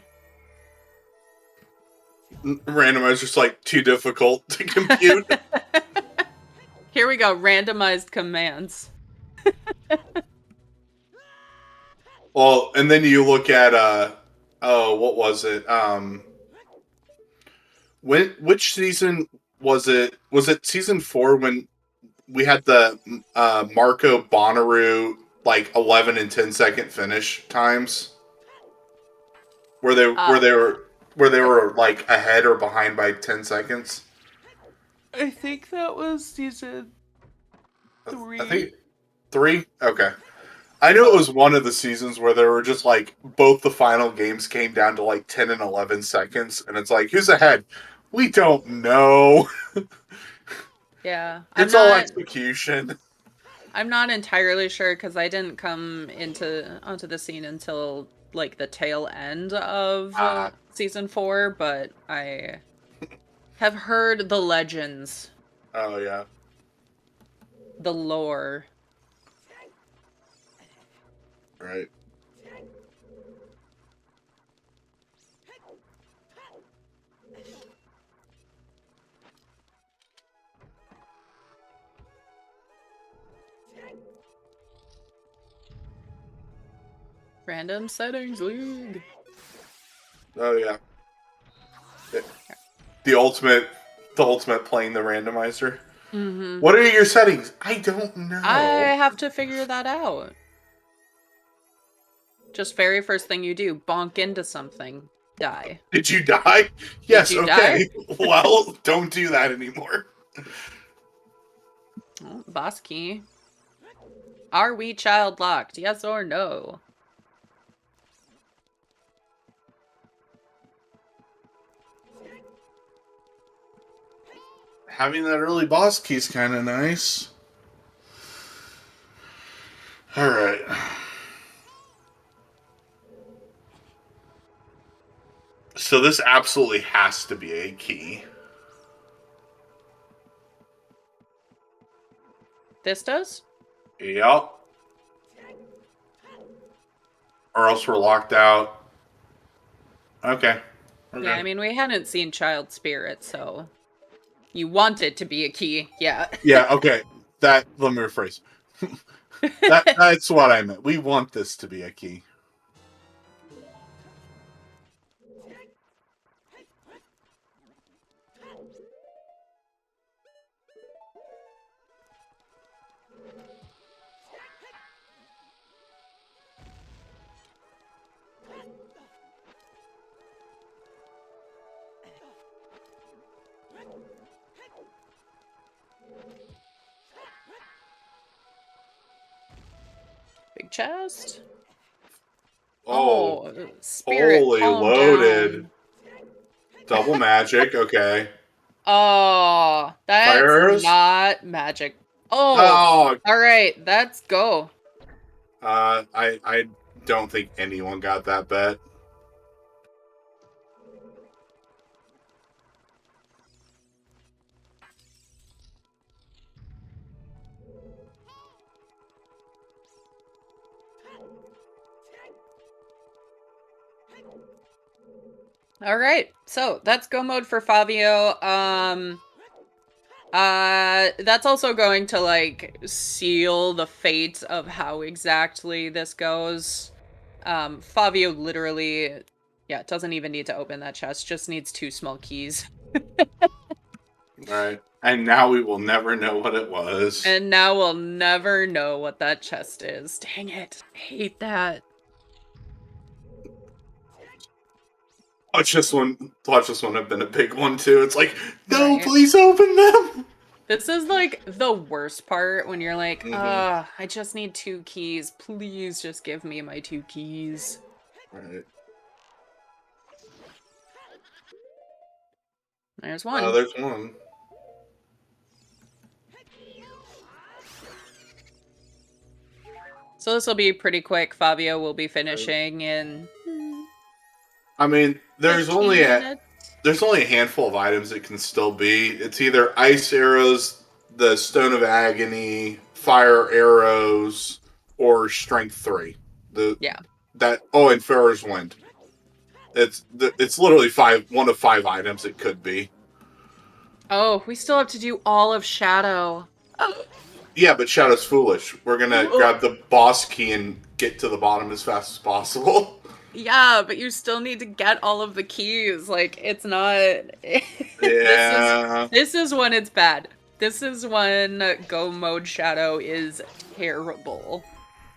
Randomizer's like too difficult to compute. Here we go, randomized commands. Well, and then you look at what was it? Which season was it? Was it season 4 when we had the Marco Bonnaroo like 11 and 10-second finish times, where they were like ahead or behind by 10 seconds? I think that was season 3. I think 3. Okay. I know it was one of the seasons where there were just like both the final games came down to like 10 and 11 seconds, and it's like, who's ahead? We don't know. Yeah, It's all execution. I'm not entirely sure because I didn't come onto the scene until like the tail end of season 4, but I have heard the legends. Oh yeah. The lore. Right. Random settings league. Oh yeah. The ultimate playing the randomizer. Mm-hmm. What are your settings? I don't know. I have to figure that out. Just very first thing you do, bonk into something, die. Did you die? Yes, Did you okay. die? Well, don't do that anymore. Oh, boss key. Are we child locked? Yes or no? Having that early boss key is kind of nice. All right. So this absolutely has to be a key. This does? Yep. Or else we're locked out. Okay. Yeah, I mean, we hadn't seen Child Spirit, so... You want it to be a key, yeah. Yeah, okay. Let me rephrase. That's what I meant. We want this to be a key. Big chest? Oh, Spirit, holy loaded. Down. Double magic, okay. Oh, that's not magic. Oh, all right, let's go. I don't think anyone got that bet. All right, so that's go mode for Fabio. That's also going to like seal the fate of how exactly this goes. Fabio literally, yeah, doesn't even need to open that chest, just needs 2 small keys. Alright, and now we will never know what it was. And now we'll never know what that chest is. Dang it, I hate that. Watch this one have been a big one too. It's like, no, right. Please open them! This is like the worst part when you're like, I just need 2 keys. Please just give me my 2 keys. Right. There's one. Oh, there's one. So this will be pretty quick. Fabio will be finishing in... I mean, there's only a handful of items it can still be. It's either ice arrows, the Stone of Agony, fire arrows, or strength 3. And Pharaoh's Wind. It's literally 1 of 5 items it could be. Oh, we still have to do all of Shadow. Oh. Yeah, but Shadow's foolish. We're gonna grab the boss key and get to the bottom as fast as possible. Yeah, but you still need to get all of the keys. Like, it's not... Yeah. This is when it's bad. This is when Go Mode Shadow is terrible.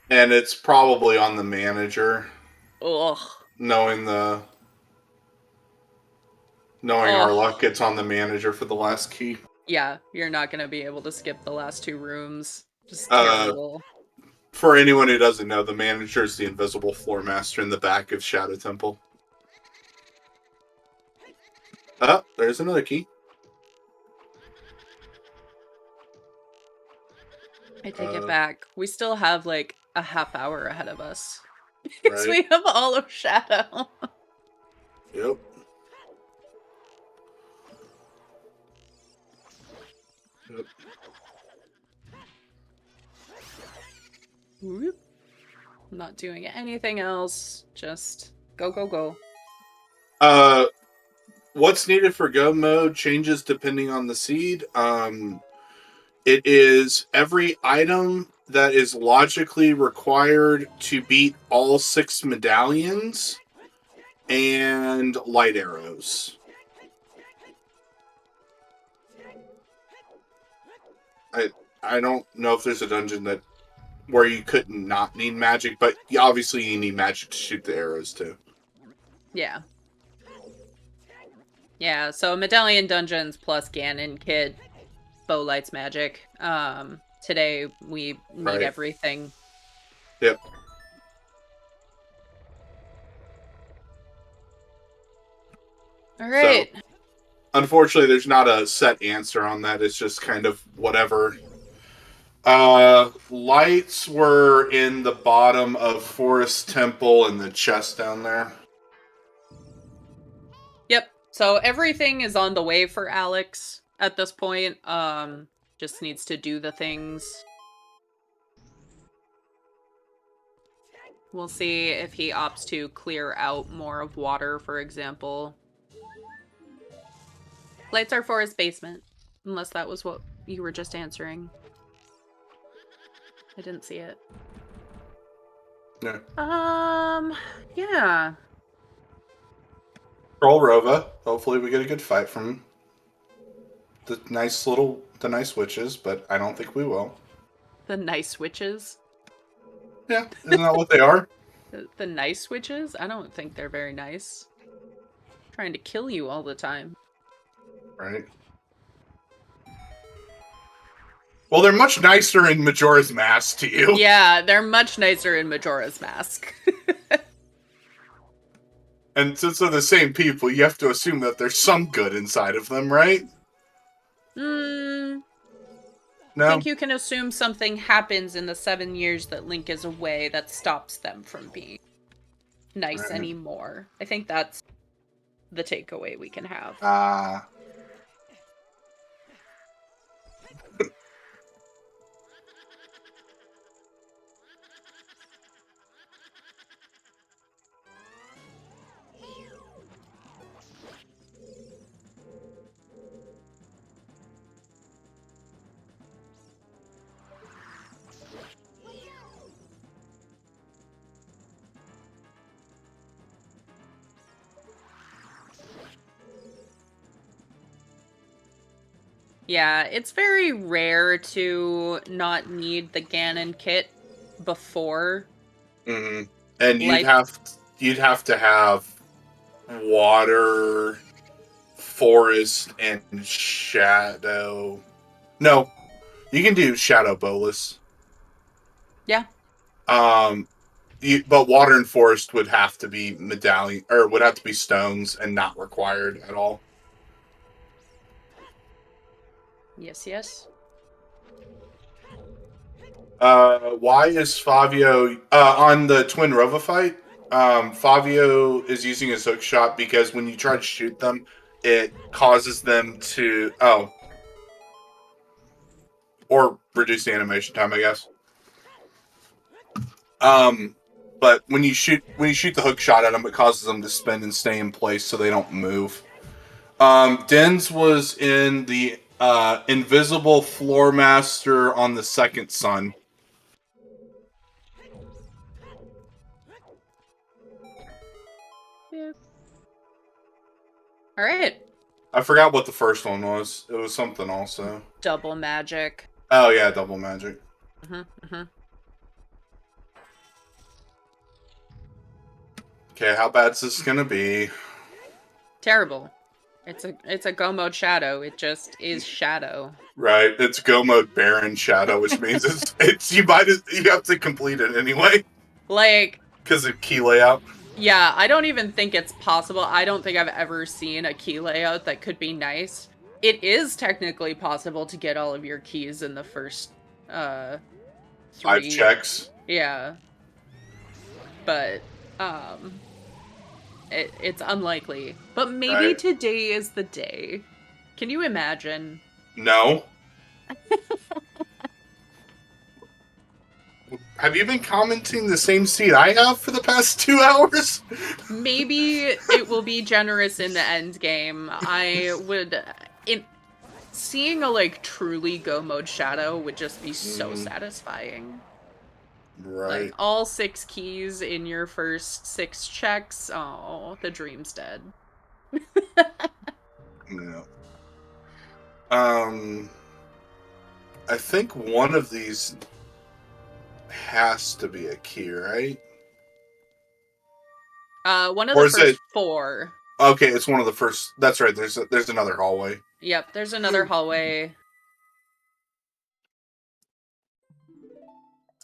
And it's probably on the manager. Ugh. Knowing our luck, it's on the manager for the last key. Yeah, you're not going to be able to skip the last 2 rooms. Just terrible. For anyone who doesn't know, the manager is the invisible floor master in the back of Shadow Temple. Oh, there's another key. I take it back. We still have like a half hour ahead of us. Right. We have all of Shadow. Yep. Whoop. I'm not doing anything else. Just go, go, go. What's needed for go mode changes depending on the seed. It is every item that is logically required to beat all 6 medallions and light arrows. I don't know if there's a dungeon that where you couldn't not need magic, but obviously you need magic to shoot the arrows too. Yeah. Yeah, so Medallion Dungeons plus Ganon Kid, Bow Lights Magic. Today we need everything. Yep. Alright. So, unfortunately, there's not a set answer on that. It's just kind of whatever. Lights were in the bottom of Forest Temple and the chest down there. Yep. So everything is on the way for Alex at this point. Just needs to do the things. We'll see if he opts to clear out more of water, for example. Lights are for his basement. Unless that was what you were just answering. I didn't see it. Yeah. Yeah. Troll Rova. Hopefully we get a good fight from the nice witches, but I don't think we will. The nice witches? Yeah, isn't that what they are? The nice witches? I don't think they're very nice. Trying to kill you all the time. Right. Well, they're much nicer in Majora's Mask to you. Yeah, they're much nicer in Majora's Mask. And since they're the same people, you have to assume that there's some good inside of them, right? No. I think you can assume something happens in the 7 years that Link is away that stops them from being nice anymore. I think that's the takeaway we can have. Yeah, it's very rare to not need the Ganon kit before. Mm-hmm. And you'd have to have water, forest, and shadow. No, you can do shadow bolus. Yeah. But water and forest would have to be medallion, or would have to be stones and not required at all. Yes, yes. Why is Favio on the Twin Rova fight? Favio is using his hook shot because when you try to shoot them, it causes them to or reduce the animation time, I guess. But when you shoot the hook shot at them, it causes them to spin and stay in place so they don't move. Dens was in the invisible floor master on the second sun. Yeah. All right. I forgot what the first one was. It was something also. Double magic. Oh yeah, double magic. Okay, how bad's this gonna be? Terrible. It's a go mode shadow. It just is shadow. Right. It's go mode Baron Shadow, which means you have to complete it anyway. Like, because of key layout. Yeah, I don't even think it's possible. I don't think I've ever seen a key layout that could be nice. It is technically possible to get all of your keys in the first 3. 5 checks. Yeah. But it's unlikely. But maybe today is the day. Can you imagine? No. Have you been commenting the same seed I have for the past 2 hours? Maybe it will be generous in the end game. I would... Seeing a, like, truly go mode shadow would just be so satisfying. Right. Like, all 6 keys in your first 6 checks. Oh, the dream's dead. Yeah. I think one of these has to be a key, right? One of the first 4. Okay, it's one of the first. That's right. There's another hallway. Yep, there's another hallway.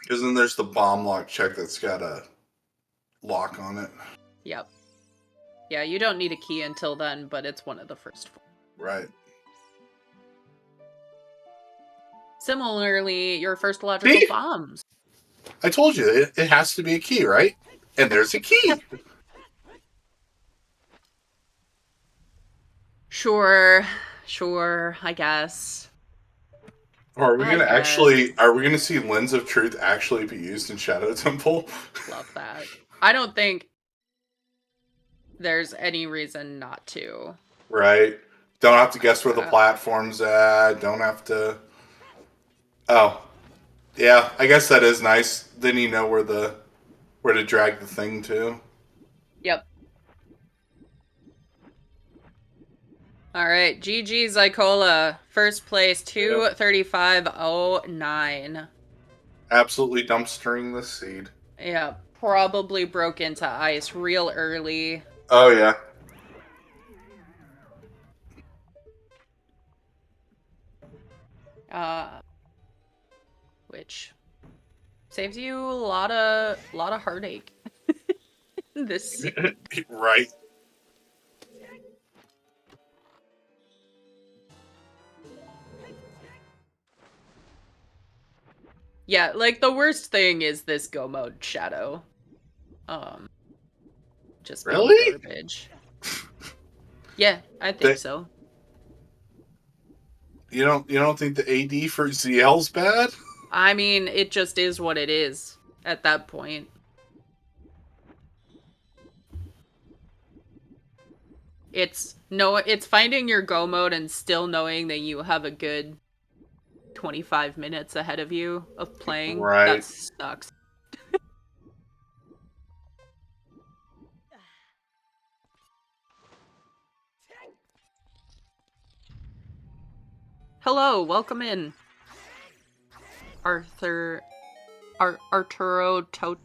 Because then there's the bomb lock check that's got a lock on it. Yep. Yeah, you don't need a key until then, but it's one of the first 4. Right. Similarly, your first logical bombs. I told you, it has to be a key, right? And there's a key. Sure, I guess. Or are we gonna see Lens of Truth actually be used in Shadow Temple? Love that. I don't think there's any reason not to. Right. Don't have to guess where the platform's at. Don't have to... Oh. Yeah, I guess that is nice. Then you know where to drag the thing to. Yep. Alright, GG Zycola. First place, 235.09. Absolutely dumpstering the seed. Yeah, probably broke into ice real early. Oh, yeah. Which saves you a lot of heartache. This scene. Right. Yeah, like the worst thing is this go mode shadow. Just really garbage. Yeah, I think so. You don't think the AD for ZL's bad? I mean, it just is what it is at that point. It's finding your go mode and still knowing that you have a good 25 minutes ahead of you of playing. Right. That sucks. Hello, welcome in. Arturo Toto?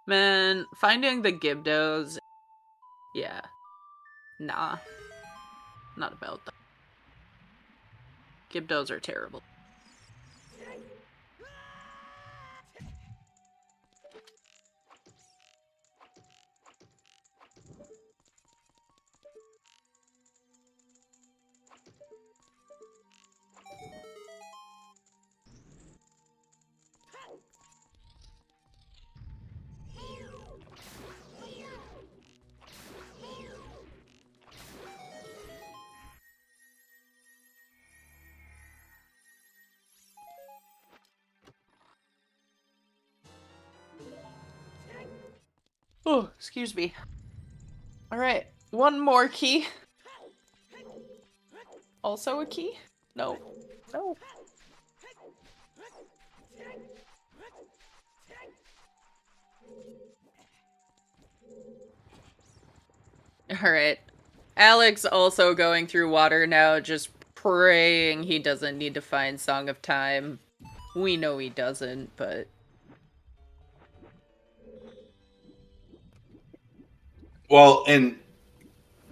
Man, finding the Gibdos, yeah. Nah. Not about that. Gibdos are terrible. Oh, excuse me. Alright, one more key. Also a key? No. Alright. Alex also going through water now, just praying he doesn't need to find Song of Time. We know he doesn't, but... Well, and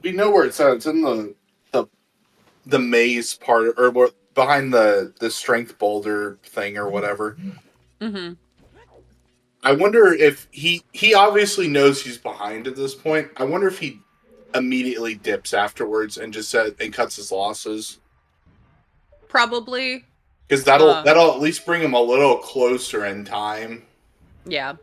we know where it's at. It's in the maze part, or behind the strength boulder thing or whatever. Mm-hmm. I wonder if he obviously knows he's behind at this point. I wonder if he immediately dips afterwards and just and cuts his losses. Probably. Because that'll at least bring him a little closer in time. Yeah.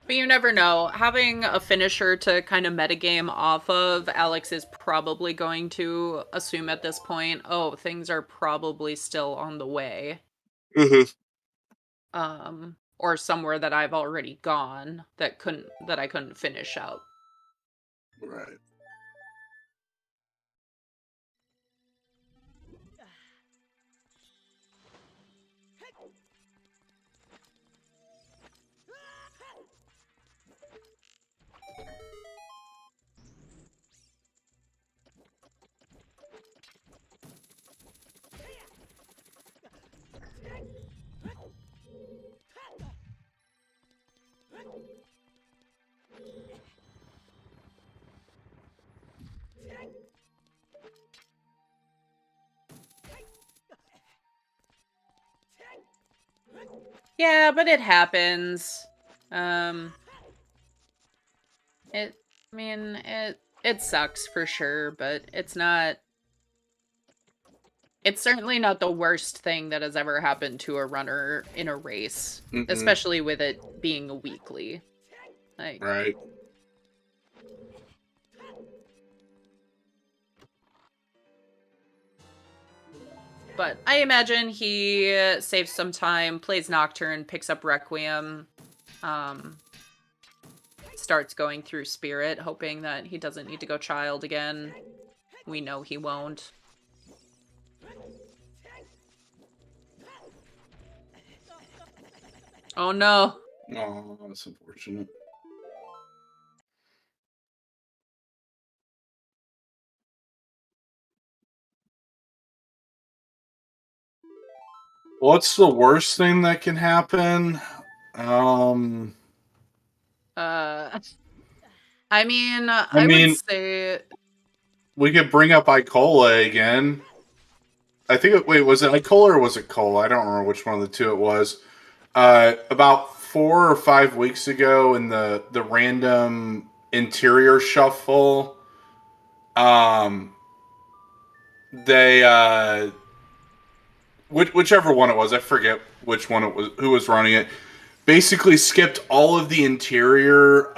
But you never know. Having a finisher to kind of metagame off of, Alex is probably going to assume at this point, oh, things are probably still on the way. Mm-hmm. Or somewhere that I've already gone that I couldn't finish out. Right. Yeah, but it happens. It sucks for sure, but it's not... It's certainly not the worst thing that has ever happened to a runner in a race, especially with it being a weekly. Like, right. But I imagine he saves some time, plays Nocturne, picks up Requiem, starts going through Spirit, hoping that he doesn't need to go Child again. We know he won't. Oh no. Oh, that's unfortunate. What's the worst thing that can happen? I would say we could bring up Icola again. I think was it Icola or was it Cola? I don't remember which one of the two it was. About 4 or 5 weeks ago in the random interior shuffle, they whichever one it was, I forget which one it was, who was running it, basically skipped all of the interior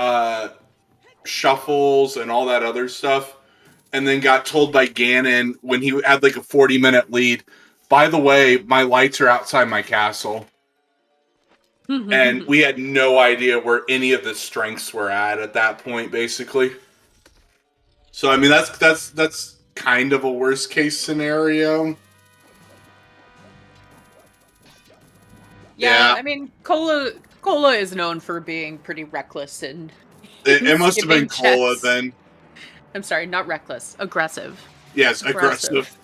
shuffles and all that other stuff, and then got told by Ganon when he had like a 40-minute lead, by the way, my lights are outside my castle. And we had no idea where any of the strengths were at that point, basically. So I mean, that's kind of a worst case scenario. Yeah. I mean, Cola is known for being pretty reckless and it must have been Cola then. I'm sorry, not reckless, aggressive. Yes, aggressive.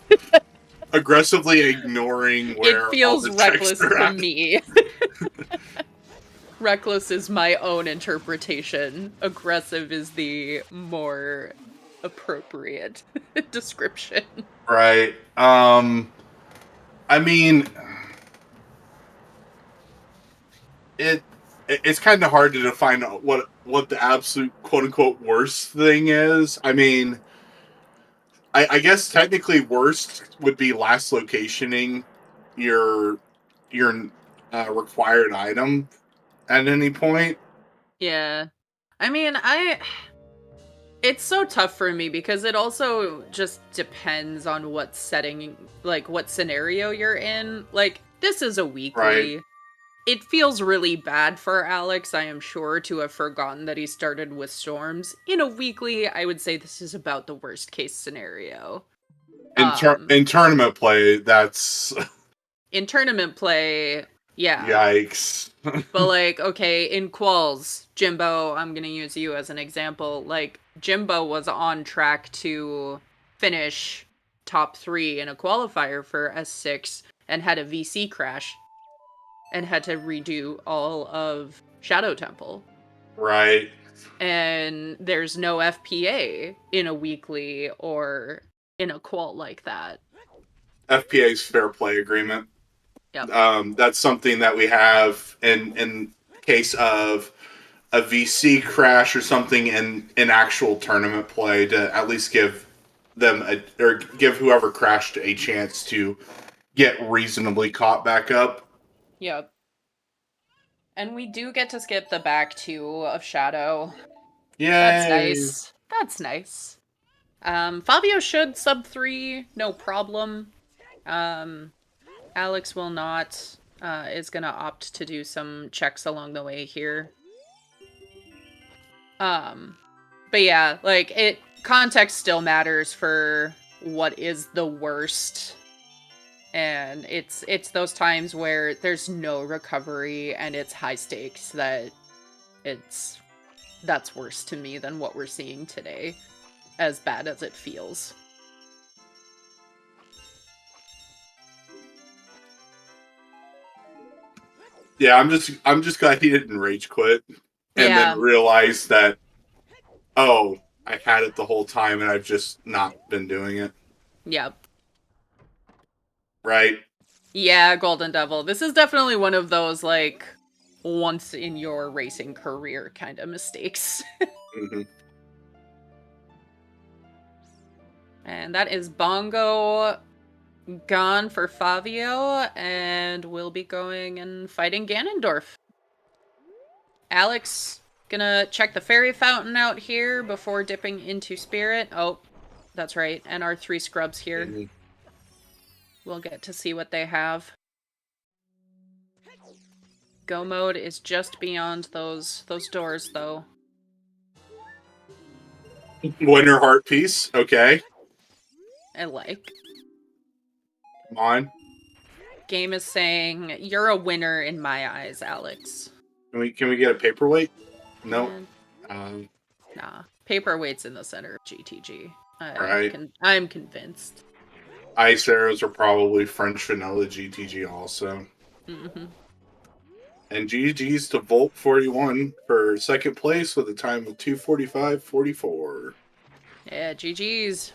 Aggressively ignoring where it feels all the reckless are to at. me. Reckless is my own interpretation. Aggressive is the more appropriate description. Right. I mean, it's kind of hard to define what the absolute quote unquote worst thing is. I mean, I guess technically worst would be last locationing your required item at any point. Yeah. I mean, it's so tough for me because it also just depends on what setting, like what scenario you're in. Like, this is a weekly. Right. It feels really bad for Alex, I am sure, to have forgotten that he started with Storms. In a weekly, I would say this is about the worst case scenario. In tournament play, that's... In tournament play, Yeah. Yikes. But, like, okay, in quals, Jimbo, I'm gonna use you as an example. Like, Jimbo was on track to finish top 3 in a qualifier for S6 and had a VC crash and had to redo all of Shadow Temple. Right. And there's no FPA in a weekly or in a qual like that. FPA's fair play agreement. Yep. That's something that we have in case of a VC crash or something in actual tournament play to at least give them or give whoever crashed a chance to get reasonably caught back up. Yep. And we do get to skip the back 2 of Shadow. Yay! That's nice. That's nice. Fabio should sub 3, no problem. Alex will not, is gonna opt to do some checks along the way here. But yeah, like, context still matters for what is the worst. And it's those times where there's no recovery and it's high stakes that's worse to me than what we're seeing today, as bad as it feels. Yeah, I'm just glad he didn't rage quit and then realize that, oh, I had it the whole time and I've just not been doing it. Yep. Right? Yeah, Golden Devil. This is definitely one of those, like, once in your racing career kind of mistakes. Mm-hmm. And that is Bongo gone for Fabio, and we'll be going and fighting Ganondorf. Alex, gonna check the fairy fountain out here before dipping into Spirit. Oh, that's right. And our 3 scrubs here. Mm-hmm. We'll get to see what they have. Go mode is just beyond those doors, though. Winter heart piece, okay. I like. Come on. Game is saying you're a winner in my eyes, Alex. Can we get a paperweight? No. Nah. Paperweight's in the center of GTG. Right. I'm convinced. Ice arrows are probably French vanilla GTG also. Mm-hmm. And GG's to Volt 41 for second place with a time of 2:45.44. Yeah, GG's.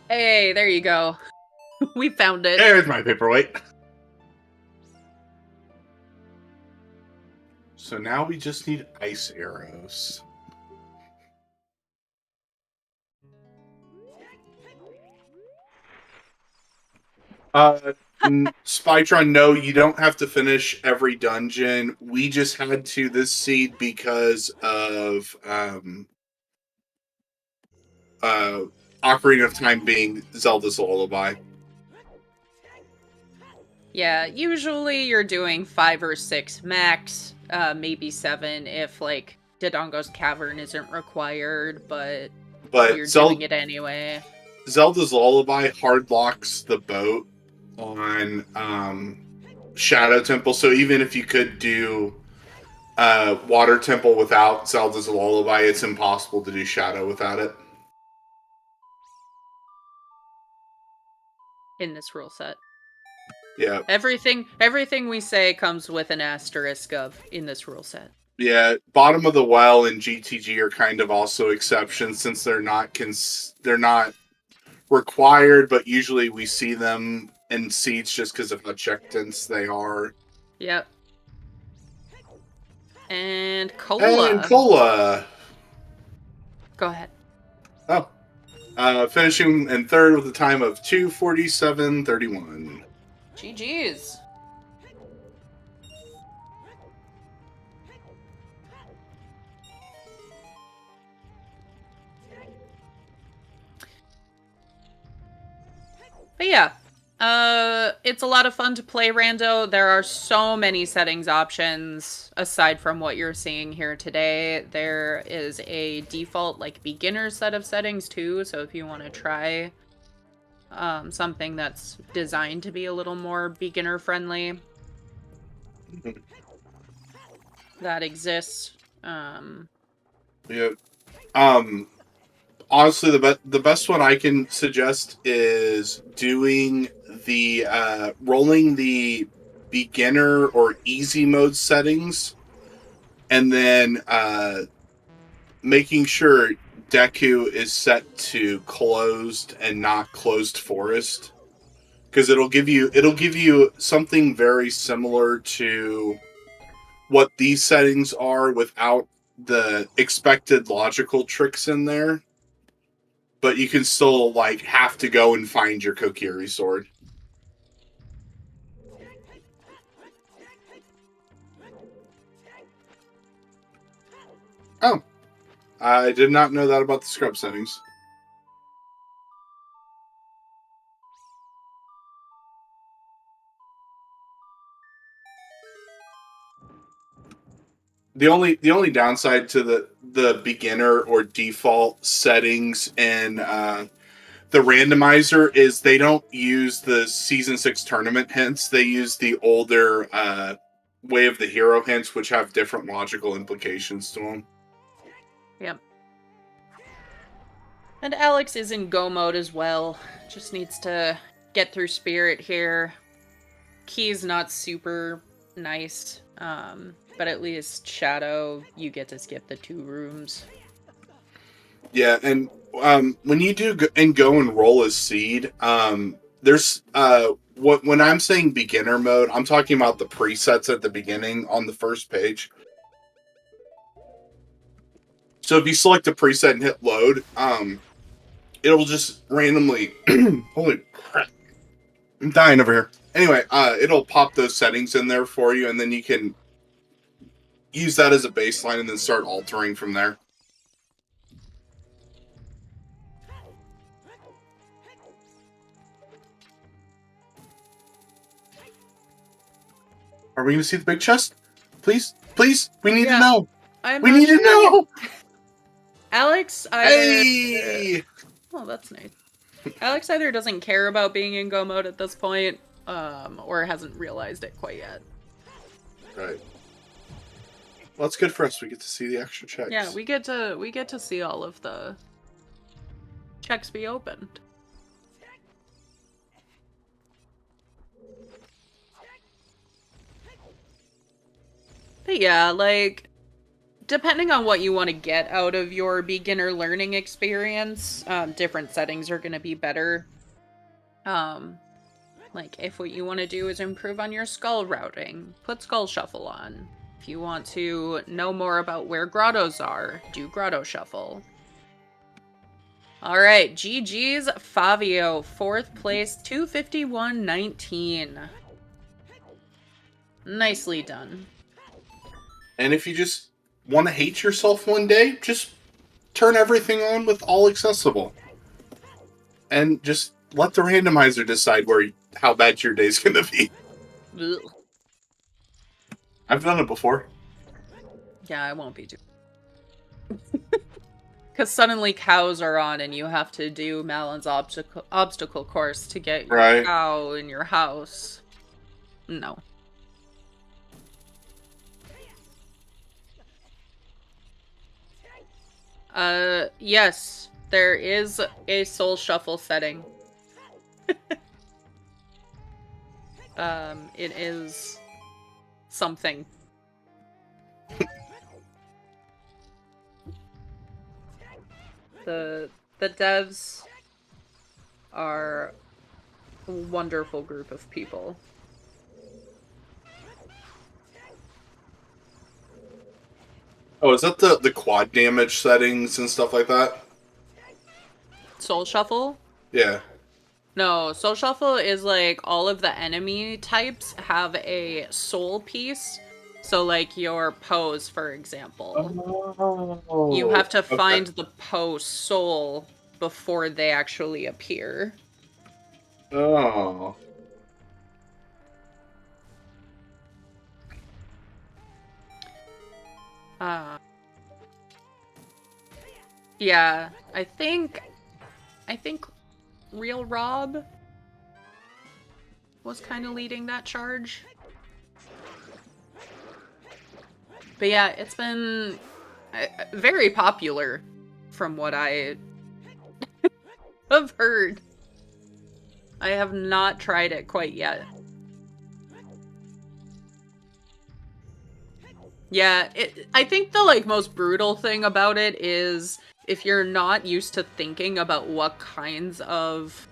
Hey, there you go. We found it. There's my paperweight. So now we just need ice arrows. Spytron, no, you don't have to finish every dungeon. We just had to this seed because of Ocarina of Time being Zelda's Lullaby. Yeah, usually you're doing 5 or 6 max, maybe 7 if, like, Dodongo's Cavern isn't required, but you're doing it anyway. Zelda's Lullaby hard locks the boat on Shadow Temple, so even if you could do Water Temple without Zelda's Lullaby, it's impossible to do Shadow without it. In this rule set. Yeah. Everything we say comes with an asterisk of in this rule set. Yeah, Bottom of the Well and GTG are kind of also exceptions since they're not required, but usually we see them in seeds just because of how checked-ins they are. Yep. And Cola. And Cola. Go ahead. Oh. Finishing in third with a time of 2:47.31. GG's. But yeah, It's a lot of fun to play Rando. There are so many settings options aside from what you're seeing here today. There is a default like beginner set of settings too, so if you want to try something that's designed to be a little more beginner friendly, that exists. Yeah. Honestly, the best one I can suggest is doing the rolling the beginner or easy mode settings, and then making sure Deku is set to closed and not closed forest, because it'll give you something very similar to what these settings are without the expected logical tricks in there. But you can still, like, have to go and find your Kokiri sword. Oh. I did not know that about the scrub settings. The only downside to the beginner or default settings in the randomizer is they don't use the season 6 tournament hints. They use the older Way of the Hero hints, which have different logical implications to them. Yep. And Alex is in go mode as well. Just needs to get through Spirit here. Key's not super nice, but at least Shadow, you get to skip the 2 rooms. Yeah, and when you do go and roll as Seed, there's when I'm saying beginner mode, I'm talking about the presets at the beginning on the first page. So if you select a preset and hit load, it'll just randomly holy crap, I'm dying over here. Anyway, it'll pop those settings in there for you, and then you can use that as a baseline and then start altering from there. Are we going to see the big chest? Please? Please? We need to know. We need to know. Alex either... Hey! Oh, that's nice. Alex either doesn't care about being in go mode at this point, or hasn't realized it quite yet. Right. Well, it's good for us. We get to see the extra checks. Yeah, we get to see all of the checks be opened. But yeah, like, depending on what you want to get out of your beginner learning experience, different settings are going to be better. Like, if what you want to do is improve on your skull routing, put Skull Shuffle on. If you want to know more about where grottos are, do Grotto Shuffle. Alright, GG's Favio, 4th place, 251.19. Nicely done. And if you just want to hate yourself one day, just turn everything on with all accessible. And just let the randomizer decide how bad your day's going to be. Ugh. I've done it before. Yeah, I won't be doing because suddenly cows are on and you have to do Malon's obstacle course to get your cow in your house. No. Yes, there is a soul shuffle setting. It is something. The devs are a wonderful group of people. Oh, is that the quad damage settings and stuff like that? Soul Shuffle? Yeah. No, Soul Shuffle is like all of the enemy types have a soul piece. So like your pose, for example. Oh, you have to find the pose soul before they actually appear. Oh. Yeah, I think Real Rob was kind of leading that charge. But yeah, it's been very popular from what I have heard. I have not tried it quite yet. Yeah, I think the like most brutal thing about it is if you're not used to thinking about what kinds of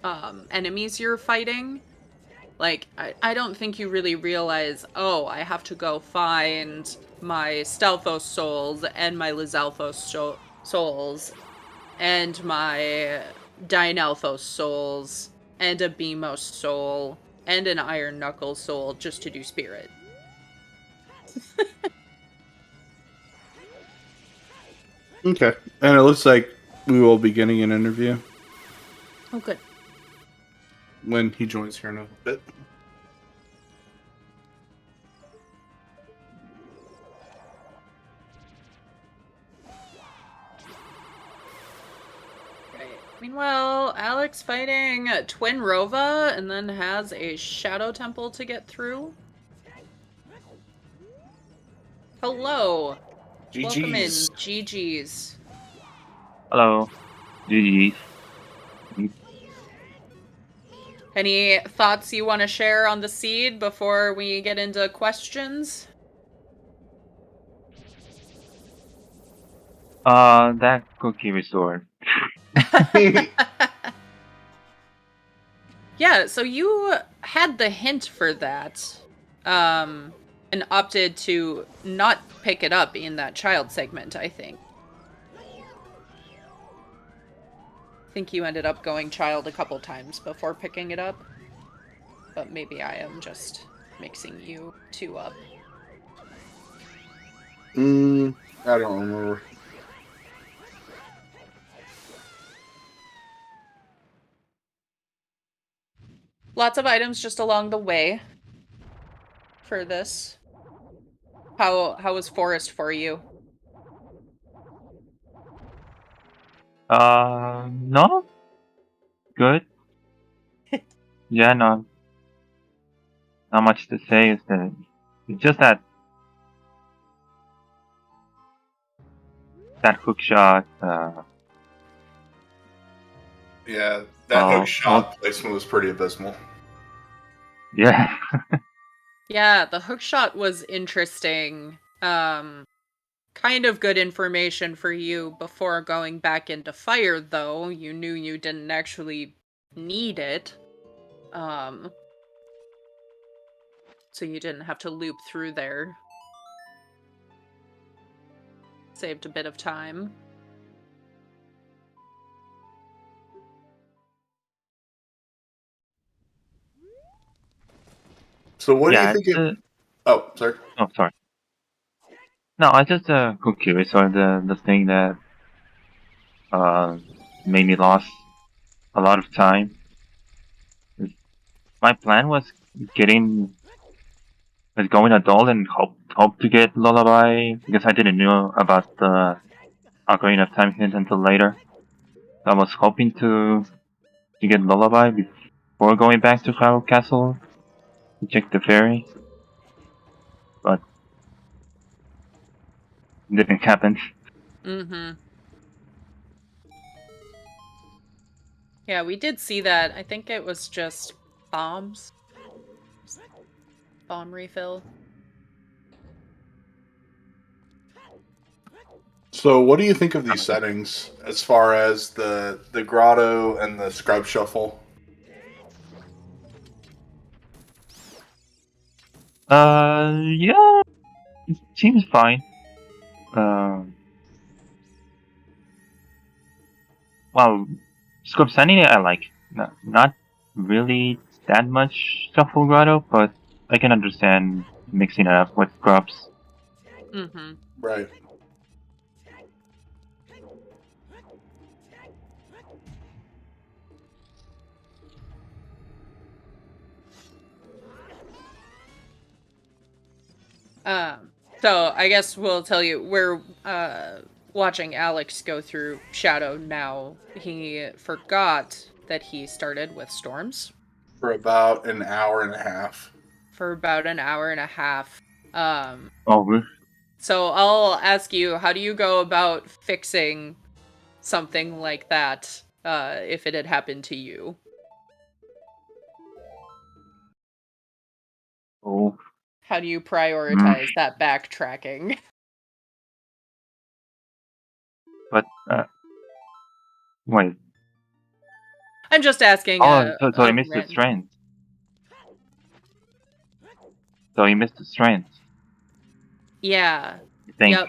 enemies you're fighting, like I don't think you really realize, oh, I have to go find my Stalfos souls and my Lizalfos souls and my Dynalphos souls and a Beamos soul and an Iron Knuckle soul just to do Spirit. Okay. And it looks like we will be getting an interview. Oh, good. When he joins here in a bit. Right. Meanwhile, Alex fighting Twin Rova and then has a Shadow Temple to get through. Hello. GG's. Welcome in, GG's. Hello. GG's. Any thoughts you want to share on the seed before we get into questions? That cookie restored. Yeah, so you had the hint for that, and opted to not pick it up in that child segment, I think. I think you ended up going child a couple times before picking it up. But maybe I am just mixing you two up. I don't remember. Lots of items just along the way for this. How was Forest for you? No. Good. Yeah, no. Not much to say. It's just that hook shot. Yeah, that hook shot placement was pretty abysmal. Yeah. Yeah, the hook shot was interesting. Kind of good information for you before going back into fire, though. You knew you didn't actually need it. So you didn't have to loop through there. Saved a bit of time. So what do you think Oh, sorry. Oh, sorry. No, I just curious. So the thing that made me lost a lot of time. My plan was going adult and hope to get Lullaby because I didn't know about the Ocarina of Time hint until later. I was hoping to get Lullaby before going back to Hyrule Castle to check the ferry, but it didn't happen. Mm-hmm. Yeah, we did see that. I think it was just bombs. Bomb refill. So what do you think of these settings as far as the grotto and the scrub shuffle? Yeah, it seems fine. Well, Scrub Sanity I like. Not really that much Shuffle Grotto, but I can understand mixing it up with Scrubs. Mm-hmm. Right. So I guess we'll tell you, we're watching Alex go through Shadow now. He forgot that he started with Storms. For about an hour and a half. For about an hour and a half. Oh, So I'll ask you, how do you go about fixing something like that if it had happened to you? oh. How do you prioritize that backtracking? But, wait. I'm just asking. Oh, so he missed the strength. So he missed the strength. Yeah. I think. Yep.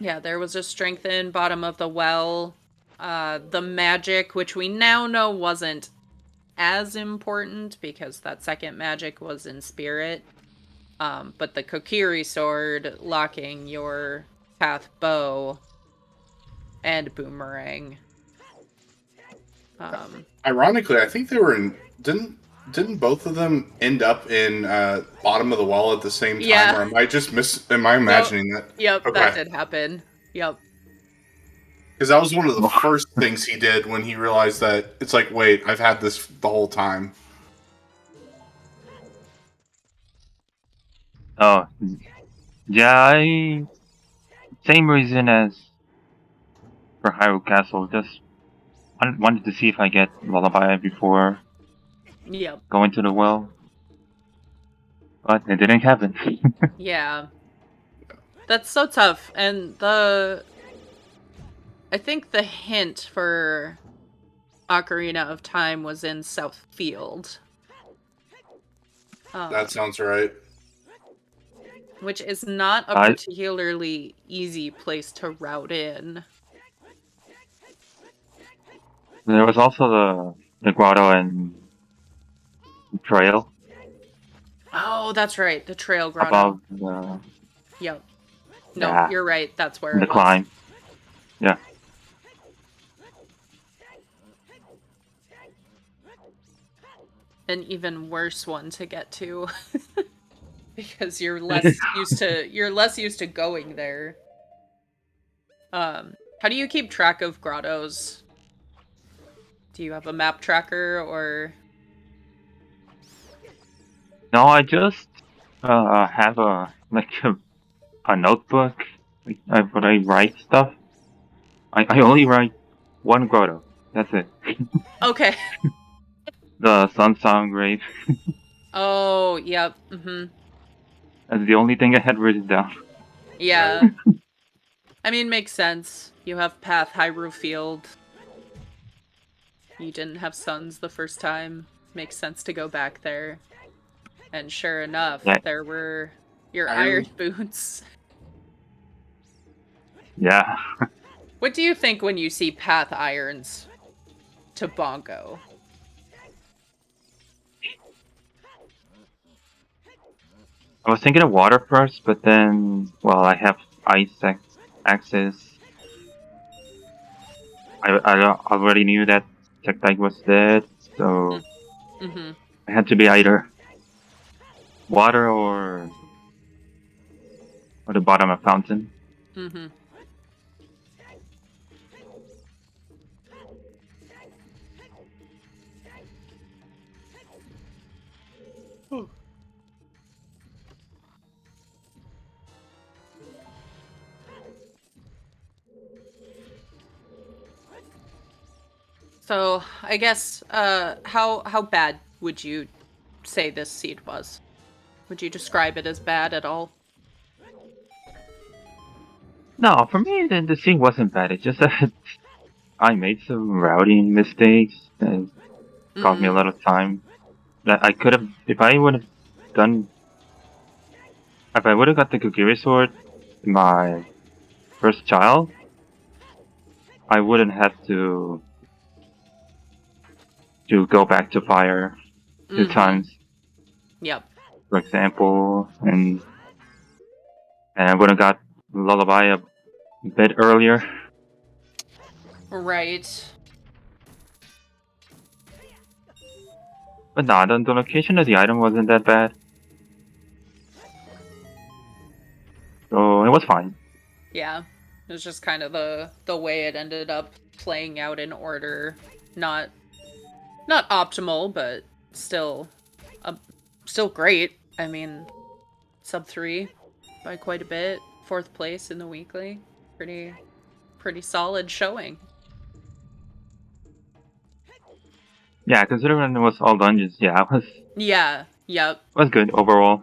Yeah, there was a strength in bottom of the well. The magic, which we now know wasn't as important because that second magic was in spirit. But the Kokiri sword locking your path bow and boomerang. Ironically, I think they were in. Didn't both of them end up in bottom of the well at the same time? Yeah. Or am I just am I imagining that? Yep, Okay. that did happen. Yep. Because that was one of the first things he did when he realized that it's like, wait, I've had this the whole time. Oh, yeah, same reason as for Hyrule Castle. Just wanted to see if I get Lullaby before going to the well. But it didn't happen. Yeah. That's so tough. And I think the hint for Ocarina of Time was in South Field. That sounds right. Which is not a particularly easy place to route in. There was also the grotto and trail. Oh, that's right. The trail grotto. Above the... Yep. No, you're right. That's where the it was. climb. Yeah. An even worse one to get to. Because you're less used to going there. How do you keep track of grottos? Do you have a map tracker or? No, I just have a notebook where I write stuff. I only write one grotto. That's it. Okay. The Sunsong Grave. Oh, yep. Mm-hmm. That's the only thing I had written down. Yeah. I mean, makes sense. You have Path Hyrule Field. You didn't have suns the first time. Makes sense to go back there. And sure enough, there were your iron boots. Yeah. What do you think when you see Path Irons to Bongo? I was thinking of water first, but then, well, I have ice access. I already knew that Tectite was dead, so I had to be either water or the bottom of fountain. Mm-hmm. So, I guess, how bad would you say this seed was? Would you describe it as bad at all? No, for me, the seed wasn't bad. It's just that I made some routing mistakes and cost me a lot of time. That I could have, if I would have got the Kokiri sword, my first child, I wouldn't have to go back to fire 2 times. Yep. For example, and I would have got Lullaby a bit earlier. Right. But nah, the location of the item wasn't that bad. So it was fine. Yeah. It was just kind of the way it ended up playing out in order. Not optimal, but still still great. I mean, sub 3 by quite a bit. 4th place in the weekly. Pretty solid showing. Yeah, considering it was all dungeons, yeah, it was Yeah, yep. was good overall.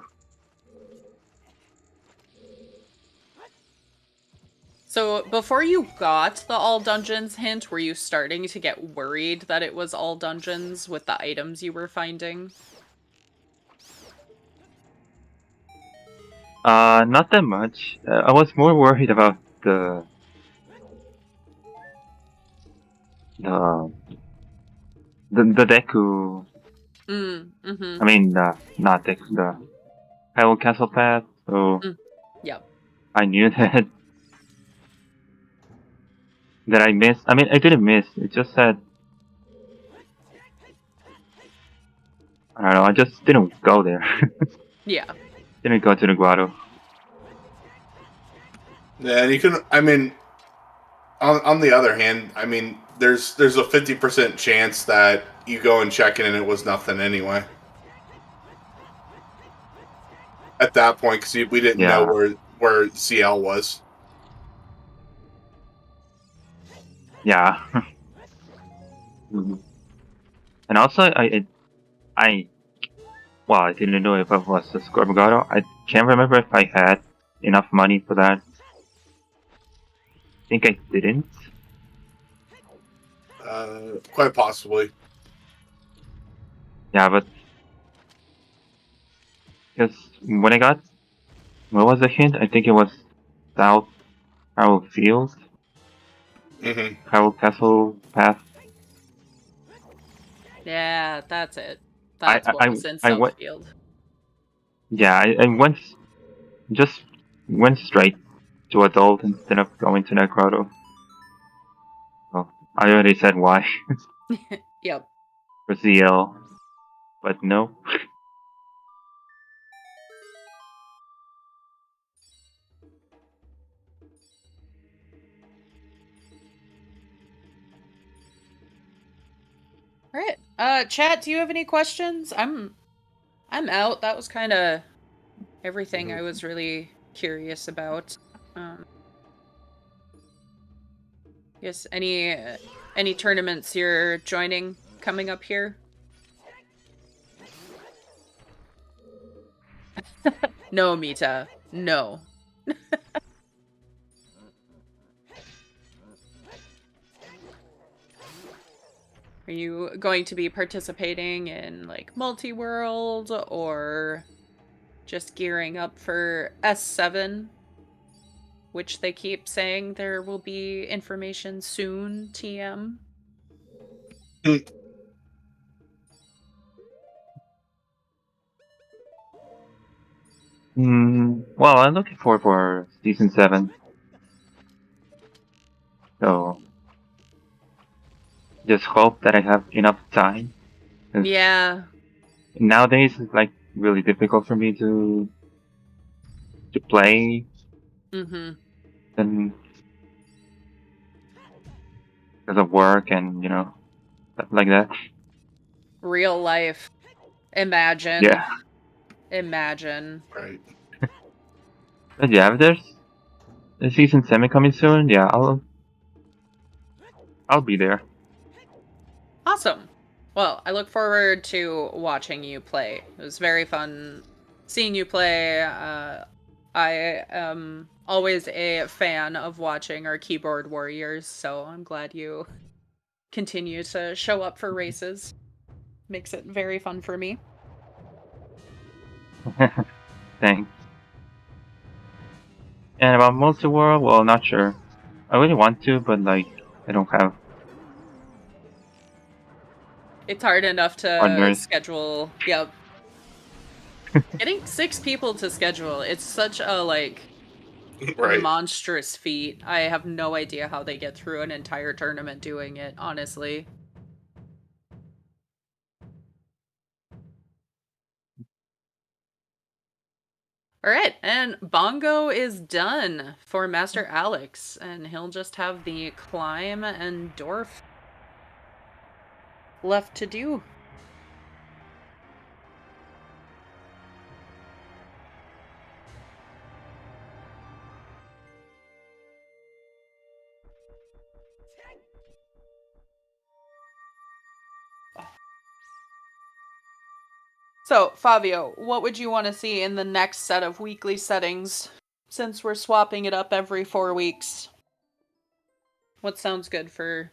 So before you got the all dungeons hint, were you starting to get worried that it was all dungeons with the items you were finding? Not that much. I was more worried about the Deku. Mm-hmm. I mean, not Deku, the Hyrule Castle path. So Yep. I knew that I missed. I mean, I didn't miss. It just said I don't know. I just didn't go there. Yeah. Didn't go to the grotto. Yeah, and you can. I mean, on the other hand, I mean, there's a 50% chance that you go and check in and it was nothing anyway. At that point, because we didn't know where CL was. Yeah. And also, well, I didn't know if it was a Scorpion Grotto. I can't remember if I had enough money for that. I think I didn't. Quite possibly. Yeah, but because when I got, what was the hint? I think it was South Hyrule Field, Hyrule Castle path. Yeah, that's it. That's what was in Southfield. Yeah, I just went straight to adult instead of going to that grotto. Well, I already said why. Yep. For ZL, but no. All right. Chat, do you have any questions? I'm out. That was kind of everything I was really curious about. Yes, any tournaments you're joining coming up here? No, Mita. No. Are you going to be participating in like multi-world or just gearing up for S7? Which they keep saying there will be information soon, TM. Well, I'm looking forward for season 7. So, just hope that I have enough time. Yeah. Nowadays, it's like really difficult for me to play. Then because of work and stuff like that. Real life. Imagine. Yeah. Imagine. Right. But yeah, if there's a season 7 coming soon, yeah, I'll be there. Awesome. Well, I look forward to watching you play. It was very fun seeing you play. I am always a fan of watching our keyboard warriors, so I'm glad you continue to show up for races. Makes it very fun for me. Thanks. And about multi-world, well, not sure. I really want to, but I don't have. It's hard enough to schedule. Yep. Getting 6 people to schedule, it's such a right. monstrous feat. I have no idea how they get through an entire tournament doing it, honestly. All right, and Bongo is done for Master Alex, and he'll just have the climb and dwarf left to do. So, Fabio, what would you want to see in the next set of weekly settings, since we're swapping it up every 4 weeks? What sounds good for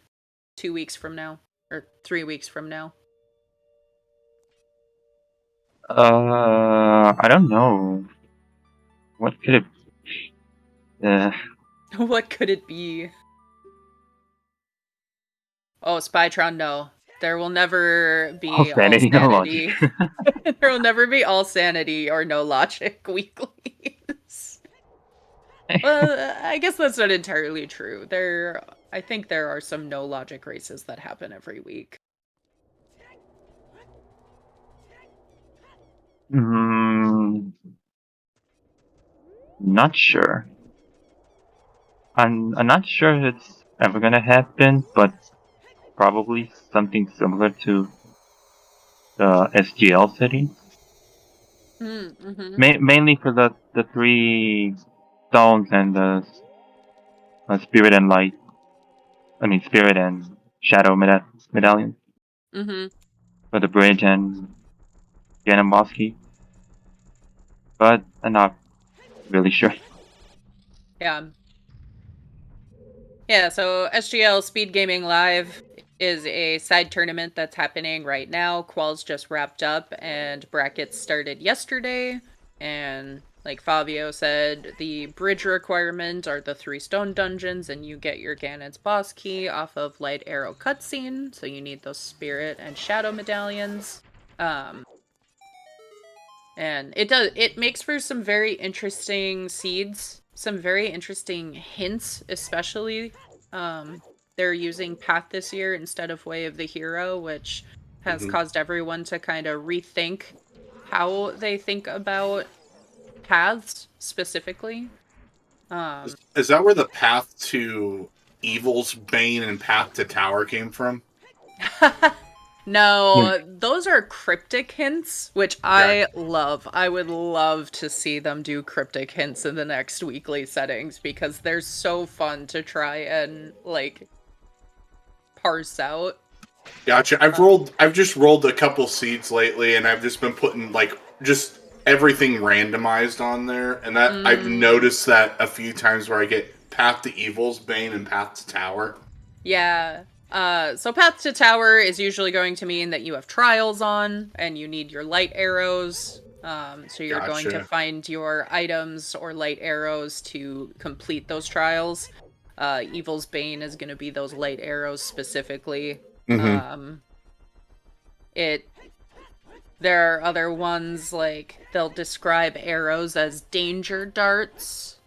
2 weeks from now? Or 3 weeks from now? I don't know. What could it... What could it be? Oh, Spytron, no. There will never be all sanity, no sanity. logic. There will never be all sanity or no logic weeklies. Well, I guess that's not entirely true. I think there are some no logic races that happen every week. Not sure. I'm not sure if it's ever gonna happen, but probably something similar to the SGL setting. Mainly for the 3 stones and the spirit and light. I mean, spirit and shadow medallion. For the bridge and Ganomboski. But I'm not really sure. Yeah, so SGL Speed Gaming Live is a side tournament that's happening right now. Quals just wrapped up and brackets started yesterday. And like Fabio said, the bridge requirement are the 3 stone dungeons, and you get your Ganon's boss key off of Light Arrow cutscene. So you need those spirit and shadow medallions. And it makes for some very interesting seeds, some very interesting hints, especially. They're using Path this year instead of Way of the Hero, which has caused everyone to kind of rethink how they think about paths specifically. Is that where the path to Evil's Bane and path to Tower came from? No, those are cryptic hints, which I love. I would love to see them do cryptic hints in the next weekly settings, because they're so fun to try and, like, parse out. Gotcha. I've just rolled a couple seeds lately, and I've just been putting, like, just everything randomized on there, and that I've noticed that a few times where I get path to Evil's Bane and path to Tower. Yeah. So Path to Tower is usually going to mean that you have trials on, and you need your light arrows. So you're going to find your items or light arrows to complete those trials. Evil's Bane is going to be those light arrows specifically. There are other ones, like, they'll describe arrows as danger darts.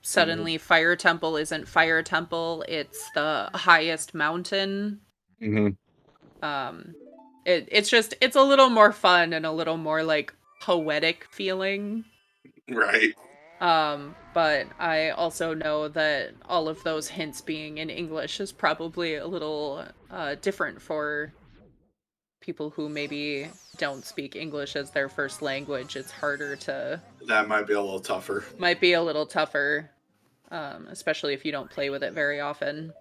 Suddenly Fire Temple isn't Fire Temple, it's the highest mountain. It's a little more fun and a little more, like, poetic feeling. Right. But I also know that all of those hints being in English is probably a little different for people who maybe don't speak English as their first language. It's harder to... That might be a little tougher. Might be a little tougher. Especially if you don't play with it very often.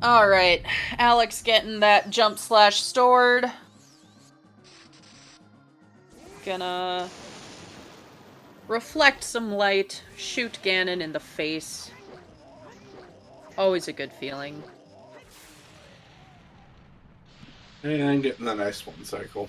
Alright, Alex getting that jump slash stored. Gonna reflect some light, shoot Ganon in the face. Always a good feeling. And getting the nice 1 cycle.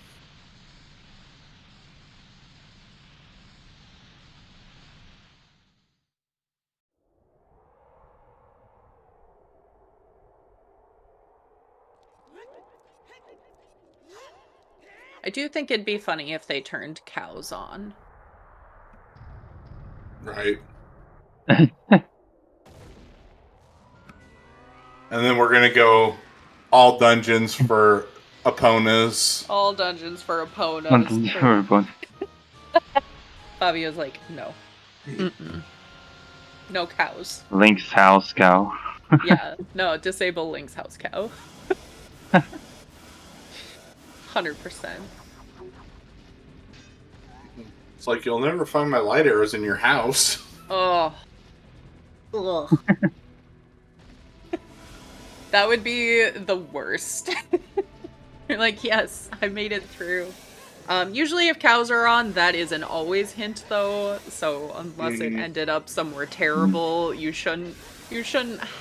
I do think it'd be funny if they turned cows on. Right. And then we're gonna go All dungeons for Eponas. All dungeons for Eponas. Fabio's like, no. Mm-mm. No cows. Link's house cow. Yeah, no, disable Link's house cow. 100%. It's like, you'll never find my light arrows in your house. Oh. Ugh. That would be the worst. You're like, yes, I made it through. Usually if cows are on, that is an always hint though, so unless it ended up somewhere terrible, you shouldn't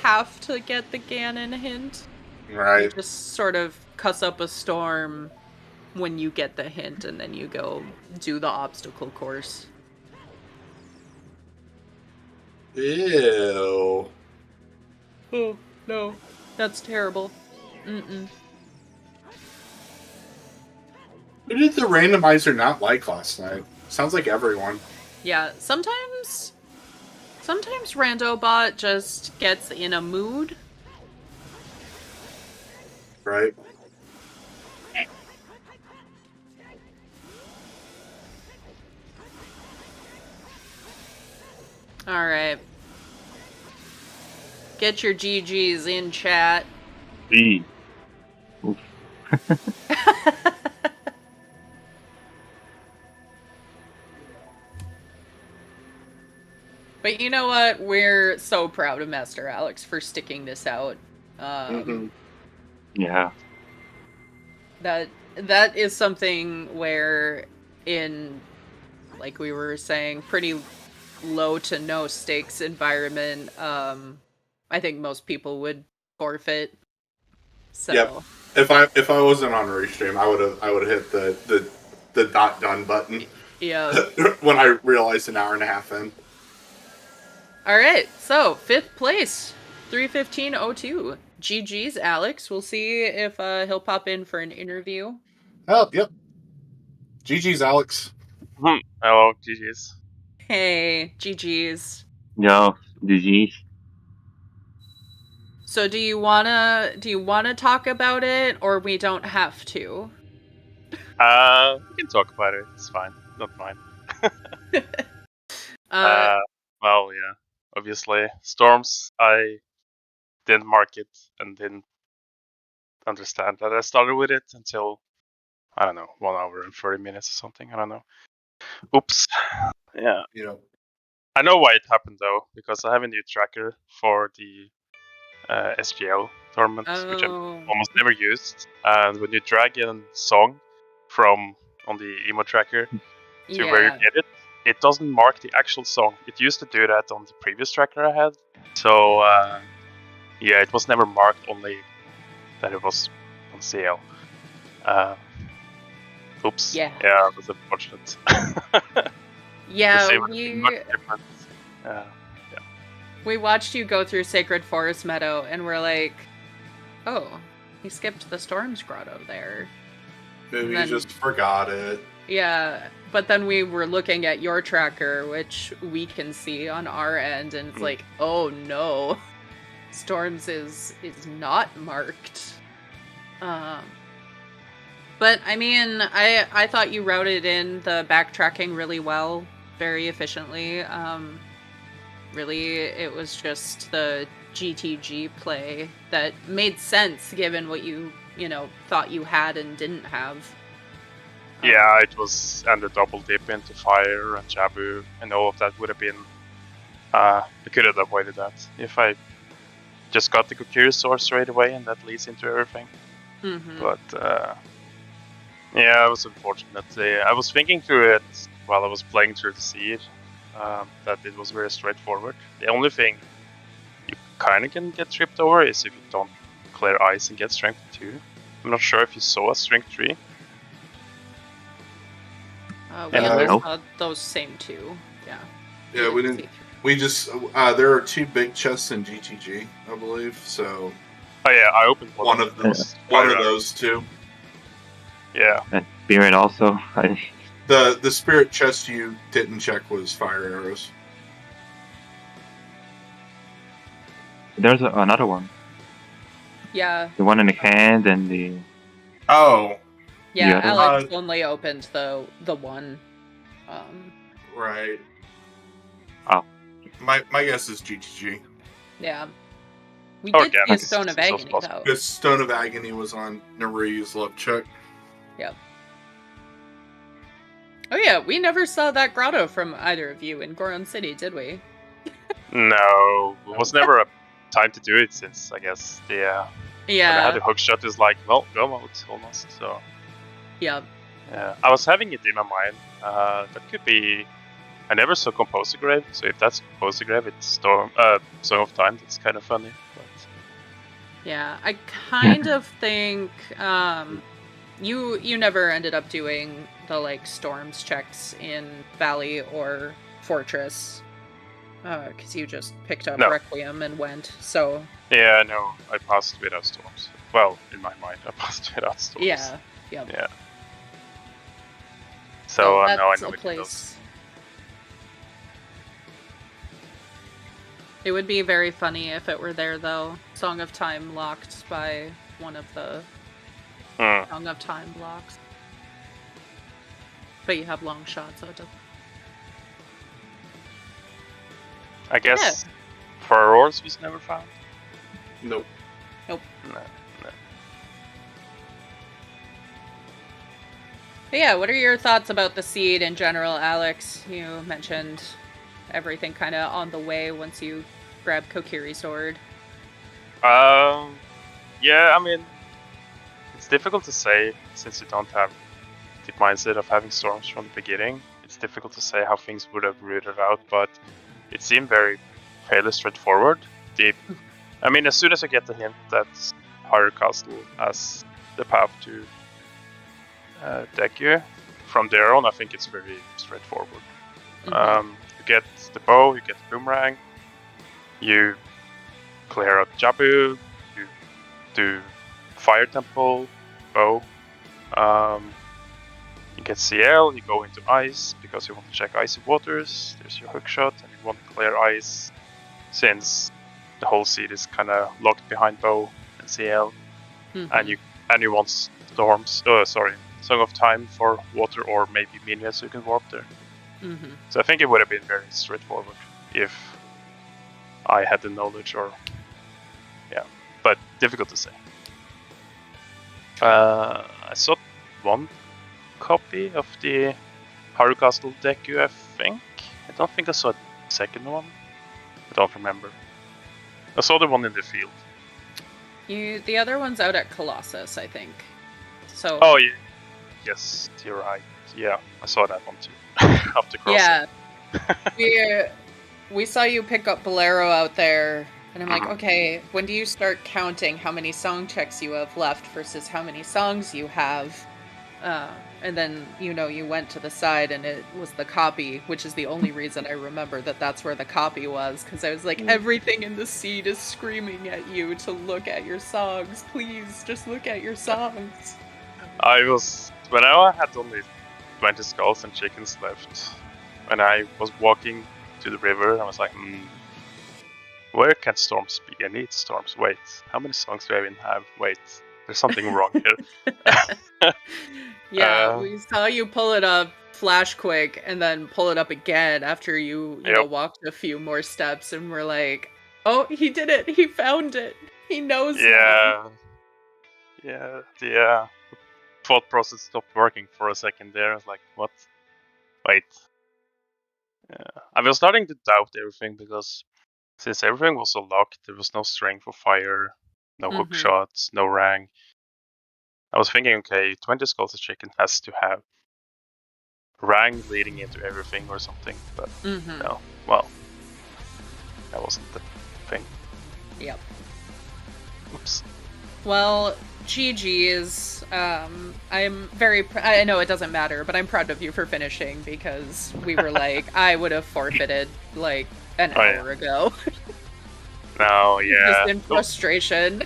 have to get the Ganon hint. Right. You just sort of cuss up a storm when you get the hint, and then you go do the obstacle course. Ew. Oh, no. That's terrible. Mm-mm. Who did the randomizer not like last night? Sounds like everyone. Yeah, sometimes Randobot just gets in a mood. Right. Alright. Get your GGs in chat. G. Oof. But you know what? We're so proud of Master Alex for sticking this out. Yeah. That is something where in, like we were saying, pretty low to no stakes environment, I think most people would forfeit. So Yep. If I wasn't on Restream, I would have hit the not done button. Yeah. When I realized an hour and a half in. Alright, so 5th place, 315.02. GG's Alex. We'll see if he'll pop in for an interview. Oh, yep. GG's Alex. Hello, GG's. Hey, GG's. Yo, GG's. So do you wanna talk about it, or we don't have to? We can talk about it. It's fine. Not mine. Well, yeah. Obviously, Storms. I didn't mark it and didn't understand that I started with it until, I don't know, 1 hour and 30 minutes or something. I don't know. Oops. Yeah. You know. I know why it happened though, because I have a new tracker for the SGL tournament, which I've almost never used. And when you drag in a song from on the emo tracker to where you get it, it doesn't mark the actual song. It used to do that on the previous tracker I had. So yeah, it was never marked, only that it was on CL. Oops. Yeah. Yeah, it was unfortunate. Yeah, we watched you go through Sacred Forest Meadow, and we're like, oh, he skipped the Storms Grotto there. Maybe he just forgot it. Yeah, but then we were looking at your tracker, which we can see on our end, and it's like, oh no, Storms is not marked. But I mean, I thought you routed in the backtracking really well, very efficiently. Really, it was just the GTG play that made sense given what you thought you had and didn't have. Yeah, it was, and the double dip into fire and Jabu and all of that would have been, I could have avoided that if I just got the Kokiri source straight away, and that leads into everything. Mm-hmm. But yeah, it was unfortunate. I was thinking through it while I was playing through the seed, that it was very straightforward. The only thing you kind of can get tripped over is if you don't clear ice and get strength 2. I'm not sure if you saw a strength 3. We only saw those same 2. Yeah. Yeah, we didn't. We just there are 2 big chests in GTG, I believe. So. Oh yeah, I opened one of those. One of those 2. Yeah. And Spirit also. The Spirit chest you didn't check was fire arrows. There's another one. Yeah. The one in the hand and the... Oh. Yeah, other- Alex only opened the one. Right. Oh. My guess is GTG. Yeah. We Oh, did yeah, see a that's Stone of also Agony, possible. though. Because Stone of Agony was on Naruyu's luck check. Yep. Oh yeah, we never saw that grotto from either of you in Goron City, did we? No, it was never a time to do it since, I guess, when I had Yeah. a hook shot, it's like, well, go mode almost, so... Yeah. Yeah, I was having it in my mind. That could be... I never saw Composer Grave, so if that's Composer Grave, it's Song of Time. That's kind of funny. But... Yeah, I kind of think you never ended up doing the like storms checks in Valley or Fortress, because you just picked up Requiem and went. So yeah, no, I passed without storms. Well, in my mind, I passed without storms. yeah, yep. Yeah. So now I know a it place. does. It would be very funny if it were there, though. Song of Time locked by one of the Song of Time blocks. But you have long shot, so it doesn't. I guess for Aurors was never found. Nope. No. But yeah, what are your thoughts about the seed in general, Alex? You mentioned everything kind of on the way once you grab Kokiri's sword. Yeah, I mean, it's difficult to say since you don't have the mindset of having storms from the beginning. It's difficult to say how things would have rooted out, but it seemed fairly straightforward. I mean, as soon as I get the hint that Higher Castle has the path to Deku, from there on, I think it's very straightforward. Mm-hmm. You get the bow, you get the boomerang, you clear out Jabu, you do Fire Temple, bow, you get CL, you go into ice because you want to check icy waters, there's your hookshot, and you want to clear ice since the whole seed is kind of locked behind bow and CL, and you want storms, Song of Time for water or maybe Minya so you can warp there. Mm-hmm. So I think it would have been very straightforward if I had the knowledge but difficult to say. I saw one copy of the Haru Castle Deku, I think. I don't think I saw a second one. I don't remember. I saw the one in the field. The other one's out at Colossus, I think. So. Oh yeah. Yes, you're right. Yeah, I saw that one too. After crossing. Yeah. We saw you pick up Bolero out there, and I'm like, okay, when do you start counting how many song checks you have left versus how many songs you have? And then, you went to the side and it was the copy, which is the only reason I remember that's where the copy was, because I was like, everything in the seed is screaming at you to look at your songs. Please, just look at your songs. When I had only 20 skulls and chickens left, when I was walking to the river, I was like, where can storms be? I need storms. Wait, how many songs do I even have? Wait, there's something wrong here. Yeah, we saw you pull it up flash quick and then pull it up again after you walked a few more steps, and we're like, oh, he did it. He found it. He knows now. Yeah. Thought process stopped working for a second there. I was like, what? Wait. Yeah. I was starting to doubt everything because since everything was so locked, there was no strength for fire, no hook shots, no rank. I was thinking, okay, 20 skulls a chicken has to have rank leading into everything or something, but no. Well, that wasn't the thing. Yep. Oops. Well, GG's. I'm very. I know it doesn't matter, but I'm proud of you for finishing, because we were like, I would have forfeited like an hour ago. No, yeah. Just in frustration.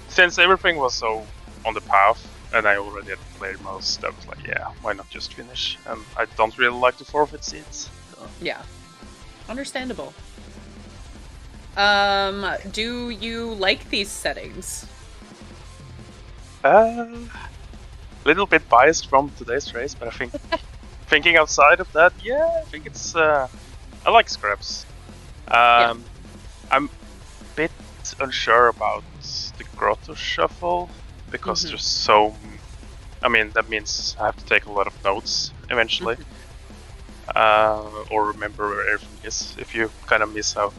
Since everything was so on the path, and I already had played most, I was like, yeah, why not just finish? And I don't really like to forfeit seeds. So. Yeah. Understandable. Do you like these settings? Little bit biased from today's race, but I think thinking outside of that, yeah, I think it's I like scrubs. I'm a bit unsure about the grotto shuffle because there's so. I mean, that means I have to take a lot of notes eventually, or remember where everything is. If you kind of miss out.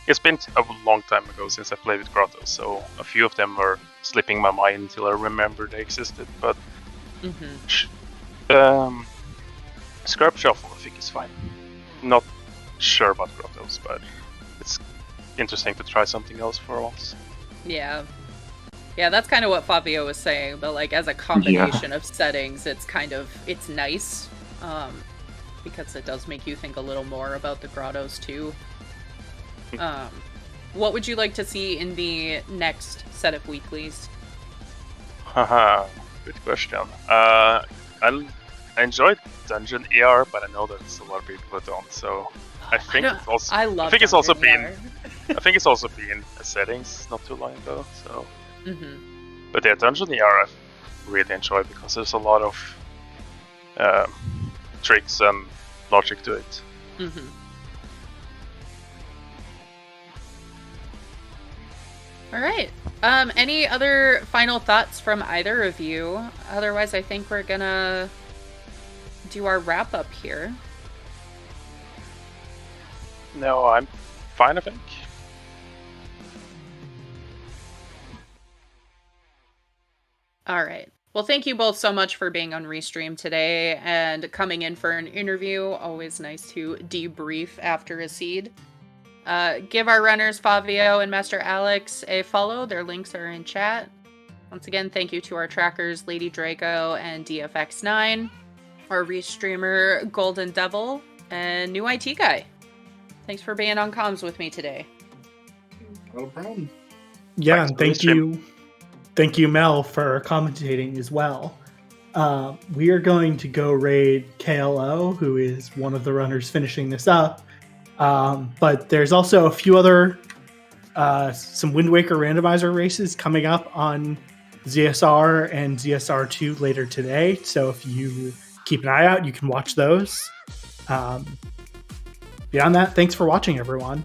It's been a long time ago since I played with grottos, so a few of them were slipping my mind until I remember they existed. But scrub shuffle, I think, is fine. Not sure about grottos, but it's interesting to try something else for once. Yeah, that's kind of what Fabio was saying. But like as a combination of settings, it's nice because it does make you think a little more about the grottos too. What would you like to see in the next set of weeklies? Haha, good question. I enjoyed Dungeon ER, but I know there's a lot of people who don't. So I think it's also been a settings not too long ago. So, but yeah, Dungeon ER I really enjoy because there's a lot of tricks and logic to it. All right. Any other final thoughts from either of you? Otherwise, I think we're gonna do our wrap up here. No, I'm fine, I think. All right. Well, thank you both so much for being on Restream today and coming in for an interview. Always nice to debrief after a seed. Give our runners Fabio and Master Alex a follow. Their links are in chat. Once again, thank you to our trackers Lady Draco and DFX9, our restreamer Golden Devil, and new IT guy. Thanks for being on comms with me today. No problem. Yeah, thank you. Thank you, Mel, for commentating as well. We are going to go raid KLO, who is one of the runners finishing this up. But there's also a few other some Wind Waker randomizer races coming up on ZSR and ZSR2 later today. So if you keep an eye out, you can watch those. Beyond that, thanks for watching, everyone.